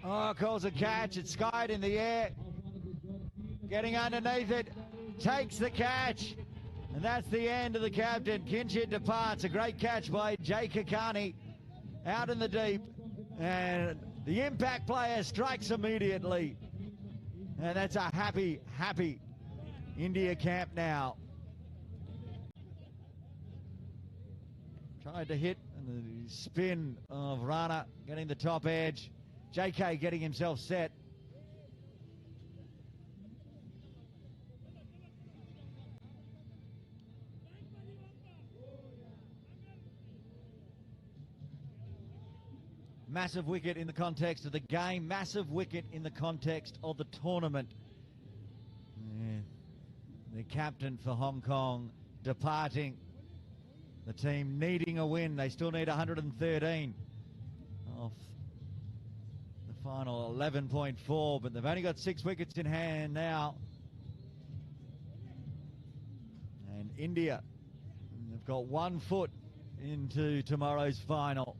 Oh, calls a catch. It's skied in the air. Getting underneath it. Takes the catch. And that's the end of the captain. Kinshit departs. A great catch by Jay Kakani out in the deep. And the impact player strikes immediately. And that's a happy, happy India camp now. Tried to hit, and the spin of Rana getting the top edge. JK getting himself set. Massive wicket in the context of the game. Massive wicket in the context of the tournament. Yeah. The captain for Hong Kong departing. The team needing a win. They still need 113 off the final 11.4, but they've only got 6 wickets in hand now. And India, they've got 1 foot into tomorrow's final.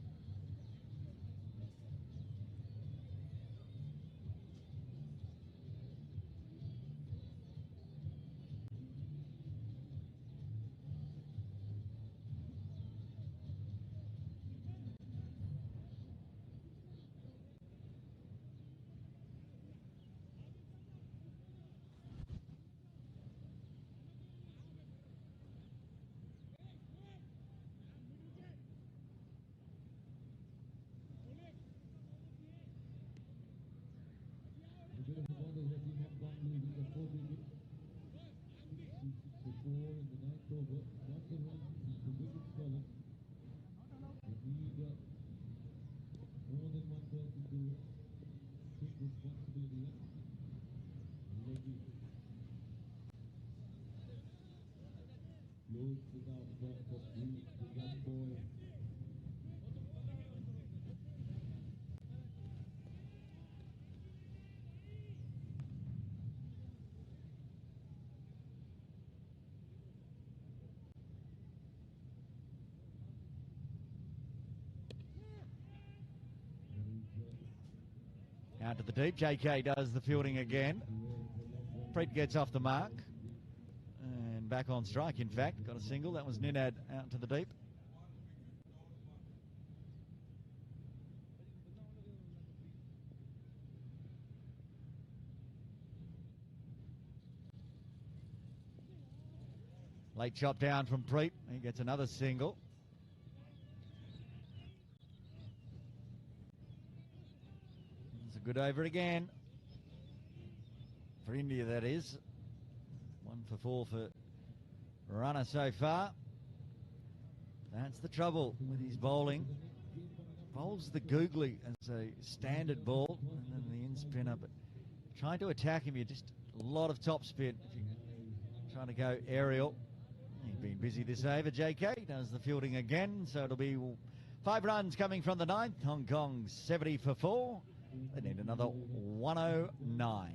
Out to the deep. JK does the fielding again. Preet gets off the mark. And back on strike, in fact. Got a single. That was Ninad out to the deep. Late chop down from Preet. He gets another single. Good over again. For India, that is. 1 for 4 for Rana so far. That's the trouble with his bowling. Bowls the googly as a standard ball, and then the in spinner. But trying to attack him, you just a lot of top spin. If you're trying to go aerial. He's been busy this over. JK does the fielding again, so it'll be 5 runs coming from the 9th. Hong Kong 70 for 4. They need another 109.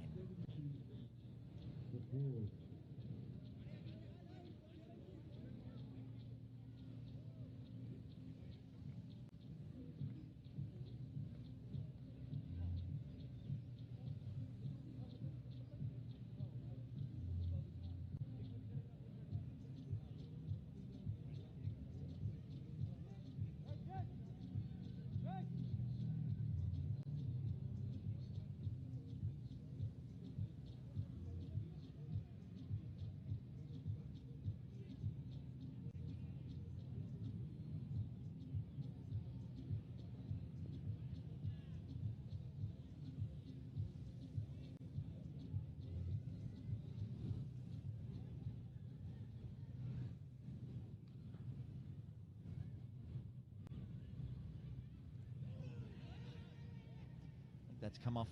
That's come off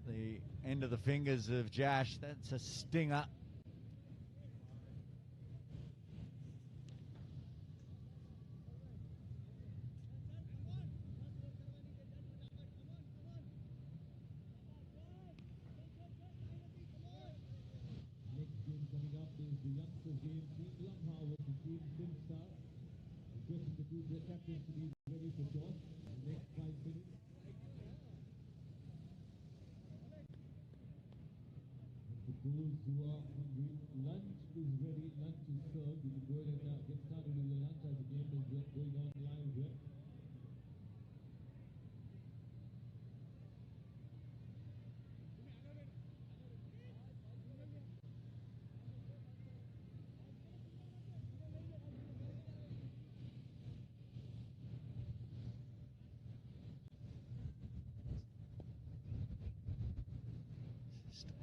the end of the fingers of Jash. That's a stinger. Next game coming up is the youngsters game. Team Lumha versus Team Finstar. Requesting the two captains to be ready. ready for toss in the next 5 minutes. And for those who are hungry, lunch is ready, lunch is served. You can go ahead and get started with your lunch as the game is going on live here.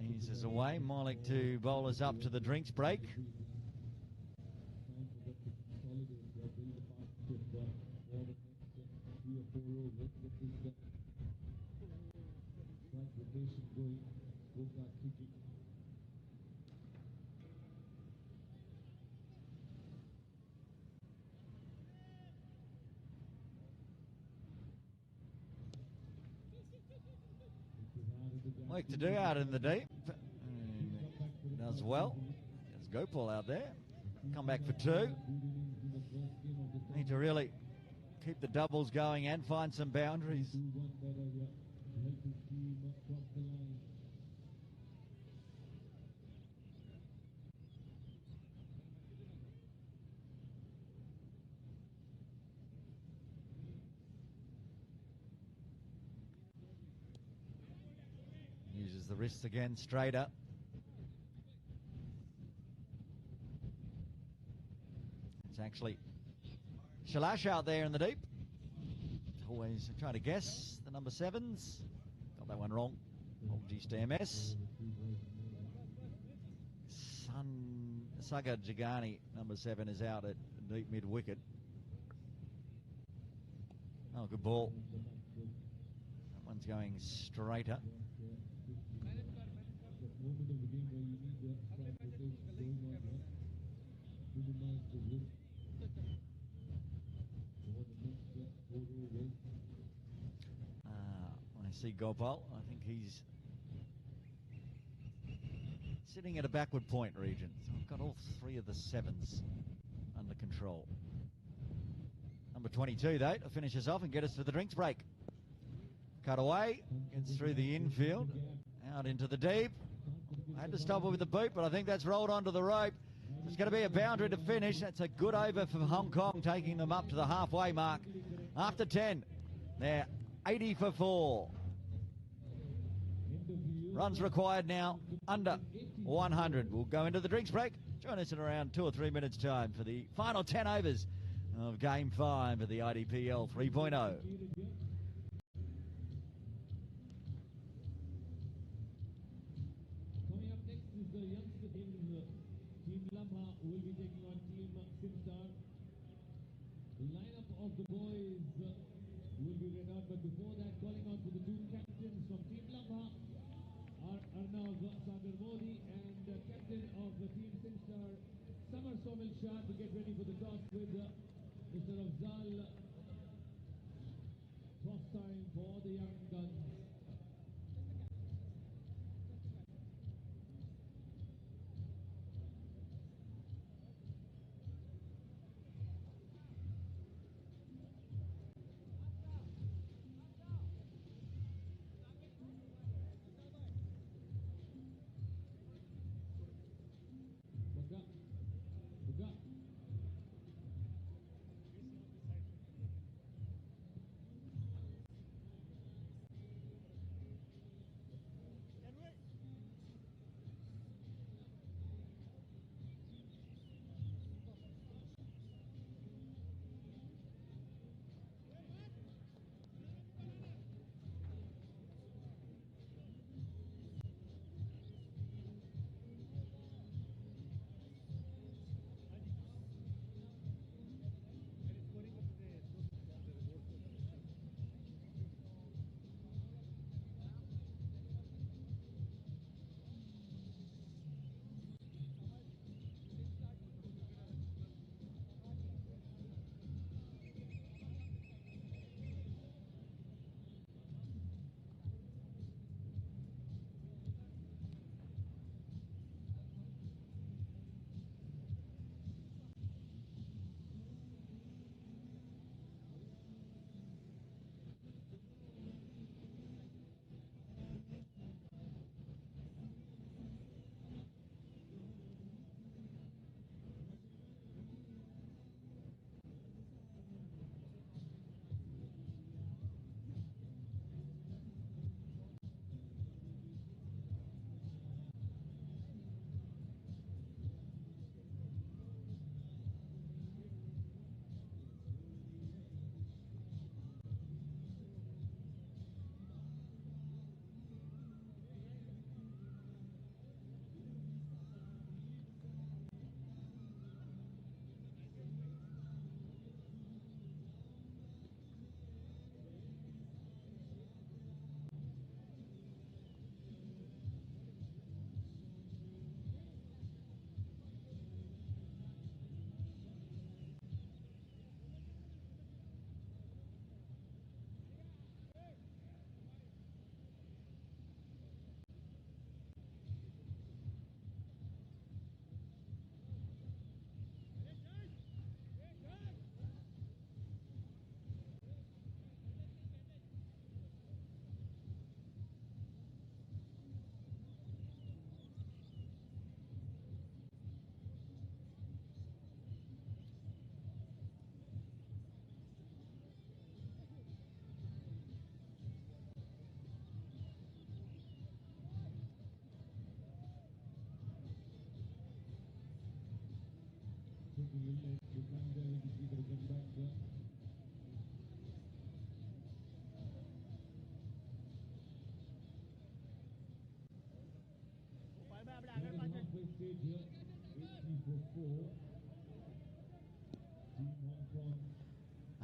Eases away. Malik to bowl us up to the drinks break. Time for them to consolidate their build a partnership for the next 3 or 4 overs. Get this strike rotation going, scorecard kicking. Work to do out in the deep. Does well. There's Gopal out there. Come back for 2. Need to really keep the doubles going and find some boundaries. Uses the wrists again, straighter. It's actually Shalash out there in the deep. Always trying to guess the number 7s. Got that one wrong. Apologies to MS. Sagar Jagani, number 7, is out at deep mid wicket. Oh, good ball. That one's going straighter. Moment of the game where you need the strike rotation going on here. Minimize the risk for the next 4 overs. I see Gopal. I think he's sitting at a backward point region. So I've got all 3 of the 7s under control. Number 22, though, to finish us off and get us to the drinks break. Cut away, gets through the infield, out into the deep. I had to stop it with the boot, but I think that's rolled onto the rope. There's going to be a boundary to finish. That's a good over for Hong Kong, taking them up to the halfway mark. After 10, they're 80 for 4. Runs required now, under 100. We'll go into the drinks break. Join us in around 2 or 3 minutes' time for the final 10 overs of Game 5 of the IDPL 3.0. Coming up next is the youngster team. Team Lamha will be taking on Team Simstar. The lineup of the boys will be read out, but before that, calling out for the 2 captains from Team Lamha are Arnav Sagar Modi and captain of the Team Simstar, Samar Somil Shah, to get ready for the toss with Mr. Afzal. Toss time for the young guns.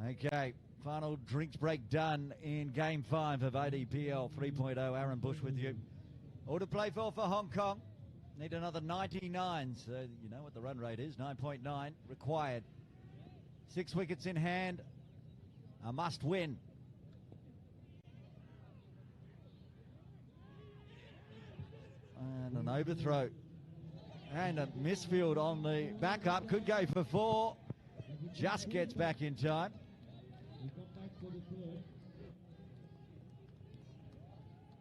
Okay, final drinks break done in Game 5 of ADPL 3.0. Aaron Bush with you. All to play for Hong Kong. Need another 99, so you know what the run rate is, 9.9 required. 6 wickets in hand, a must win. And an overthrow. And a misfield on the backup, could go for 4. Just gets back in time.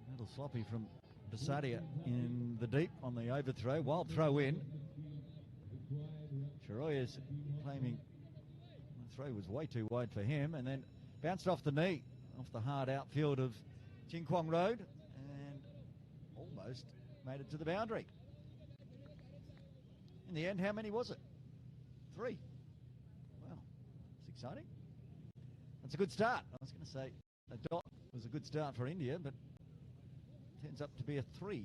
A little sloppy from Desadia in the deep on the overthrow. Wild throw in. Charoya's claiming the throw was way too wide for him, and then bounced off the knee, off the hard outfield of Ching Kwong Road, and almost made it to the boundary. In the end, how many was it? 3. Well, it's exciting. That's a good start. I was going to say a dot was a good start for India, but turns up to be a 3.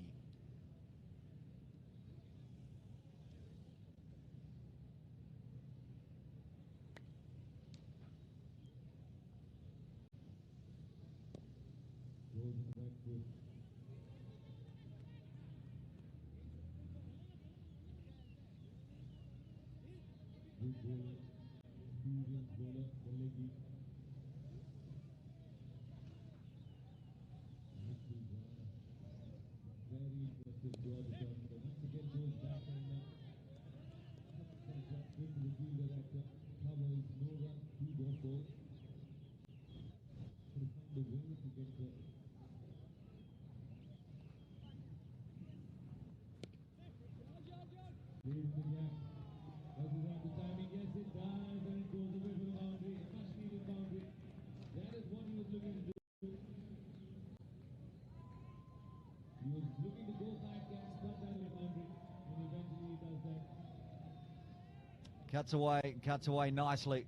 Cuts away nicely.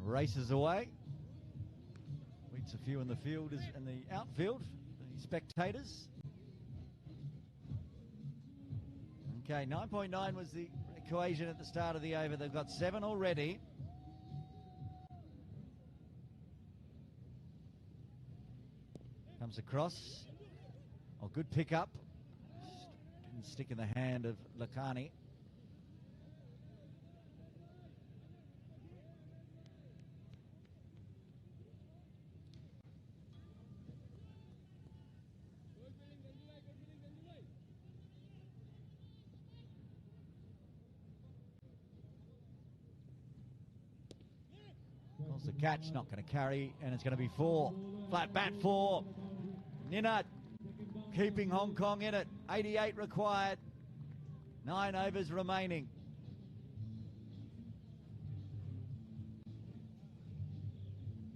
Races away. Weeds a few in the field and the outfield, the spectators. Okay, 9.9 was the equation at the start of the over. They've got 7 already. Comes across. Oh, good pickup. Didn't stick in the hand of Lakhani. The catch not going to carry, and it's going to be 4. Flat bat 4. Ninat keeping Hong Kong in it. 88 required. 9 overs remaining.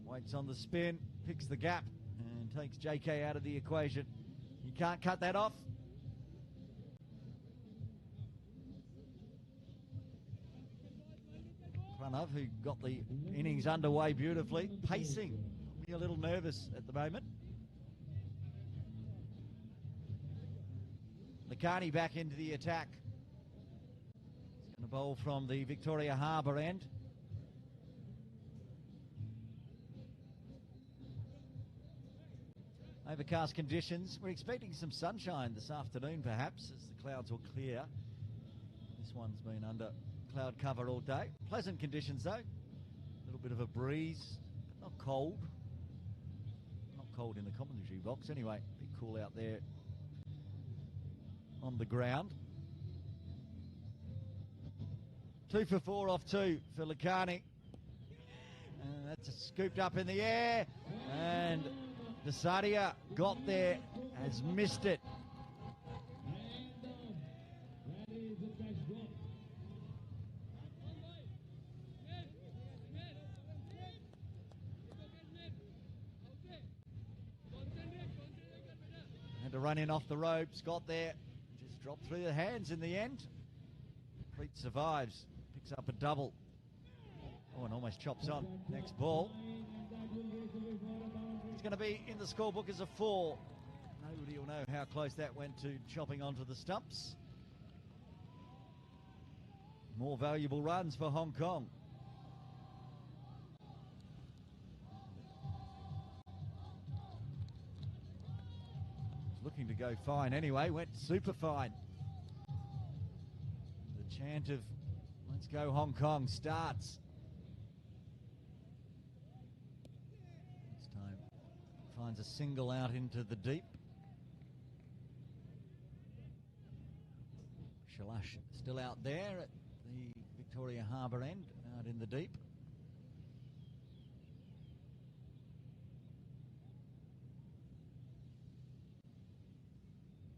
Waits on the spin, picks the gap, and takes JK out of the equation. You can't cut that off. Pranav, who got the innings underway beautifully, pacing, a little nervous at the moment. Lakhani back into the attack. He's going to bowl from the Victoria Harbour end. Overcast conditions. We're expecting some sunshine this afternoon perhaps as the clouds will clear. This one's been under cloud cover all day. Pleasant conditions though. A little bit of a breeze, but not cold. Not cold in the commentary box anyway. Bit cool out there on the ground. 2 for 4 off 2 for Lakhani. And that's scooped up in the air. And Desadia got there, has missed it. Had to run in off the ropes, got there, just dropped through the hands in the end. Preet survives, picks up a double. Oh, and almost chops on. Next ball. It's going to be in the scorebook as a 4. Nobody will know how close that went to chopping onto the stumps. More valuable runs for Hong Kong. Looking to go fine anyway, went super fine. The chant of "Let's go Hong Kong" starts. This time finds a single out into the deep. Shalash still out there at the Victoria Harbour end, out in the deep.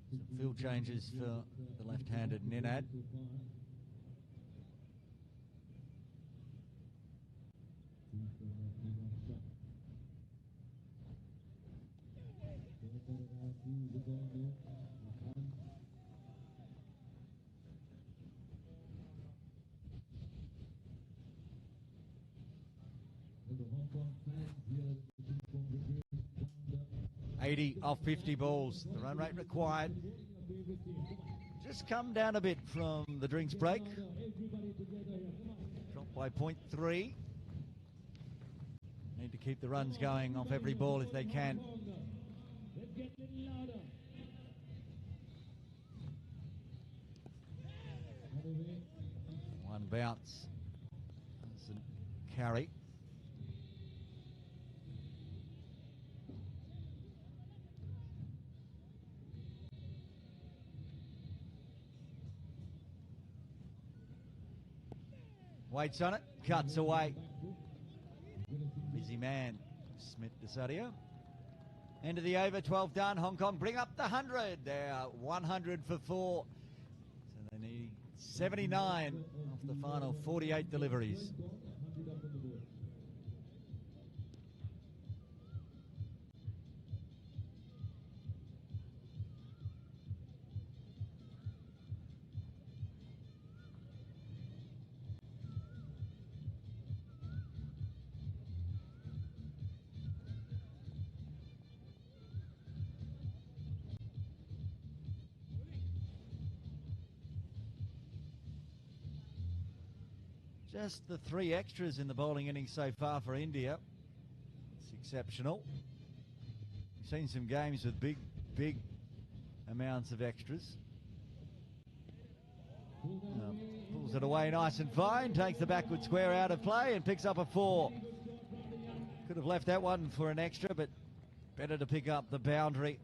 Some field changes for the left-handed Ninad. $80 off 50 balls. The run rate required. Just come down a bit from the drinks break. Dropped by 0.3. Need to keep the runs going off every ball if they can. One bounce. Doesn't carry. Waits on it, cuts away. Busy man, Smith Desadio. End of the over, 12 done. Hong Kong bring up the 100. They're 100 for 4. So they need 79 off the final 48 deliveries. Just the 3 extras in the bowling innings so far for India. It's exceptional. We've seen some games with big amounts of extras. Pulls it away nice and fine, takes the backward square out of play and picks up a 4. Could have left that one for an extra, but better to pick up the boundary.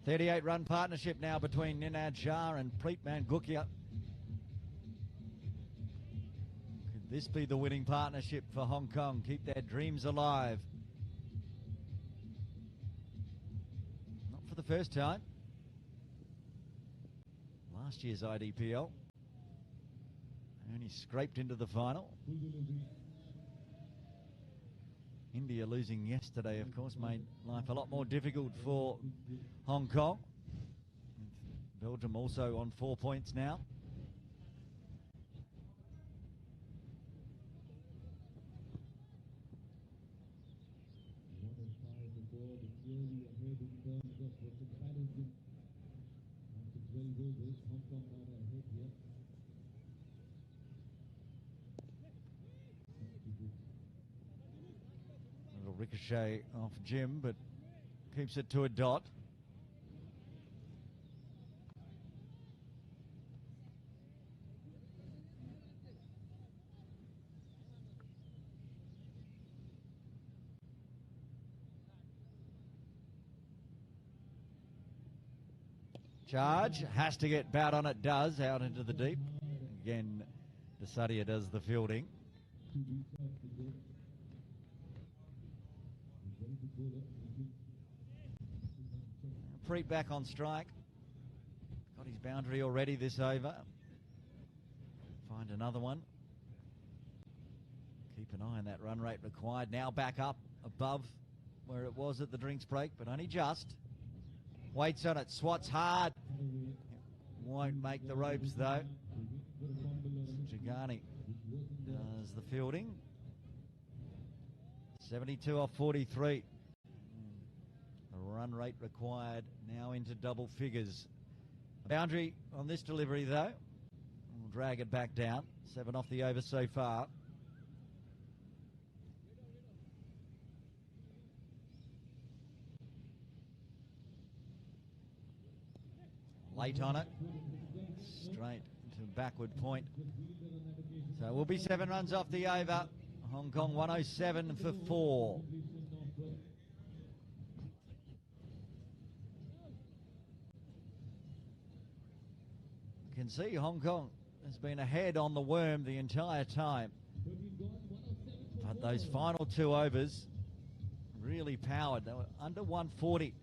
.38-run partnership now between Ninad Shah and Preetman Gukia. Could this be the winning partnership for Hong Kong? Keep their dreams alive. Not for the first time. Last year's IDPL. Only scraped into the final. India losing yesterday, of course, made life a lot more difficult for Hong Kong. Belgium also on 4 points now. Little ricochet off Jim, but keeps it to a dot. Charge, has to get bat on it, does, out into the deep. Again, Desadia does the fielding. Preet back on strike. Got his boundary already this over. Find another one. keep an eye on that run rate required. Now back up above where it was at the drinks break, but only just. Waits on it, swats hard. Won't make the ropes though. Jagani does the fielding. 72 off 43. The run rate required now into double figures. Boundary on this delivery though. We'll drag it back down. 7 off the over so far. Late on it. Straight to backward point. So we'll be 7 runs off the over. Hong Kong 107 for 4. You can see Hong Kong has been ahead on the worm the entire time. But those final 2 overs really powered. They were under 140.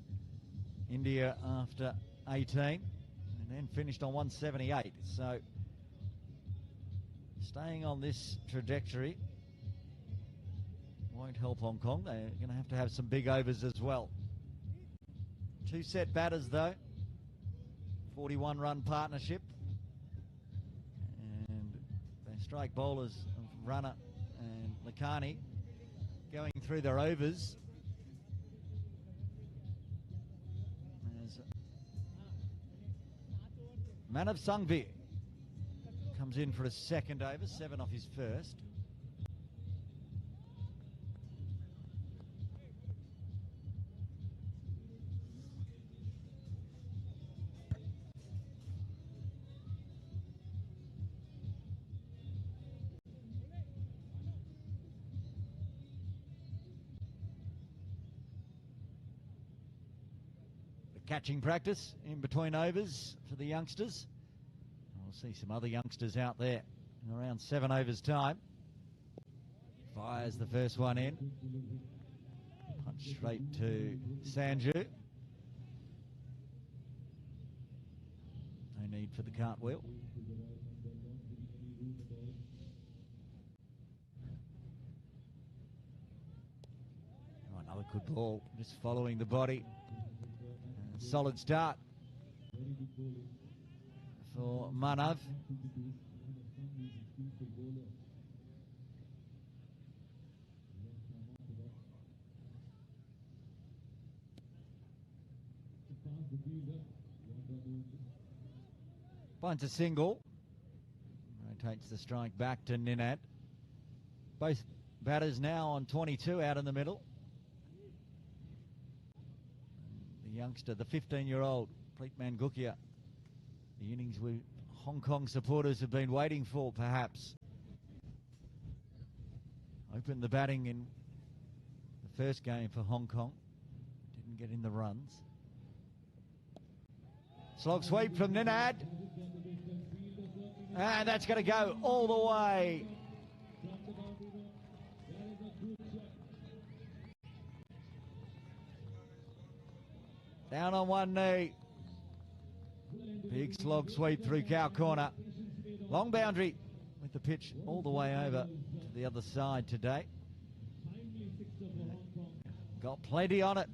India after 18 and then finished on 178. So staying on this trajectory won't help Hong Kong. They're going to have some big overs as well. 2 set batters though. 41 run partnership. And their strike bowlers, Runner and Lakani, going through their overs. As Manav Sangvi comes in for a second over, 7 off his first. Catching practice in between overs for the youngsters. We'll see some other youngsters out there in around 7 overs time. Fires the first one in. Punch straight to Sanju. No need for the cartwheel. Oh, another good ball, just following the body. Solid start for Manav. Finds a single. Rotates the strike back to Ninad. Both batters now on 22 out in the middle. Youngster, the 15-year-old Preet Mangukia. The innings we Hong Kong supporters have been waiting for, perhaps. Opened the batting in the first game for Hong Kong. Didn't get in the runs. Slog sweep from Ninad. And that's going to go all the way. Down on one knee. Big slog sweep through cow corner. Long boundary with the pitch all the way over to the other side today. Got plenty on it.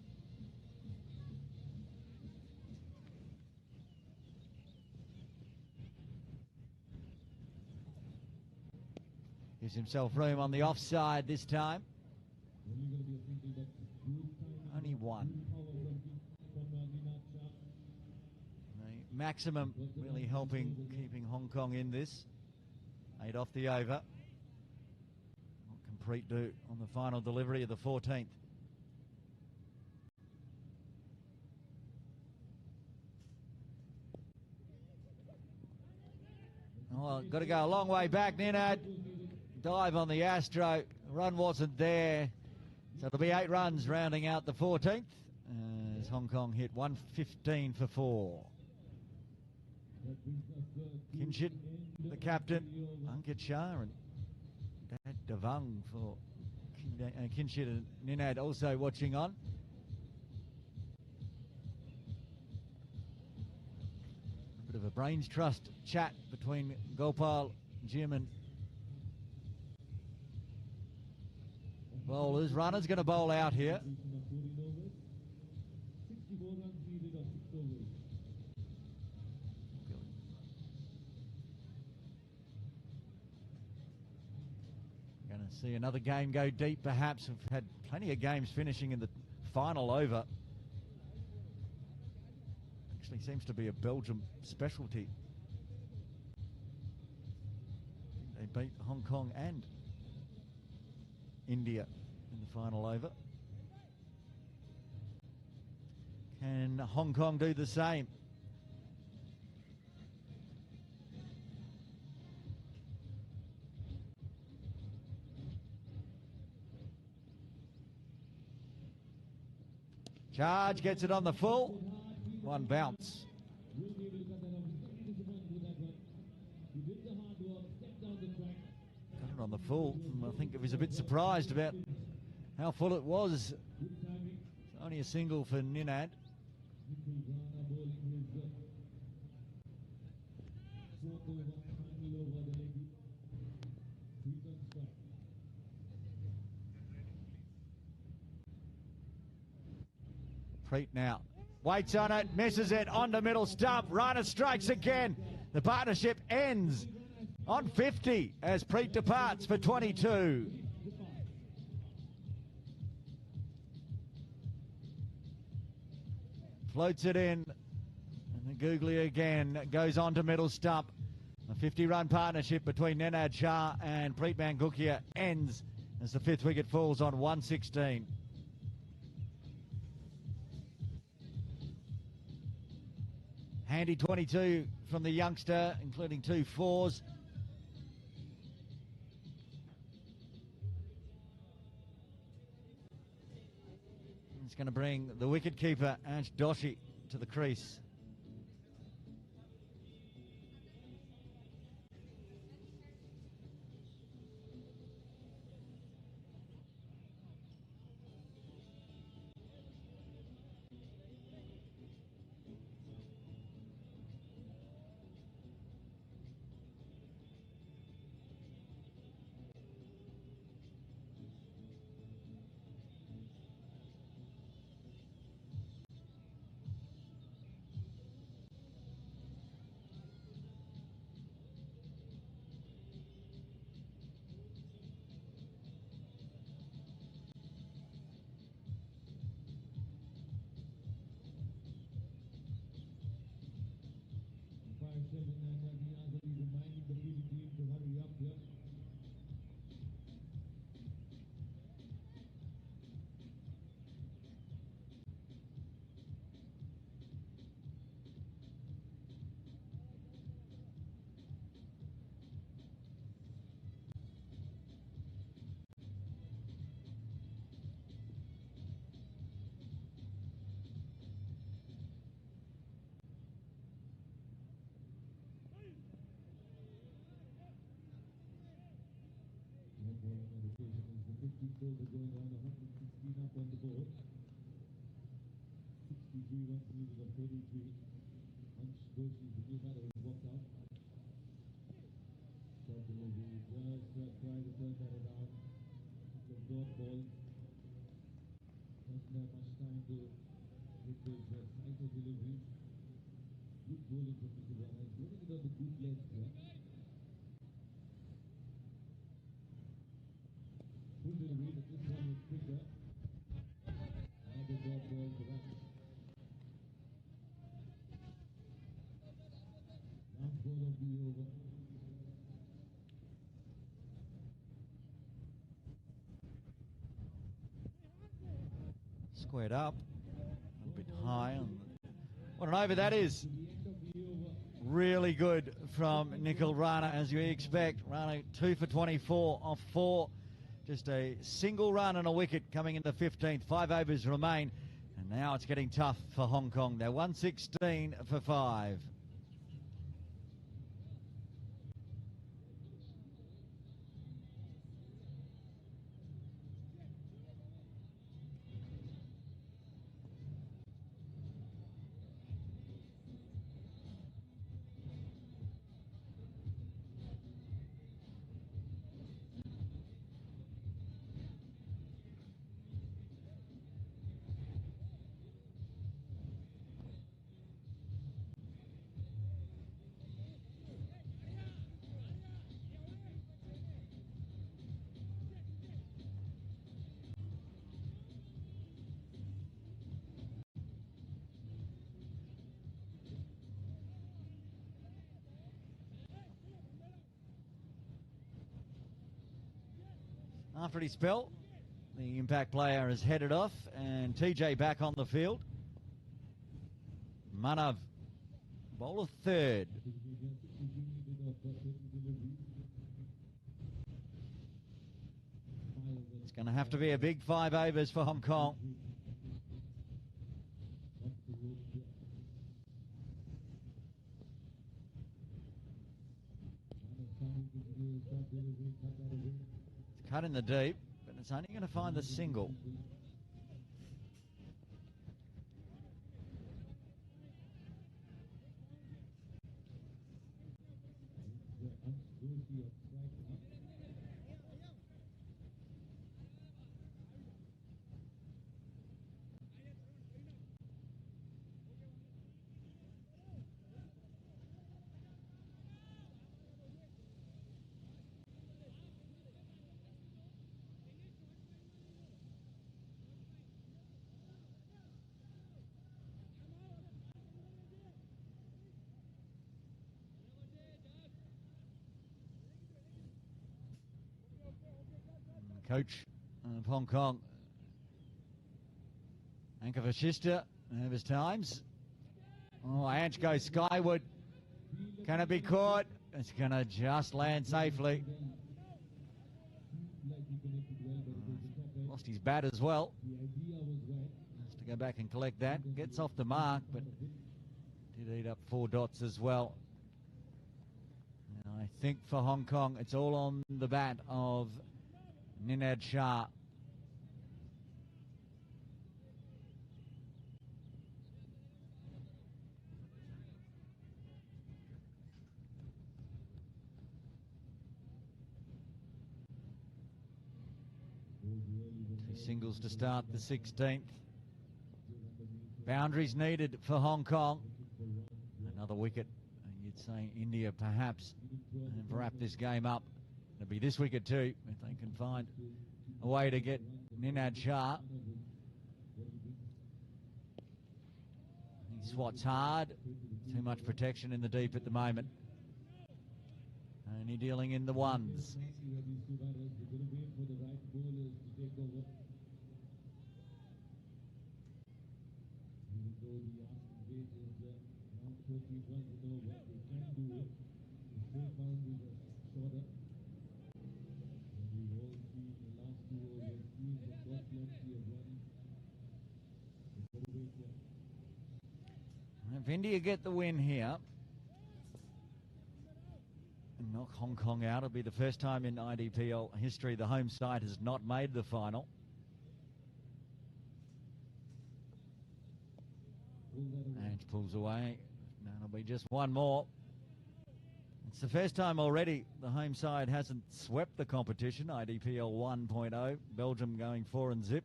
Gives himself room on the offside this time. Only one. The maximum really helping keeping Hong Kong in this. 8 off the over. What can Preet do on the final delivery of the 14th? Oh, got to go a long way back, Ninad. Dive on the Astro. Run wasn't there. So it'll be 8 runs rounding out the 14th. As Hong Kong hit 115 for 4. Kinshit, the captain. Ankit Shah and Dad Devang for Kinshit and Ninad also watching on. A bit of a brains trust chat between Gopal, Jim and bowlers. Runner's going to bowl out here. Completion of 14 overs. 64 runs needed on 6 overs. Going to see another game go deep, perhaps. We've had plenty of games finishing in the final over. Actually seems to be a Belgium specialty. I think they beat Hong Kong and India in the final over. Can Hong Kong do the same? Charge gets it on the full. One bounce. Will be able to cut that off. He's very disappointed with that one. He did the hard work, stepped down the track. Got it on the full. And I think he was a bit surprised about how full it was. Good timing. It's only a single for Ninad. Nikhil Rana bowling his fourth over, final over the leg. 3 on strike. Preet now waits on it, misses it on the middle stump. Rana strikes again. The partnership ends on 50 as Preet departs for 22. Floats it in, and the googly again goes on to middle stump. A 50-run partnership between Nenad Shah and Preet Mangukia ends as the 5th wicket falls on 116. Handy 22 from the youngster, including 2 fours. It's going to bring the wicketkeeper, Ansh Doshi, to the crease. Reminding the fielding team to hurry up here. Bowling allocation is the 15th over going on, 116 up on the board. 63 runs needed of 33. Ansh Doshi, the new batter, has walked out. Shot delivery, just try to turn that around. It's a broad ball. Doesn't have much time to hit those cycle deliveries. Good bowling from Nikhil Rana. He's bowling it on the good length here. Full delivery, but this one was quicker. Another drop ball to Rana. Last ball of the over. Squared up, a little bit high. What an over that is. Really good from Nikhil Rana, as you expect. Rana 2 for 24 off 4. Just a single run and a wicket coming in the 15th. 5 overs remain, and now it's getting tough for Hong Kong. They're 116 for 5. After his spell, the impact player has headed off, and TJ back on the field. Manav, bowler third. It's going to have to be a big 5 overs for Hong Kong. It's cut in the deep, but it's only going to find the single. Coach of Hong Kong, Anka Vashista, nervous times. Oh, Ange goes skyward. Can it be caught? It's going to just land safely. Lost his bat as well. Has to go back and collect that. Gets off the mark, but did eat up 4 dots as well. And I think for Hong Kong, it's all on the bat of Ninad Shah. Two singles to start the 16th. Boundaries needed for Hong Kong. Another wicket, you'd say India perhaps, and wrap this game up. It'll be this wicket too, if they can find a way to get Ninad Shah. He swats hard. Too much protection in the deep at the moment. Only dealing in the ones. If India get the win here and knock Hong Kong out, it'll be the first time in IDPL history the home side has not made the final. And pulls away. That'll be just one more. It's the first time already the home side hasn't swept the competition. IDPL 1.0, Belgium going 4-0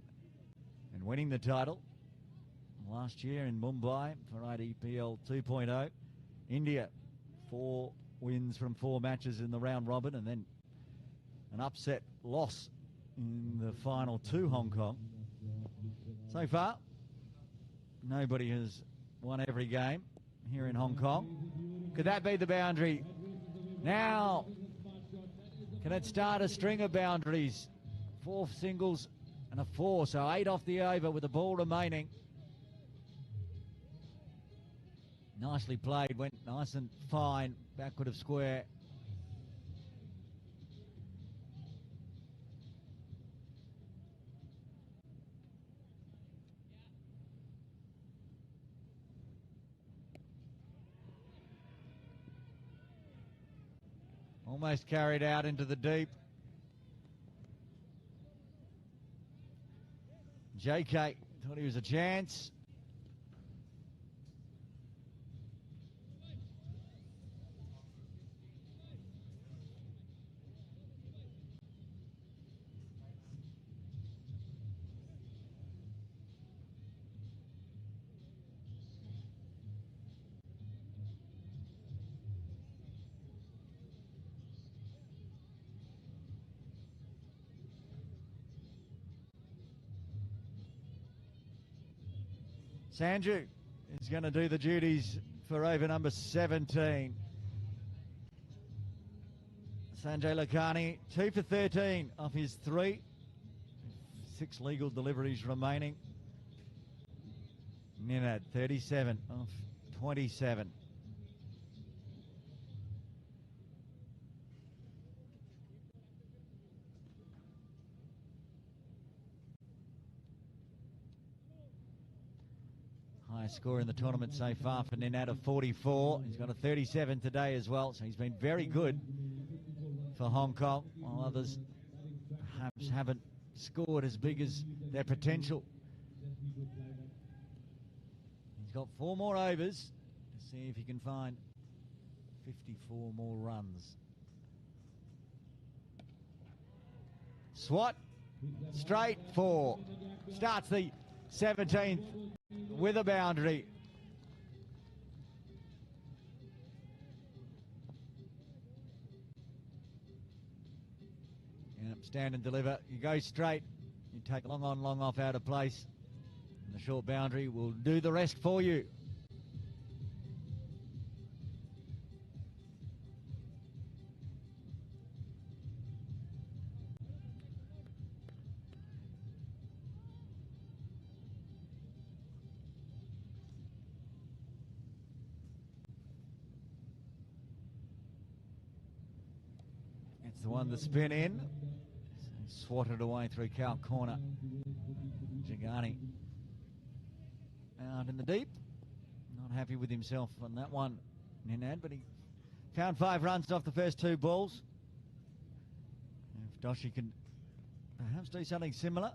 and winning the title last year in Mumbai for IDPL 2.0. India, 4 wins from 4 matches in the round robin, and then an upset loss in the final to Hong Kong. So far, nobody has won every game here in Hong Kong. Could that be the boundary? Now, can it start a string of boundaries? 4 singles and a 4, so 8 off the over with the ball remaining. Nicely played, went nice and fine, backward of square. Almost carried out into the deep. JK thought he was a chance. Sanju is going to do the duties for over number 17. Sanjay Lakhani, 2 for 13 off his 3. 6 legal deliveries remaining. Ninad, 37 off 27. Highest score in the tournament so far for Ninad of 44. He's got a 37 today as well, so he's been very good for Hong Kong, while others perhaps haven't scored as big as their potential. He's got 4 more overs to see if he can find 54 more runs. Swat, straight 4. Starts the 17th with a boundary. Yep, stand and deliver. You go straight. You take long on, long off out of place. And the short boundary will do the rest for you. It's the one to spin in. Swatted away through cow corner. Jagani out in the deep. Not happy with himself on that one, Ninad, but he found 5 runs off the first 2 balls. If Doshi can perhaps do something similar,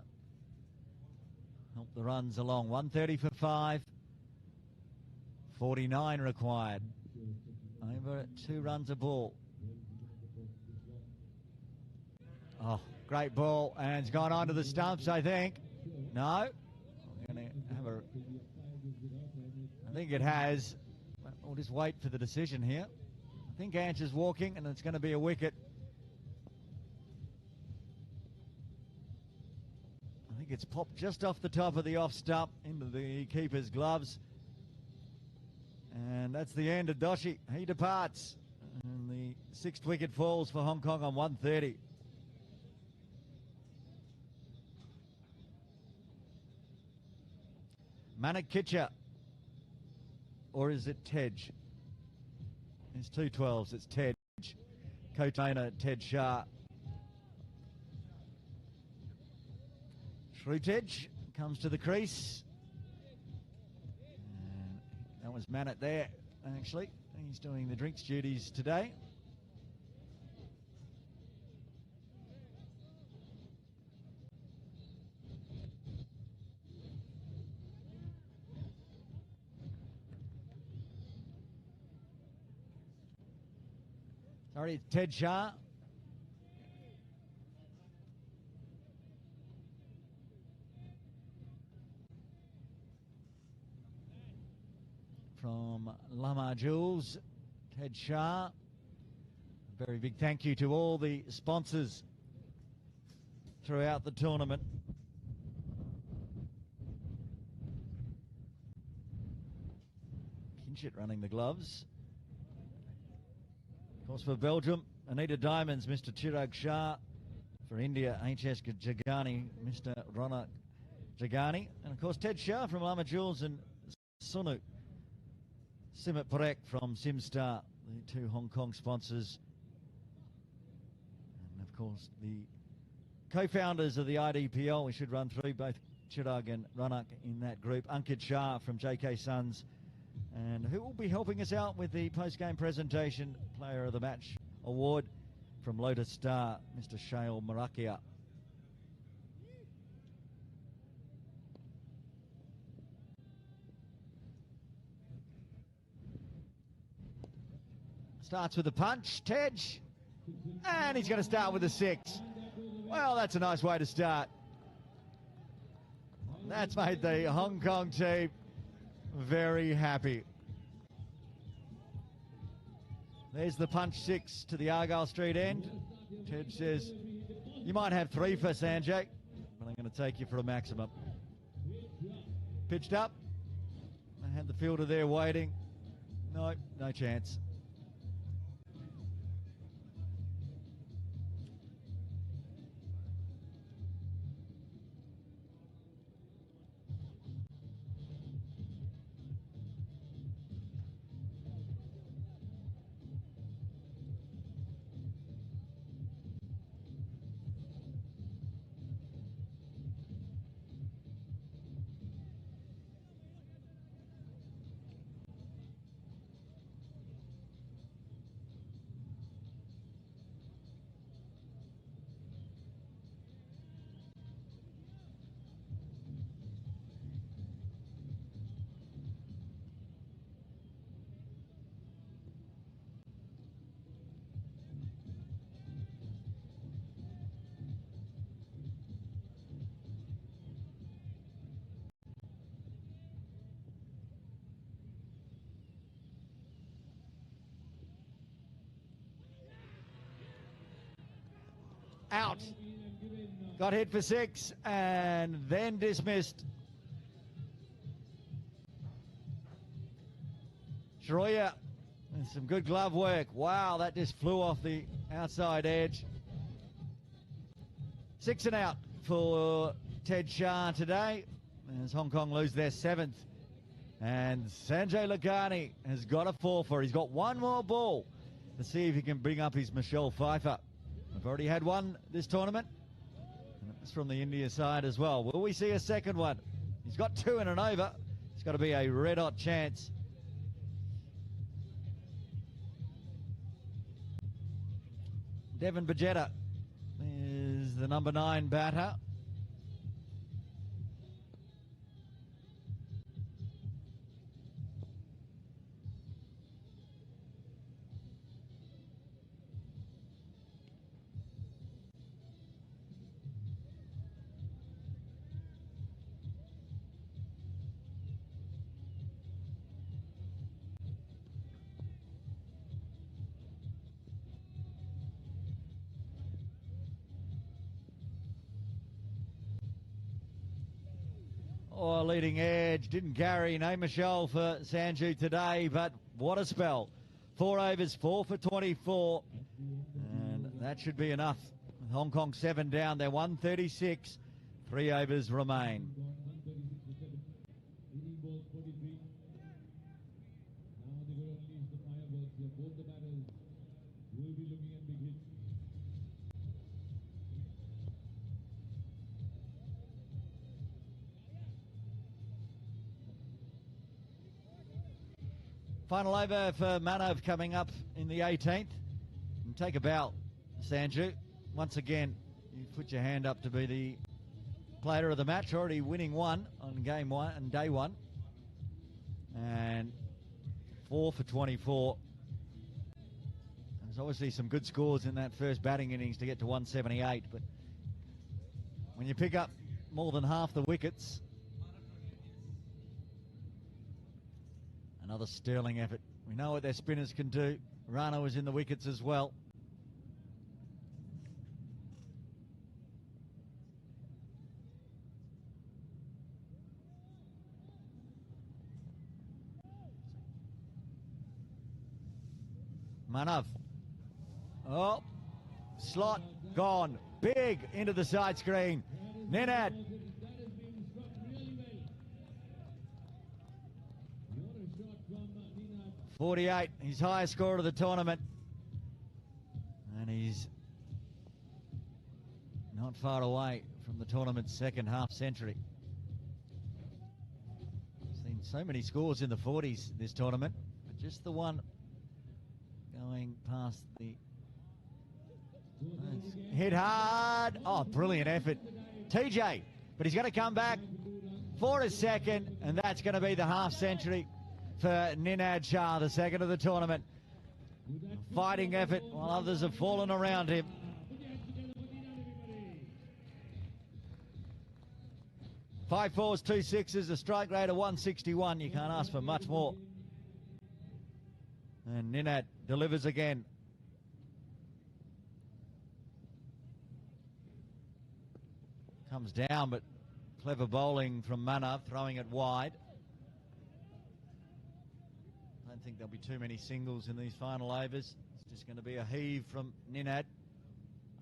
help the runs along. 130 for 5. 49 required. Over 2 runs a ball. Oh, great ball, and it's gone onto the stumps, I think. No? We're going to have I think it has. We'll just wait for the decision here. I think Ange is walking, and it's going to be a wicket. I think it's popped just off the top of the off stump into the keeper's gloves. And that's the end of Doshi. He departs. And the 6th wicket falls for Hong Kong on 130. Manik Kitcher, or is it Tej? There's 2 12s, it's Tej. Co-trainer Ted Shah. Shrutej comes to the crease. And that was Manik there, actually. He's doing the drinks duties today. Sorry, it's Ted Shah. From Lama Jules, Ted Shah. A very big thank you to all the sponsors throughout the tournament. Kinchit running the gloves. Of course, for Belgium, Anita Diamonds, Mr. Chirag Shah. For India, HS Jagani, Mr. Ronak Jagani. And of course, Ted Shah from Lama Jules and Sunu. Simit Parek from Simstar, the 2 Hong Kong sponsors. And of course, the co-founders of the IDPL, we should run through both Chirag and Ronak in that group. Ankit Shah from JK Sons. And who will be helping us out with the post-game presentation, Player of the Match Award from Lotus Star, Mr. Shail Marakia. Starts with a punch, Tej. And he's going to start with a 6. Well, that's a nice way to start. That's made the Hong Kong team very happy. There's the punch 6 to the Argyle Street end. Ted says, you might have 3 for Sanjay, but I'm going to take you for a maximum. Pitched up. I had the fielder there waiting. No chance. out. Got hit for 6 and then dismissed. Shroya with some good glove work. Wow, that just flew off the outside edge. 6 and out for Ted Shah today as Hong Kong lose their 7th. And Sanjay Lagani has got a 4-4. He's got one more ball to see if he can bring up his Michelle Pfeiffer. We've already had one this tournament, and it's from the India side as well. Will we see a second one? He's got 2 in and over. It's got to be a red-hot chance. Devon Bajetta is the number 9 batter. Oh, leading edge. Didn't carry no Michelle for Sanju today, but what a spell. 4 overs, 4 for 24. And that should be enough. Hong Kong 7 down. They're 136. 3 overs remain. Final over for Manav coming up in the 18th. And take a bow, Sanju. Once again, you put your hand up to be the player of the match, already winning 1 on game 1 and day 1. And 4 for 24. There's obviously some good scores in that first batting innings to get to 178, but when you pick up more than half the wickets, another sterling effort. We know what their spinners can do. Rana was in the wickets as well. Manav. Oh, slot gone. Big into the side screen. Nenad. 48, his highest score of the tournament. And he's not far away from the tournament's second half century. Seen so many scores in the 40s this tournament, but just the one going past the... Hit hard. Oh, brilliant effort. TJ, but he's going to come back for a second, and that's going to be the half century for Ninad Shah, the second of the tournament. Fighting effort while others have fallen around him. Five fours, 2 sixes, a strike rate of 161. You can't ask for much more. And Ninad delivers again. Comes down, but clever bowling from Manav, throwing it wide. I don't think there'll be too many singles in these final overs. It's just going to be a heave from Ninad.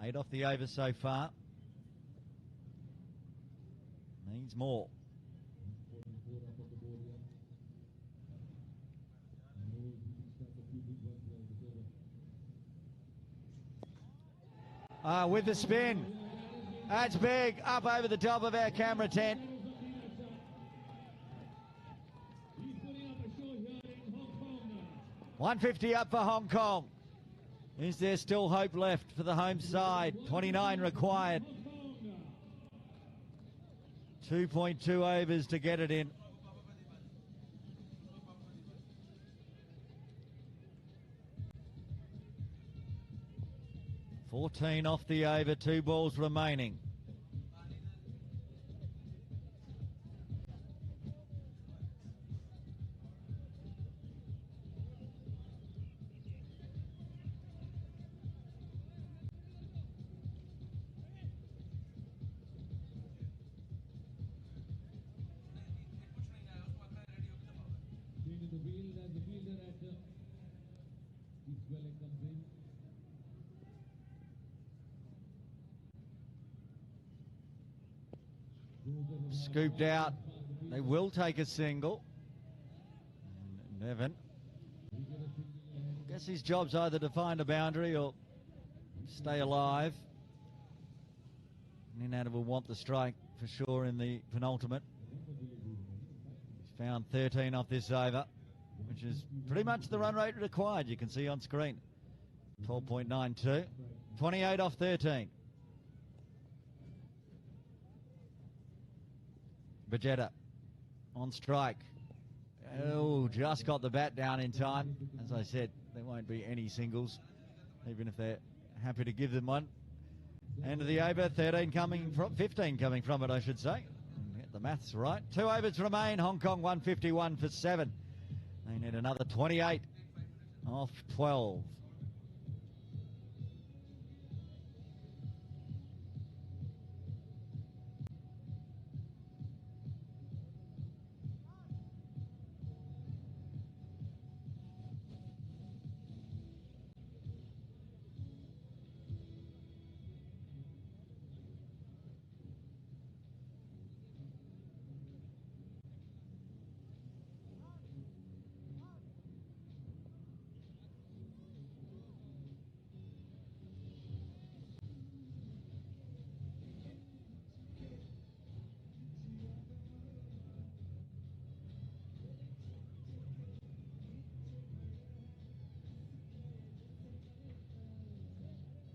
8 off the over so far. Needs more. With the spin. That's big. Up over the top of our camera tent. $150 up for Hong Kong. Is there still hope left for the home side? 29 required. 2.2 overs to get it in. $14 off the over, 2 balls remaining. Scooped out. They will take a single. Nevin. Guess his job's either to find a boundary or stay alive. Ninad will want the strike for sure in the penultimate. He's found 13 off this over, which is pretty much the run rate required, you can see on screen. 12.92. 28 off 13. Bajetta on strike. Oh, just got the bat down in time. As I said, there won't be any singles, even if they're happy to give them one. End of the over, 15 coming from it, I should say. Get the maths right. 2 overs remain. Hong Kong 151 for 7. They need another 28 off 12.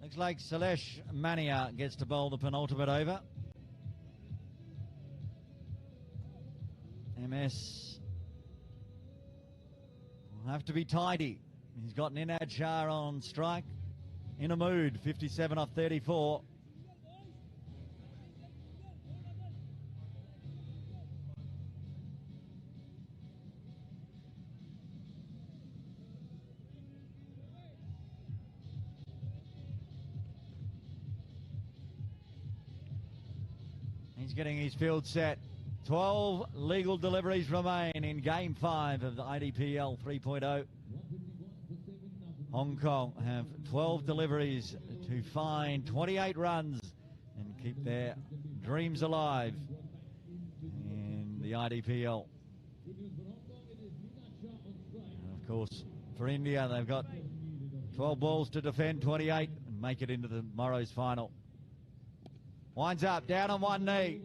Looks like Salesh Mania gets to bowl the penultimate over. MS will have to be tidy. He's got Ninad Shah on strike. In a mood, 57 off 34. He's getting his field set. 12 legal deliveries remain in Game 5 of the IDPL 3.0. Hong Kong have 12 deliveries to find 28 runs and keep their dreams alive in the IDPL. And of course, for India, they've got 12 balls to defend 28 and make it into tomorrow's final. Winds up, down on one knee.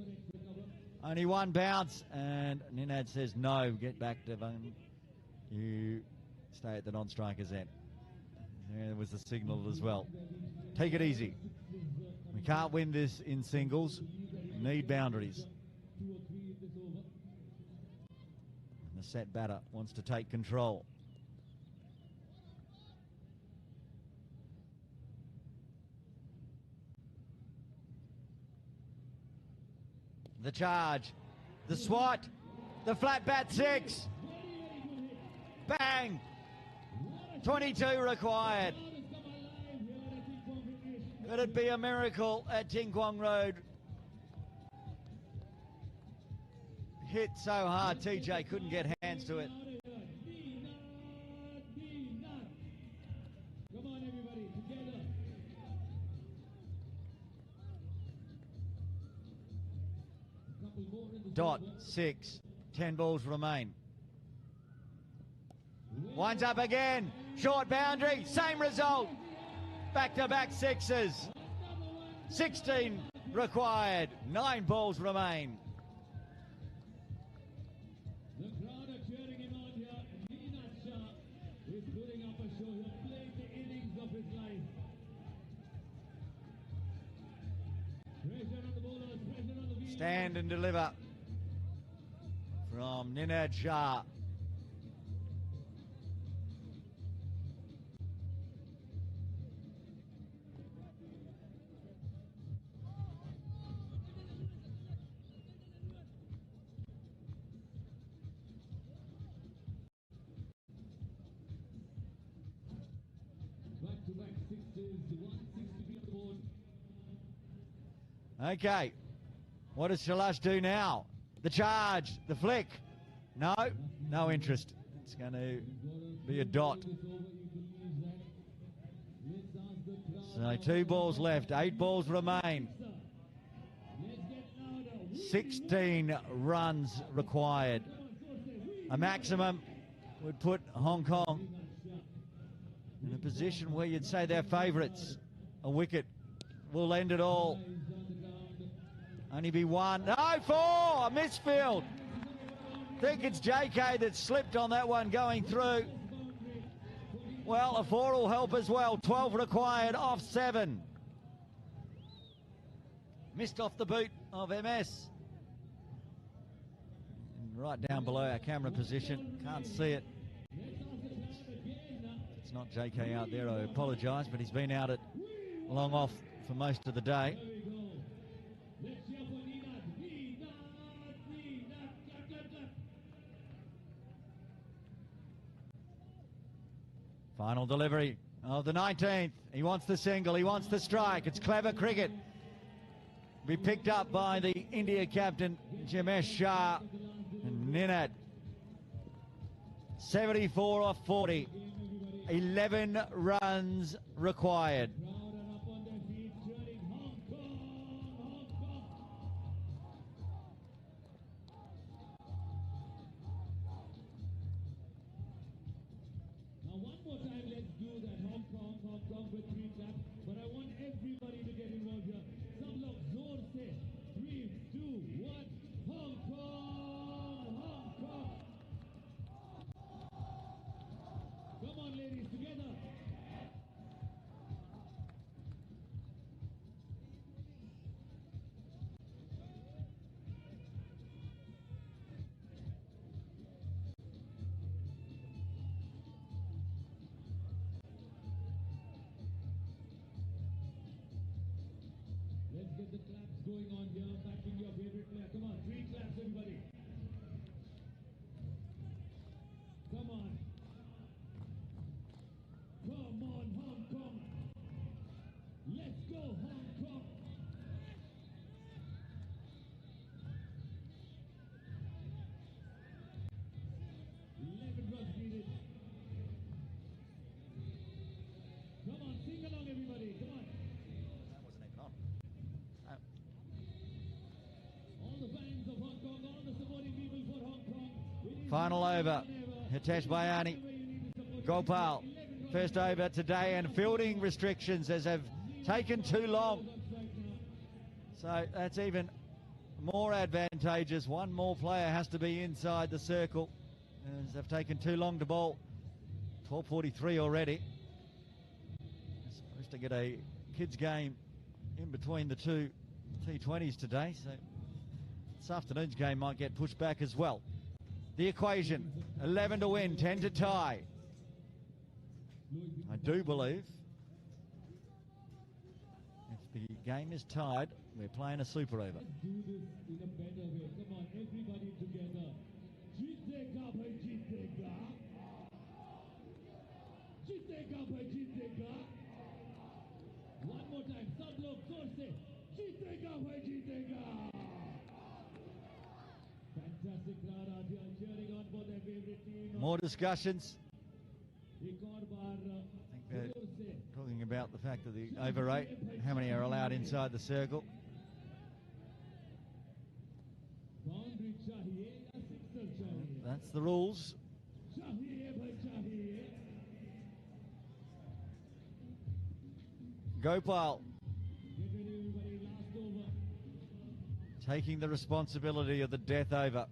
Only one bounce, and Ninad says, no, get back, Devon. You stay at the non-striker's end. There was the signal as well. Take it easy. We can't win this in singles. We need boundaries. And the set batter wants to take control. The charge, the swat, the flat bat 6. Bang! 22 required. Could it be a miracle at Ting Kwong Road? Hit so hard, TJ couldn't get hands to it. Dot 6, 10 balls remain. Winds up again, short boundary, same result. Back-to-back sixes. 16 required, 9 balls remain. The crowd are cheering him on here. Ninad Shah is putting up a show. He's playing the innings of his life. Pressure on the bowlers, pressure on the field. Stand and deliver from Ninad Shah. Back-to-back sixes, 160 on the board. Okay, what does Shalash do now? The charge, the flick. No, no interest. It's going to be a dot. So 2 balls left, 8 balls remain. 16 runs required. A maximum would put Hong Kong in a position where you'd say they're favourites. A wicket will end it all. Only be 1. No, 4! A misfield. Think it's JK that slipped on that one going through. Well, a 4 will help as well. 12 required off 7. Missed off the boot of MS. And right down below our camera position. Can't see it. It's not JK out there, I apologise, but he's been out at long off for most of the day. Final delivery of the 19th. He wants the single, he wants the strike. It's clever cricket. Be picked up by the India captain, Jamesh Shah. And Ninad, 74 off 40. 11 runs required. With 3 claps, but I want everybody to get involved here. Some love zor se. 3, 2, 1. Hong Kong! Hong Kong! Come on, ladies, together. Let's get the claps going on here, backing your favorite player. Come on, 3 claps, everybody. Come on. Come on, Hong Kong. Let's go, Hong Kong. Runs needed. Come on, sing along, everybody. Come on. That wasn't even on. All the fans of Hong Kong, all the supporting people for Hong Kong. Final over. Hitesh Bayani. Gopal. First over today, and fielding restrictions as have taken too long. So that's even more advantageous. One more player has to be inside the circle as they've taken too long to bowl. 12:43 already. Supposed to get a kids game in between the 2 T20s today, so this afternoon's game might get pushed back as well. The equation, 11 to win, 10 to tie. I do believe if the game is tied, we're playing a super over. Do this in a better way. Come on, everybody together. Jeetega bhai jeetega. Jeetega bhai jeetega. One more time. Sab log zor se. Jeetega bhai jeetega. Fantastic crowd out here cheering on for their favorite team. More discussions. Ek aur baar, I think they're talking about the fact that the over rate, how many are allowed inside the circle. boundary chahiye ya sixer chahiye? That's the rules. Chahiye bhai chahiye. Gopal Get ready, everybody. Last over. taking the responsibility of the death over.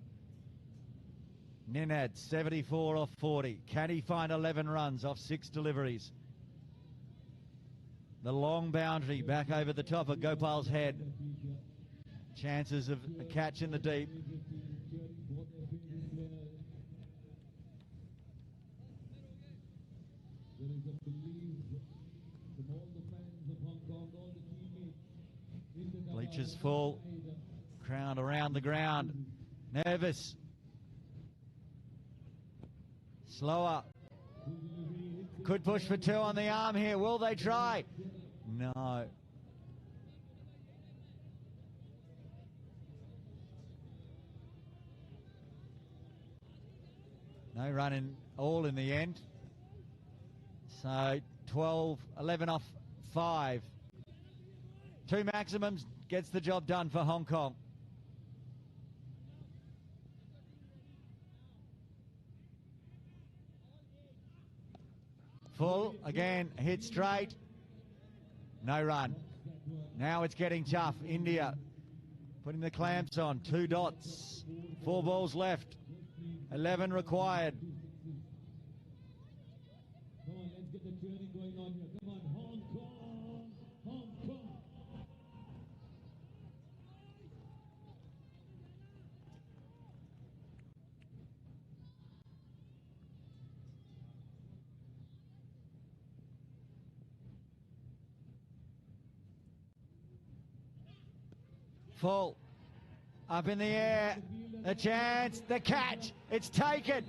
Ninad, 74 off 40. Can he find 11 runs off 6 deliveries? The long boundary back over the top of Gopal's head. Chances of a catch in the deep. There is a belief from all the fans of Hong Kong, all the teammates in the Bleachers full. Crowd around the ground. Nervous. Slower. Could push for 2 on the arm here. Will they try? No. No run in all in the end. So 11 off 5. 2 maximums gets the job done for Hong Kong. Full, again, hit straight. No run. Now it's getting tough. India putting the clamps on. 2 dots. 4 balls left. 11 required. Come on, let's get the training going on here. Come on, Hong Kong! Hong Kong! Full. Up in the air. The chance. The catch. It's taken.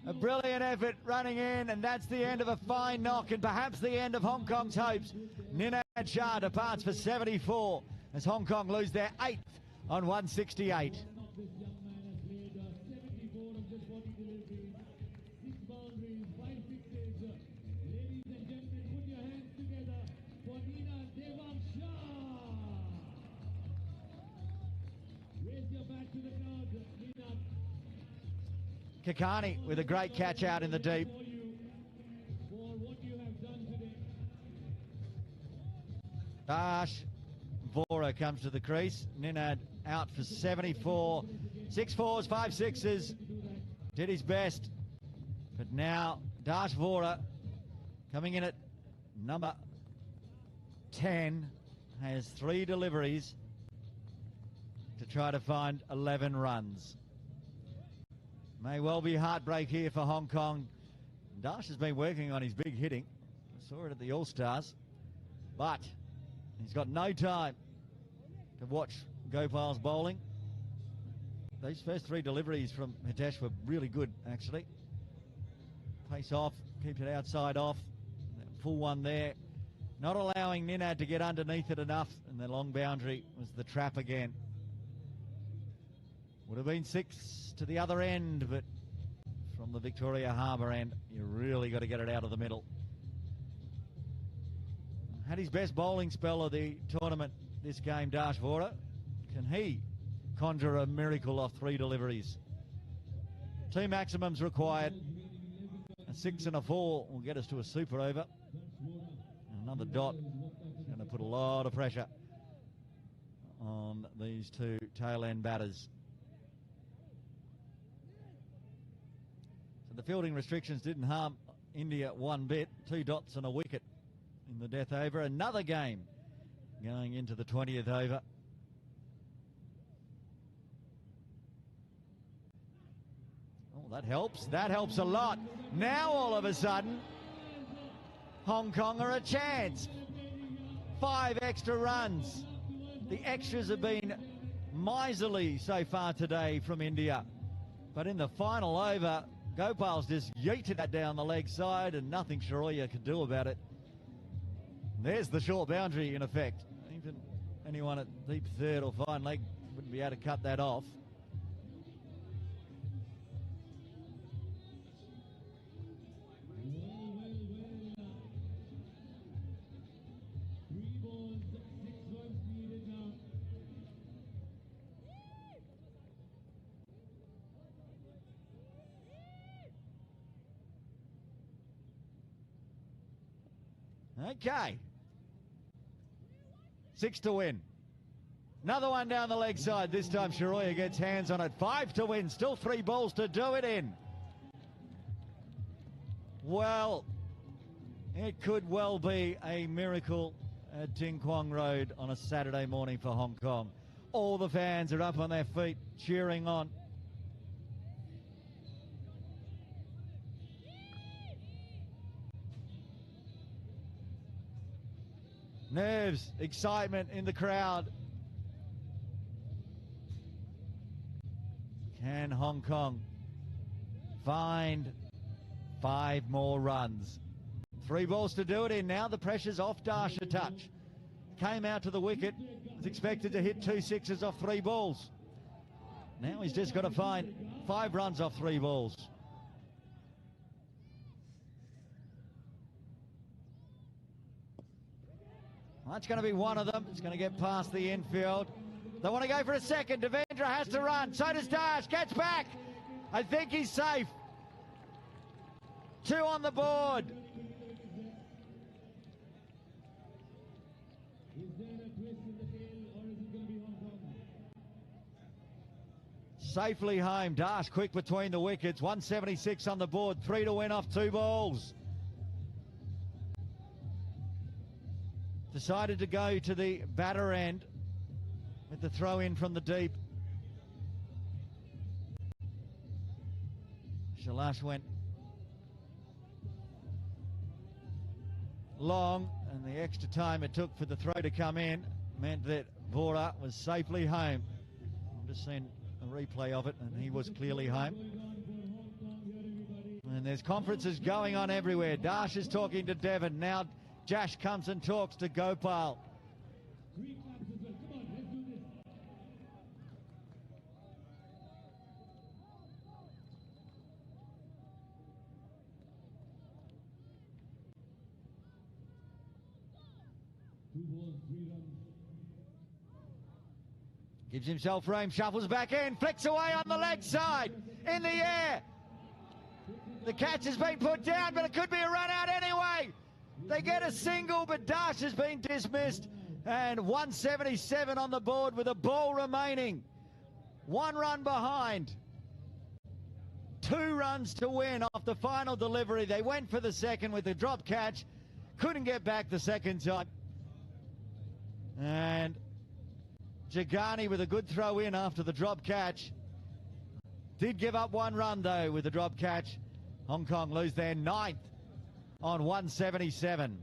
A brilliant effort running in, and that's the end of a fine knock and perhaps the end of Hong Kong's hopes. Ninad Shah departs for 74 as Hong Kong lose their 8th on 168. This young man has made 74 of just 40 deliveries, 6 boundaries, 5 sixes. Ladies and gentlemen, put your hands together for Nina Devang Shah. Raise your bat to the crowd, Nina. Kakani with a great catch out in the deep. For you, for what you have done today. Dash Vora comes to the crease. Ninad out for 74. 6 4s, 5 6s. Did his best. But now Dash Vora coming in at number 10 has 3 deliveries to try to find 11 runs. May well be heartbreak here for Hong Kong. Dash has been working on his big hitting. I saw it at the All-Stars. But he's got no time to watch Gopal's bowling. These first 3 deliveries from Hitesh were really good, actually. Pace off, keeps it outside off. That full one there. Not allowing Ninad to get underneath it enough, and the long boundary was the trap again. Would have been 6 to the other end, but from the Victoria Harbour end, you really got to get it out of the middle. Had his best bowling spell of the tournament this game, Dash Vora. Can he conjure a miracle off 3 deliveries? 2 maximums required. A 6 and a 4 will get us to a super over. And another dot is going to put a lot of pressure on these 2 tail end batters. The fielding restrictions didn't harm India one bit. 2 dots and a wicket in the death over. Another game going into the 20th over. Oh, that helps. That helps a lot. Now all of a sudden, Hong Kong are a chance. 5 extra runs. The extras have been miserly so far today from India. But in the final over, Gopal's just yeeted that down the leg side and nothing Sharoya could do about it. There's the short boundary in effect. Even anyone at deep third or fine leg wouldn't be able to cut that off. Okay. 6 to win. Another one down the leg side. This time Sharoya gets hands on it. 5 to win. Still 3 balls to do it in. Well, it could well be a miracle at Ting Kwong Road on a Saturday morning for Hong Kong. All the fans are up on their feet cheering on. Nerves, excitement in the crowd. Can Hong Kong find 5 more runs? 3 balls to do it in. Now the pressure's off Dash a touch. Came out to the wicket. Was expected to hit 2 6s off 3 balls. Now he's just got to find 5 runs off 3 balls. That's going to be one of them. It's going to get past the infield. They want to go for a second. Devendra has to run. So does Dash. Gets back. I think he's safe. 2 on the board. Is there a twist in the tail or is it going to be Hong Kong? Safely home. Dash quick between the wickets. 176 on the board. 3 to win off 2 balls. Decided to go to the batter end with the throw in from the deep. Shalash went long, and the extra time it took for the throw to come in meant that Vora was safely home. I've just seen a replay of it, and he was clearly home. And there's conferences going on everywhere. Dash is talking to Devon. Now Jash comes and talks to Gopal. 3 claps as well. Come on, let's do this. Two balls, 3 runs. Gives himself room, shuffles back in, flicks away on the leg side, in the air. The catch has been put down, but it could be a run out anyway. They get a single, but Dash has been dismissed. And 177 on the board with a ball remaining. 1 run behind. 2 runs to win off the final delivery. They went for the second with the drop catch. Couldn't get back the second time. And Jagani with a good throw in after the drop catch. Did give up 1 run though with the drop catch. Hong Kong lose their 9th on 177.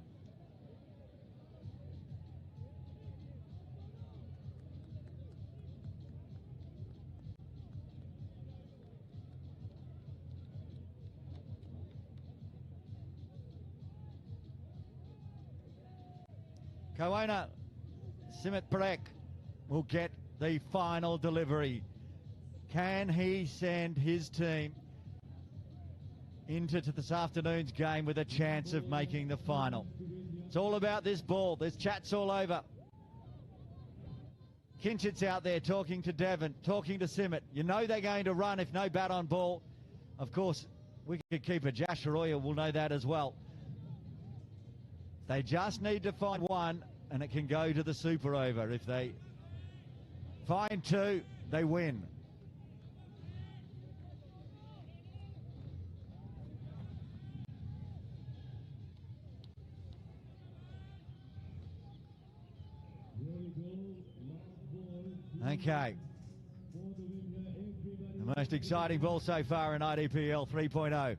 Koena Simit Parek will get the final delivery. Can he send his team into this afternoon's game with a chance of making the final? It's all about this ball. There's chats all over. Kinchit's out there talking to Devon, talking to Simit. You know they're going to run if no bat on ball. Of course, wicket-keeper Josh Arroyo will know that as well. They just need to find 1 and it can go to the super over. If they find 2, they win. Okay. The most exciting ball so far in IDPL 3.0.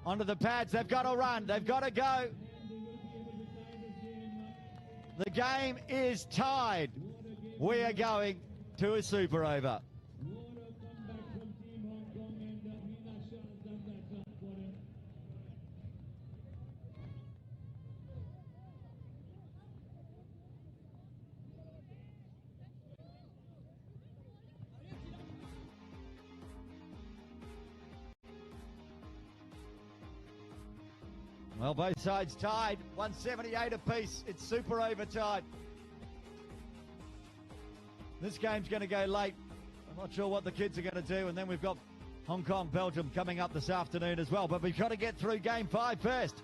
Onto the pads. They've got to run. They've got to go. The game is tied. We are going to a super over. Well, both sides tied, 178 apiece. It's super overtime. This game's going to go late. I'm not sure what the kids are going to do. And then we've got Hong Kong, Belgium coming up this afternoon as well. But we've got to get through game 5 first.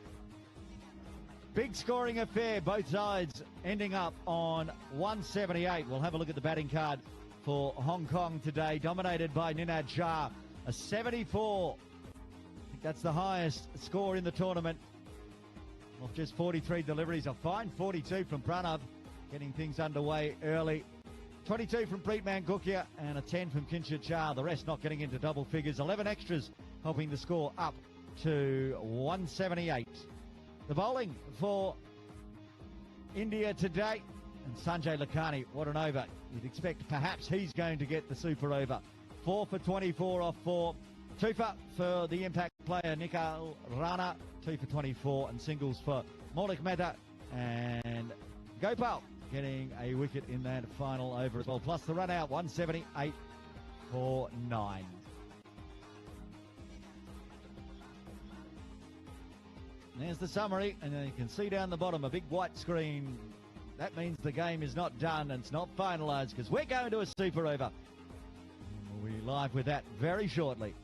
Big scoring affair, both sides ending up on 178. We'll have a look at the batting card for Hong Kong today, dominated by Ninad Shah. A 74. I think that's the highest score in the tournament. Off just 43 deliveries, a fine 42 from Pranav, getting things underway early. 22 from Preetman Gukia and a 10 from Kinshit Shah. The rest not getting into double figures. 11 extras helping the score up to 178. The bowling for India today. And Sanjay Lakhani, what an over. You'd expect perhaps he's going to get the super over. 4 for 24 off 4. 2 for the impact player Nikal Rana. 2 for 24 and singles for Maulik Mehta and Gopal getting a wicket in that final over as well. Plus the run out, 178 for 9. There's the summary, and then you can see down the bottom a big white screen that means the game is not done and it's not finalised because we're going to a super over. We'll be live with that very shortly.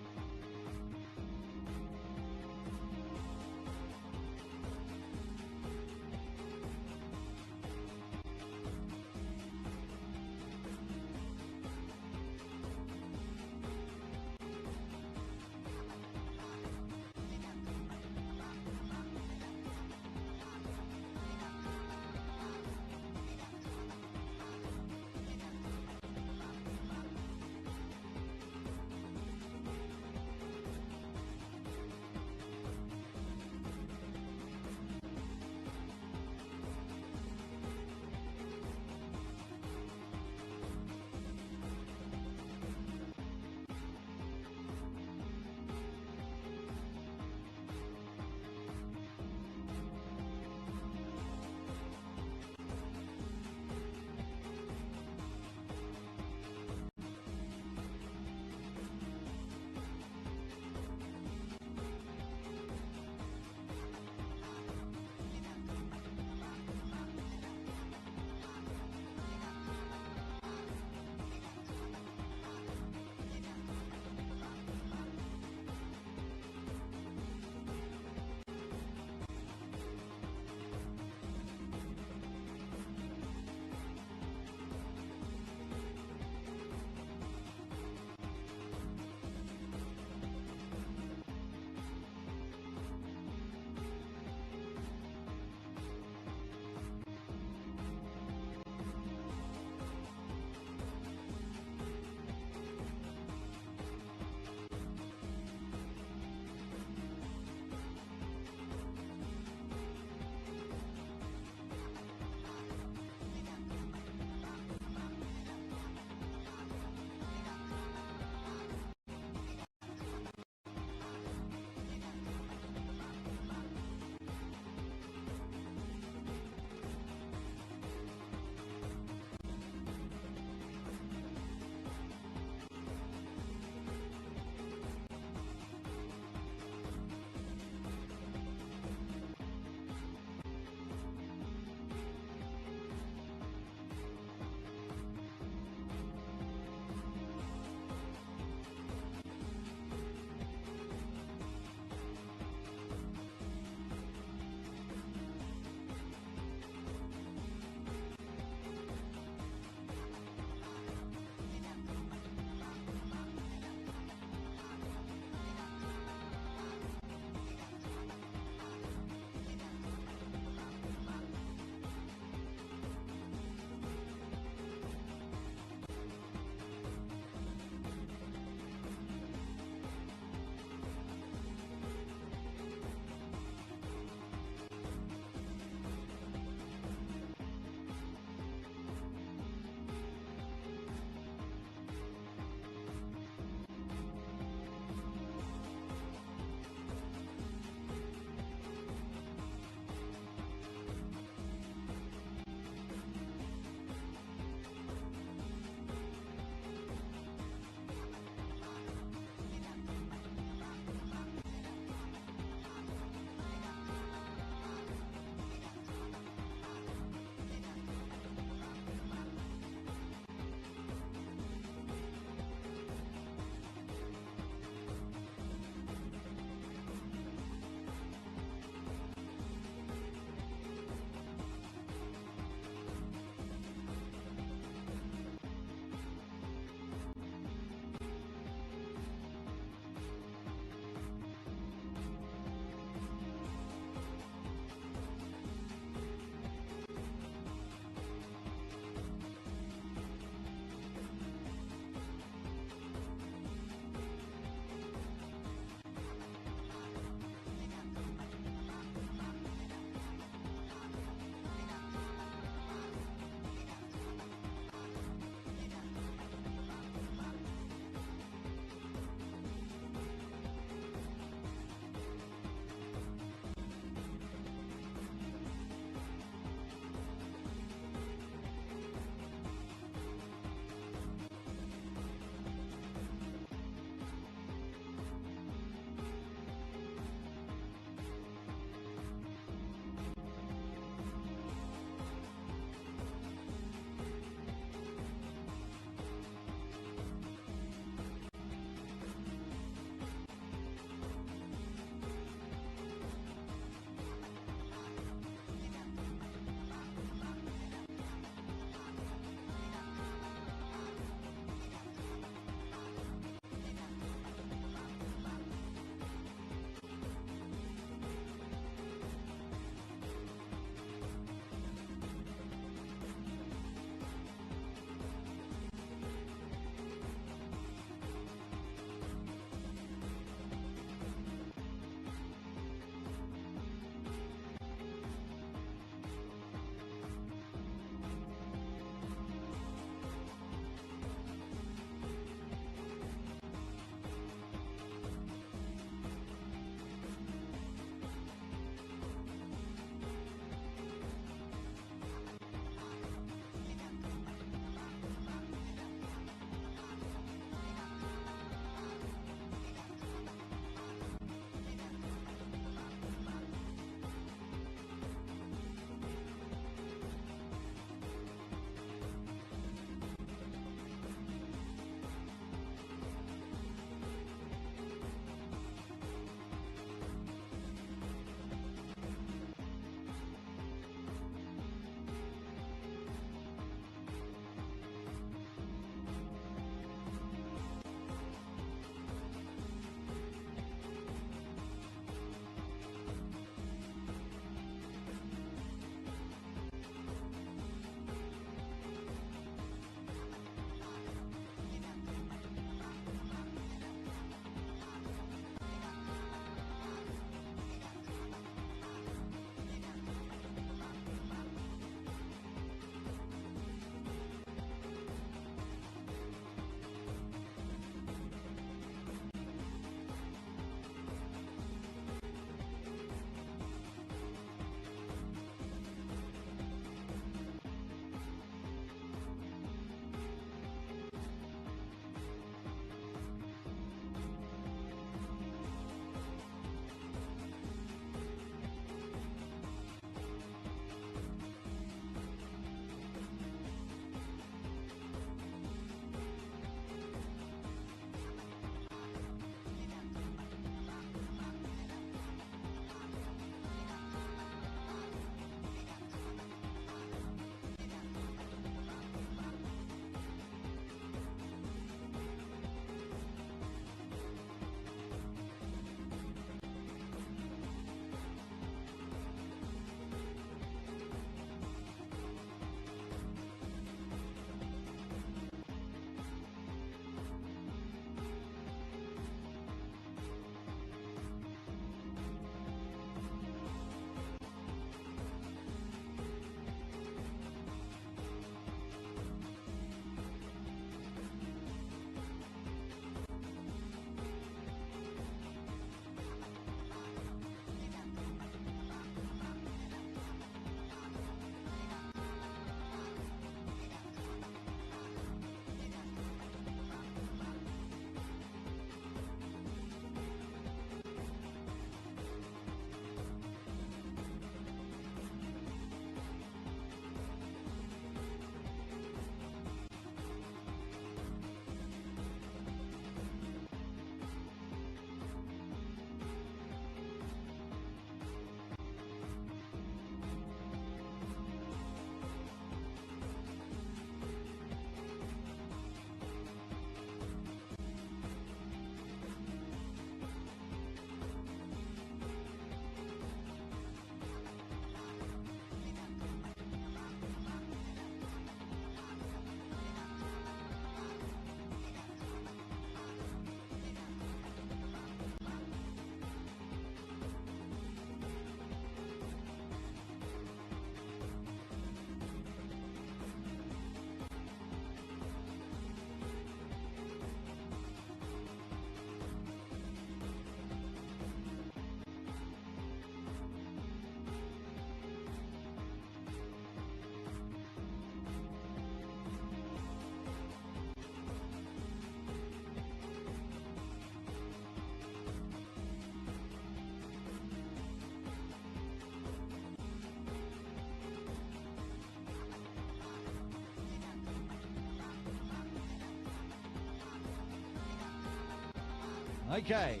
Okay,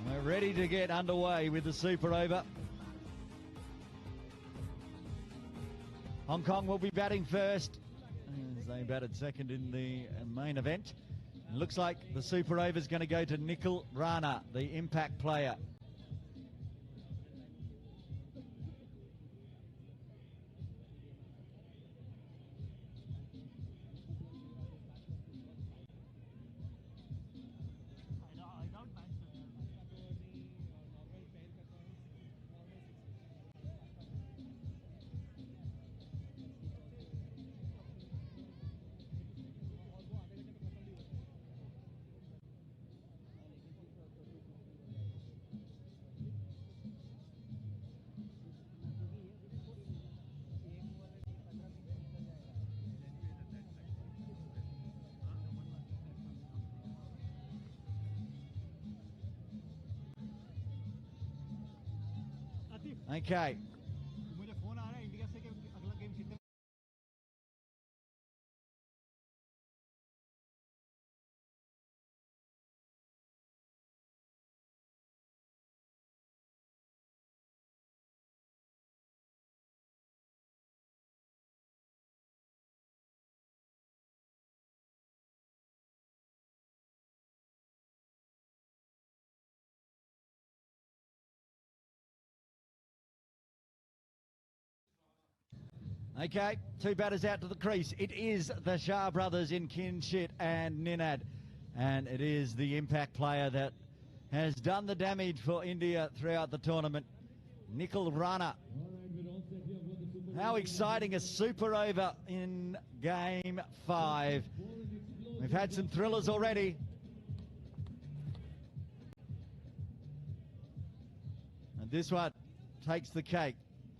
we're ready to get underway with the super over. Hong Kong will be batting first, as they batted second in the main event. It looks like the super over is going to go to Nikhil Rana, the impact player. Okay. मुझे phone आ रहा है India से कि अगला game कितने Okay, two batters out to the crease. It is the Shah brothers in Kinshit and Ninad. And it is the impact player that has done the damage for India throughout the tournament, Nikhil Rana. How exciting, a super over in game 5. We've had some thrillers already. And this one takes the cake.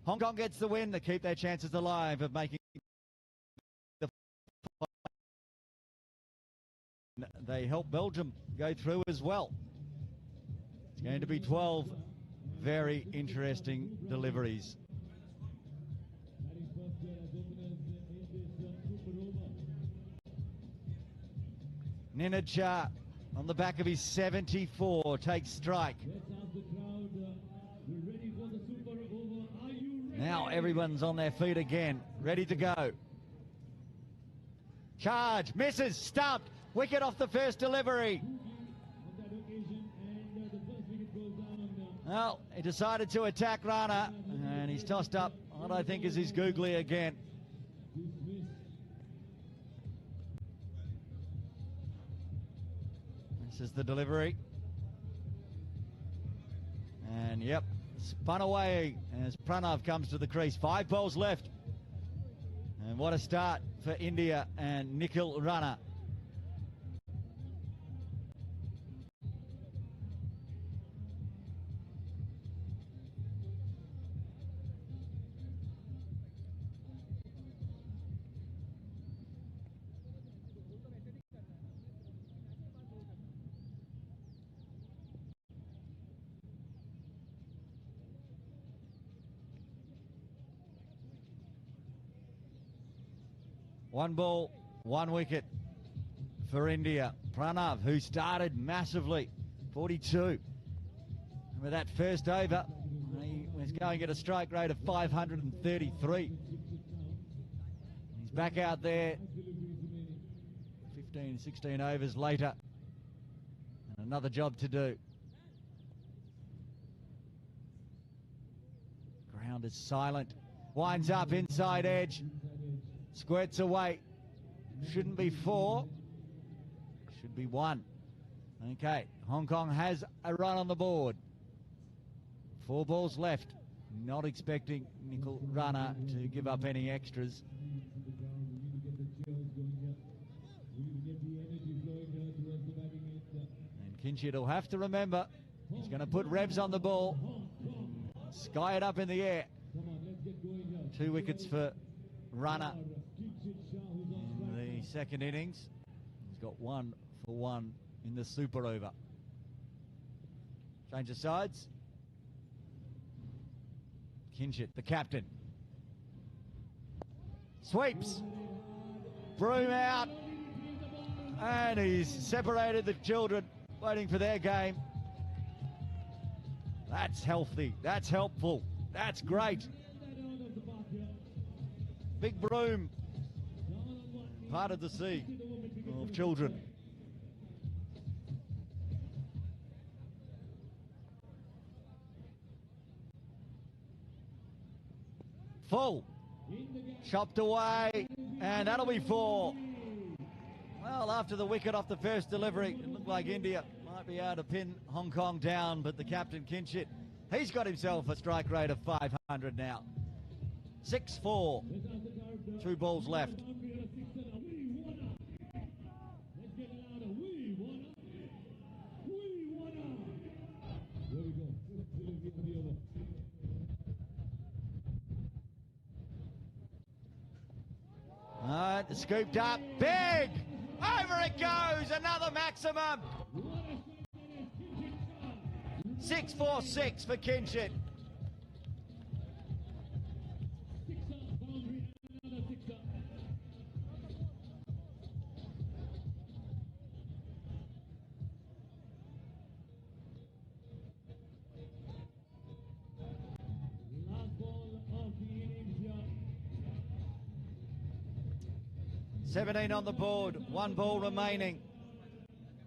Hong Kong gets the win to keep their chances alive of making the final. They help Belgium go through as well. It's going to be 12 very interesting deliveries. Ninad Shah on the back of his 74 takes strike. Now everyone's on their feet again, ready to go. Charge, misses, stumped, wicket off the first delivery. Well, he decided to attack Rana, and he's tossed up what I think is his googly again. This is the delivery. And yep, spun away as Pranav comes to the crease. 5 balls left. And what a start for India and Nikhil Rana. One ball, one wicket for India. Pranav, who started massively, 42. And with that first over, he was going at a strike rate of 533. He's back out there 15, 16 overs later. And another job to do. Ground is silent. Winds up inside edge. Squirts away. Shouldn't be 4. Should be 1. Okay, Hong Kong has a run on the board. 4 balls left. Not expecting Nikhil Rana to give up any extras. And Kinshit will have to remember, he's going to put revs on the ball. Sky it up in the air. 2 wickets for Rana in the second innings. He's got 1 for 1 in the super over. Change of sides. Kinshit, the captain. Sweeps. Broom out. And he's separated the children waiting for their game. That's healthy. That's helpful. That's great. Big broom. Parted the sea of children. Full. Chopped away. And that'll be 4. Well, after the wicket off the first delivery, it looked like India might be able to pin Hong Kong down, but the captain, Kinchit, he's got himself a strike rate of 500 now. 6-4. 2 balls left. All right, scooped up. Big! Over it goes, another maximum. 6-4-6 for Kinchit. Last ball of the innings here. 17 on the board, 1 ball remaining.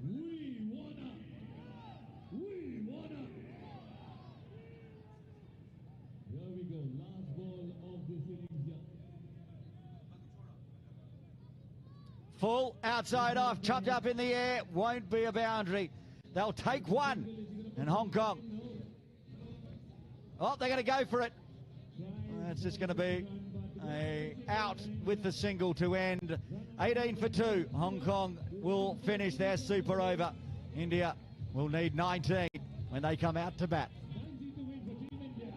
We wanna. Here we go. Last ball of this innings here. Full, outside off, chopped up in the air, won't be a boundary. They'll take 1 in Hong Kong. Oh, they're going to go for it. It's just going to be a out with the single to end. 18 for 2. Hong Kong will finish their super over. India will need 19 when they come out to bat. 90 to win for Team India.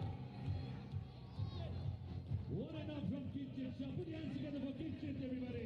What enough from Kinchit. Put your hands together for Kinchit, everybody.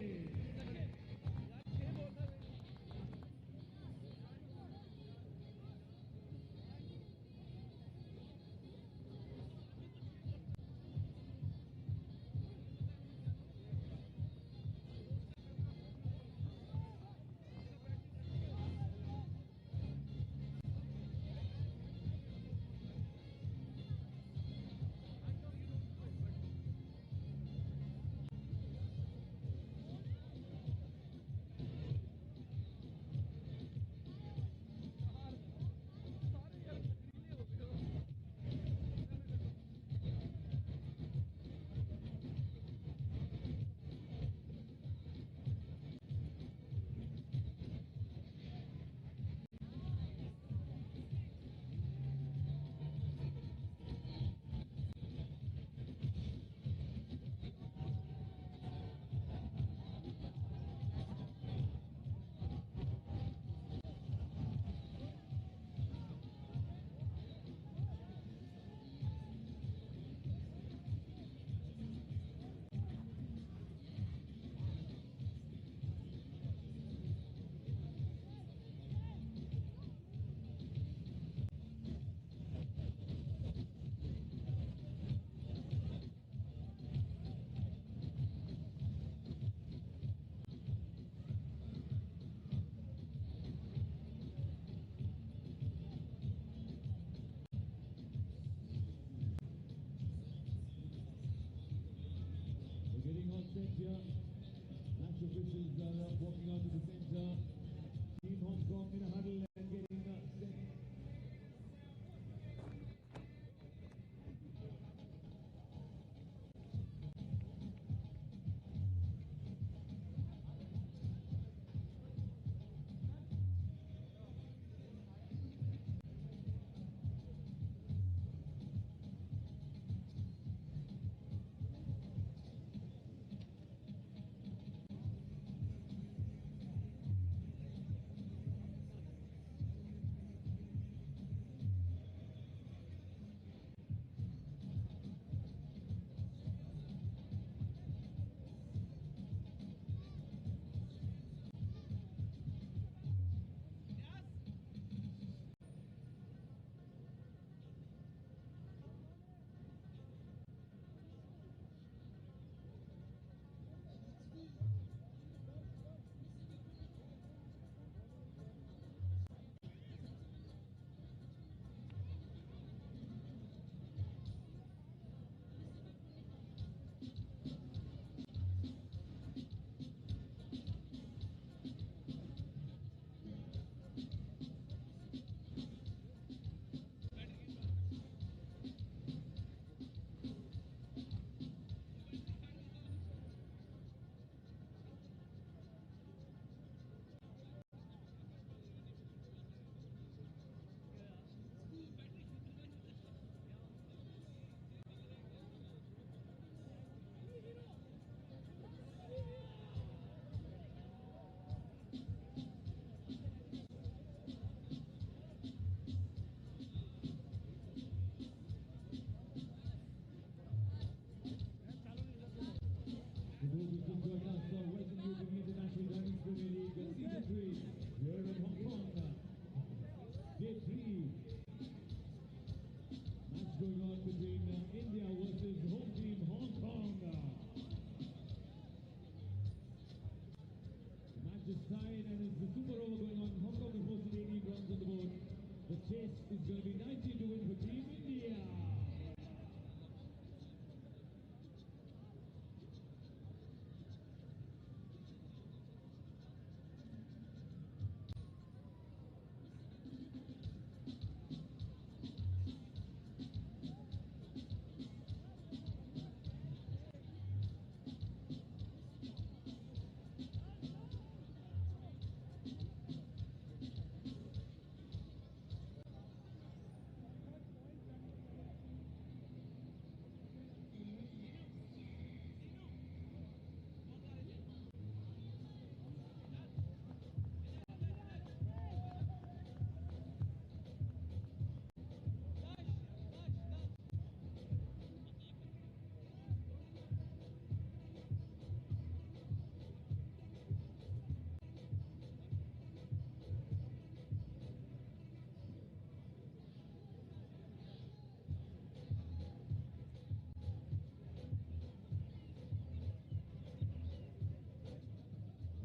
Getting on set here. Match officials are walking out to the center. Team Hong Kong in a huddle and getting set. is tied and it's the super over going on. Hong Kong is posted 18 runs on the board. The chase is going to be 19 to win for Team India.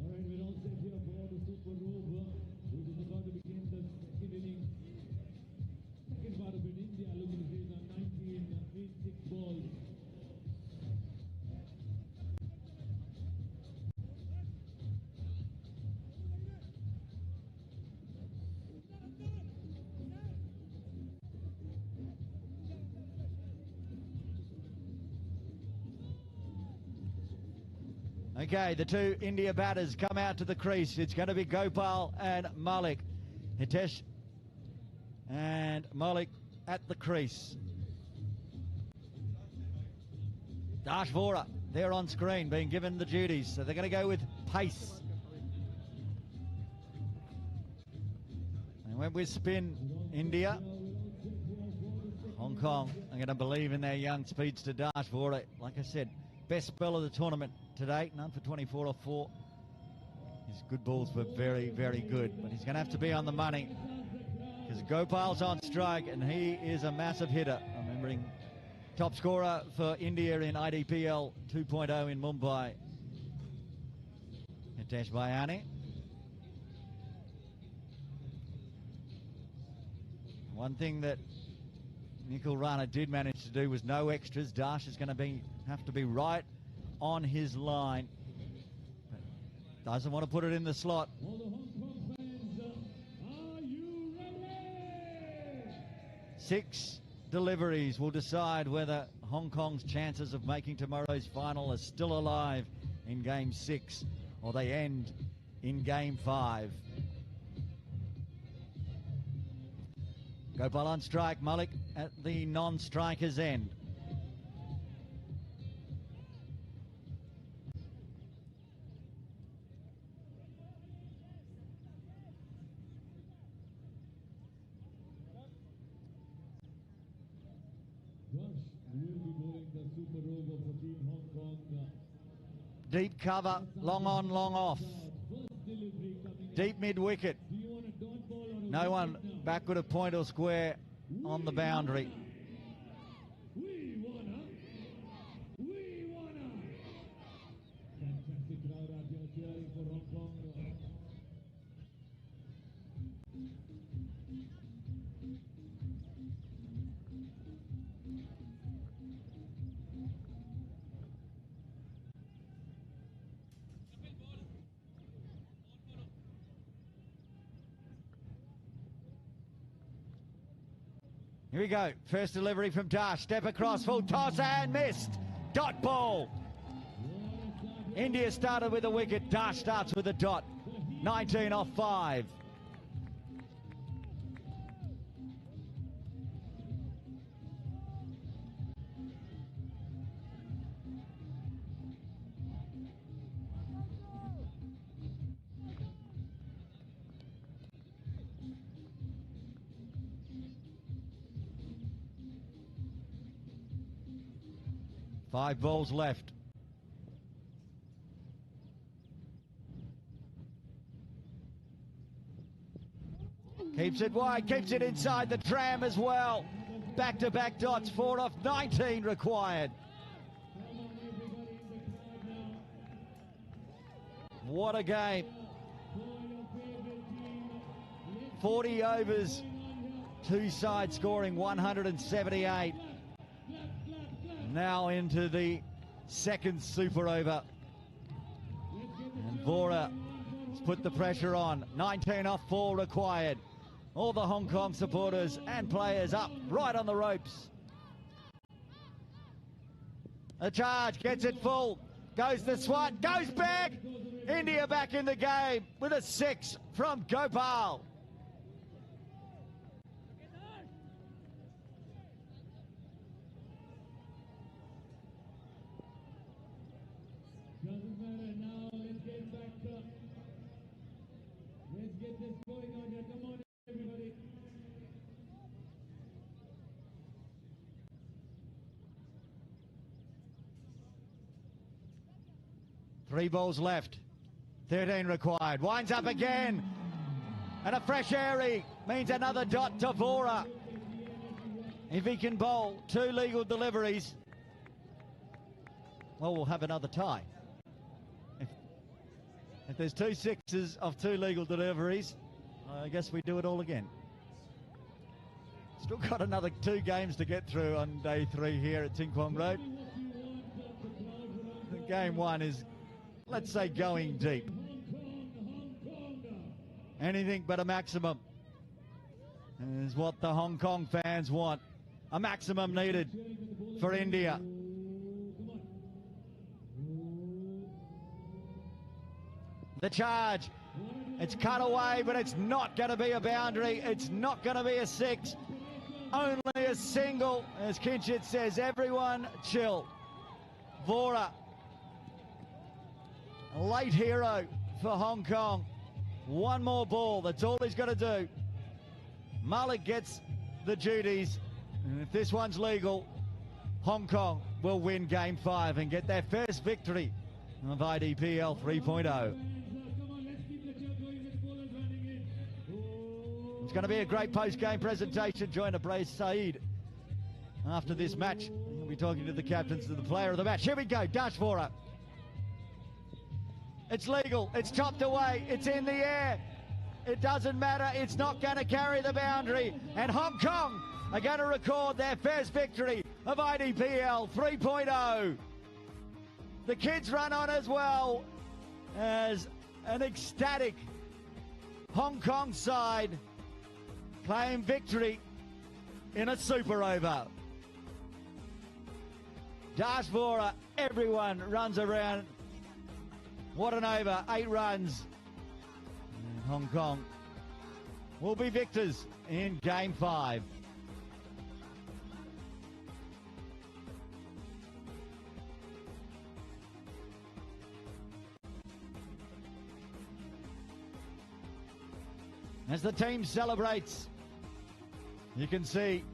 Alright, we're all set here for the super over, which is about to begin the second inning. Second part of it, India looking to face on 19 in 6 balls. Okay, the two India batters come out to the crease. It's going to be Gopal and Malik. Hitesh and Malik at the crease. Dash Vora, there on screen, being given the duties. So they're going to go with pace. And when we spin India, Hong Kong are going to believe in their young speedster Dash Vora. Like I said, best spell of the tournament today, none for 24 or 4. His good balls were very, very good, but he's going to have to be on the money because Gopal's on strike and he is a massive hitter. Remembering top scorer for India in IDPL 2.0 in Mumbai. Hitesh Bayani. One thing that Nikhil Rana did manage to do was no extras. Dash is going to have to be right on his line. But doesn't want to put it in the slot. All the Hong Kong fans, are you ready? 6 deliveries will decide whether Hong Kong's chances of making tomorrow's final are still alive in Game 6 or they end in Game 5. Gopal on strike, Malik at the non-striker's end. Josh will be bowling the super over for Team Hong Kong. Deep cover, long on, long off. First delivery coming Deep mid-wicket. Do you want a dot ball or a No one wicket now? backward of point or square on the boundary. We wanna. Fantastic crowd out here cheering for Hong Kong. Here we go. First delivery from Dash. Step across, full toss and missed. Dot ball. India started with a wicket. Dash starts with a dot. 19 off 5. Five balls left. Keeps it wide, keeps it inside the tram as well. Back-to-back dots, 4 off 19 required. What a game. 40 overs, two sides scoring 178. Now into the second super over. And Vora has put the pressure on. 19 off 4 required. All the Hong Kong supporters and players up right on the ropes. The charge gets it full. Goes the swat, goes back. India back in the game with a 6 from Gopal. Doesn't matter now. Let's get back to. Let's get this going on here. Come on, everybody. Three balls left. 13 required. Winds up again. And a fresh airy means another dot to Vora. If he can bowl 2 legal deliveries, well, we'll have another tie. If there's 2 sixes of 2 legal deliveries, I guess we do it all again. Still got another 2 games to get through on day 3 here at Ting Kwong Road. Game 1 is, let's say, going deep. Anything but a maximum is what the Hong Kong fans want. A maximum needed for India. The charge, it's cut away, but it's not going to be a boundary. It's not going to be a 6. Only a single. As Kinchit says, everyone chill. Vora, a late hero for Hong Kong. One more ball, that's all he's got to do. Malik gets the duties, and if this one's legal, Hong Kong will win game 5 and get their first victory of IDPL 3.0. It's going to be a great post-game presentation. Join Abray Saeed after this match. We'll be talking to the captains of the player of the match. Here we go, Dash Vora. It's legal, it's chopped away, it's in the air. It doesn't matter, it's not going to carry the boundary. And Hong Kong are going to record their first victory of IDPL 3.0. The kids run on as well as an ecstatic Hong Kong side claim victory in a super over. Dash Vora, everyone runs around. What an over, 8 runs. And Hong Kong will be victors in game 5. As the team celebrates, you can see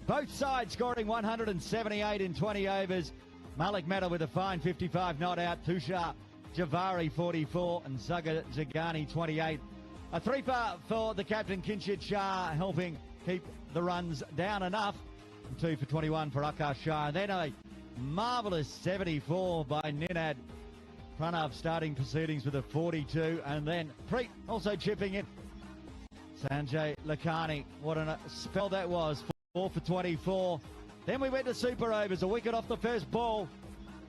both sides scoring 178 in 20 overs. Malik Mehta with a fine 55 not out. Tushar Javari 44 and Zaga Zagani 28. A 3 for the captain Kinshid Shah, helping keep the runs down enough. 2 for 21 for Akash Shah. And then a marvellous 74 by Ninad Pranav starting proceedings with a 42. And then Preet also chipping in. Sanjay Lakhani, what a spell that was. 4 for 24. Then we went to super overs, a wicket off the first ball.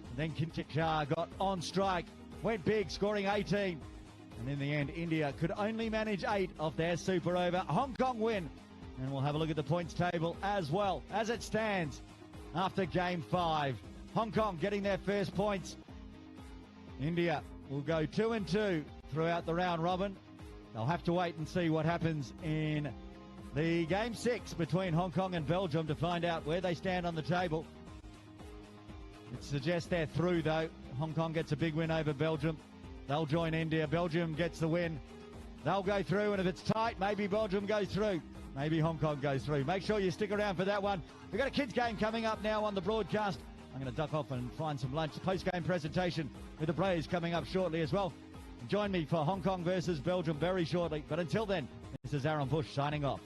And then Kinshid Shah got on strike. Went big, scoring 18. And in the end, India could only manage 8 of their super over. Hong Kong win. And we'll have a look at the points table as well as it stands after game 5. Hong Kong getting their first points. India will go 2-2 throughout the round robin. They'll have to wait and see what happens in the game 6 between Hong Kong and Belgium to find out where they stand on the table. It suggests they're through, though. Hong Kong gets a big win over Belgium. They'll join India. Belgium gets the win. They'll go through, and if it's tight, maybe Belgium goes through. Maybe Hong Kong goes through. Make sure you stick around for that one. We've got a kids game coming up now on the broadcast. I'm going to duck off and find some lunch. Post-game presentation with the Braves coming up shortly as well. Join me for Hong Kong versus Belgium very shortly. But until then, this is Aaron Bush signing off.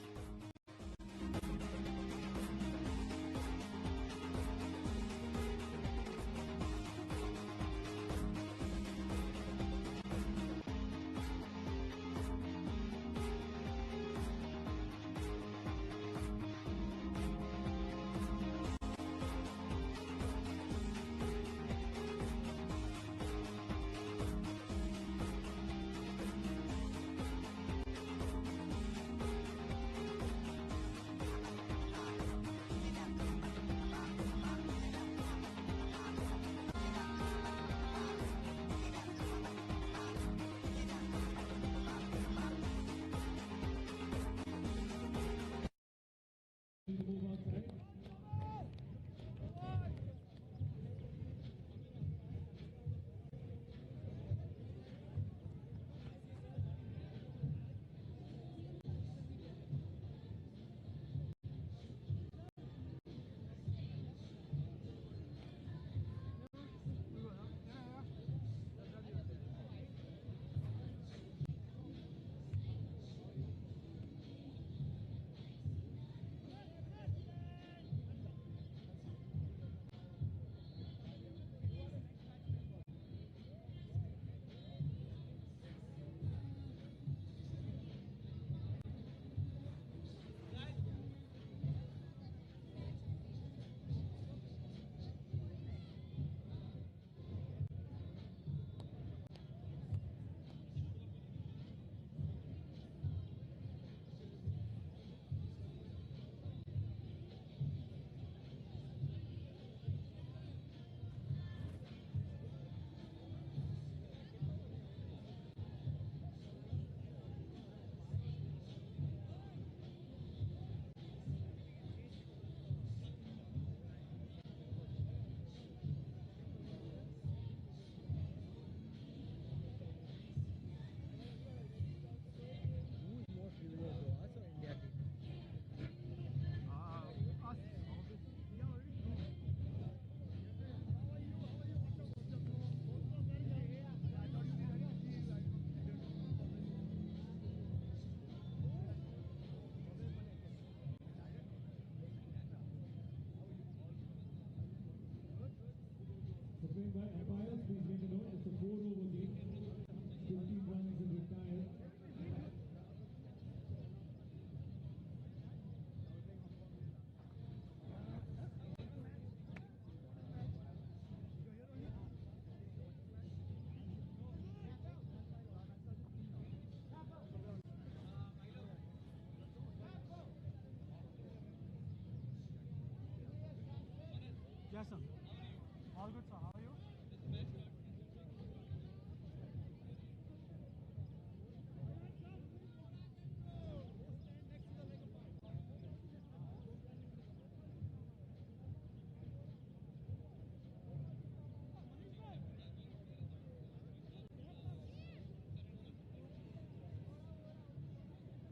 Yes, sir. All good, sir. How are you?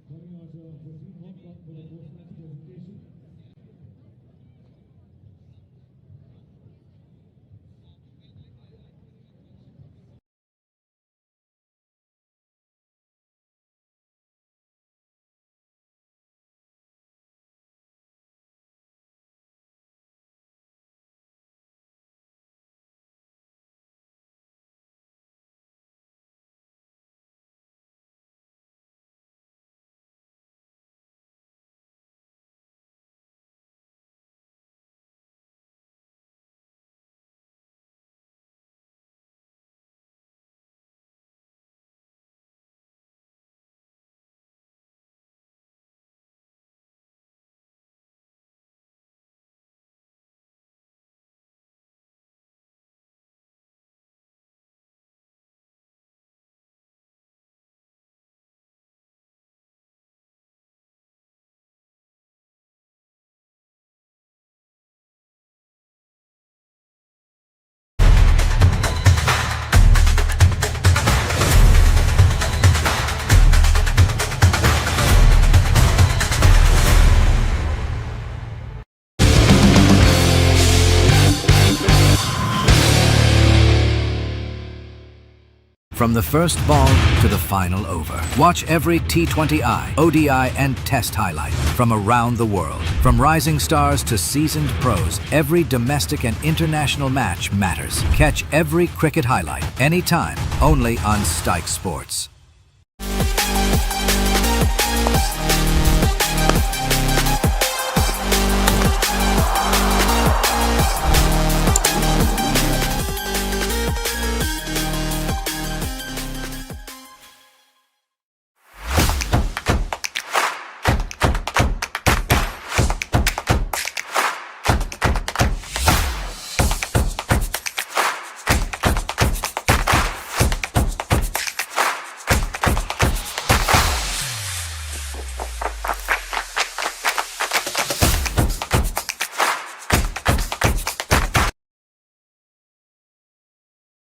Coming out 14 Hong Kong for the post-match presentation. From the first ball to the final over. Watch every T20I, ODI and Test highlight from around the world. From rising stars to seasoned pros, every domestic and international match matters. Catch every cricket highlight, anytime, only on Styxsports.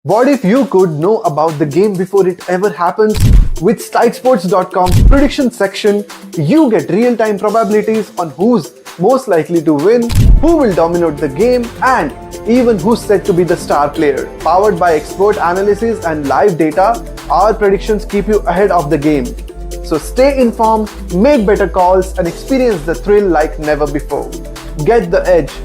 What if you could know about the game before it ever happens? With Styxsports.com's prediction section, you get real-time probabilities on who's most likely to win, who will dominate the game, and even who's said to be the star player. Powered by expert analysis and live data, our predictions keep you ahead of the game. So stay informed, make better calls, and experience the thrill like never before. Get the edge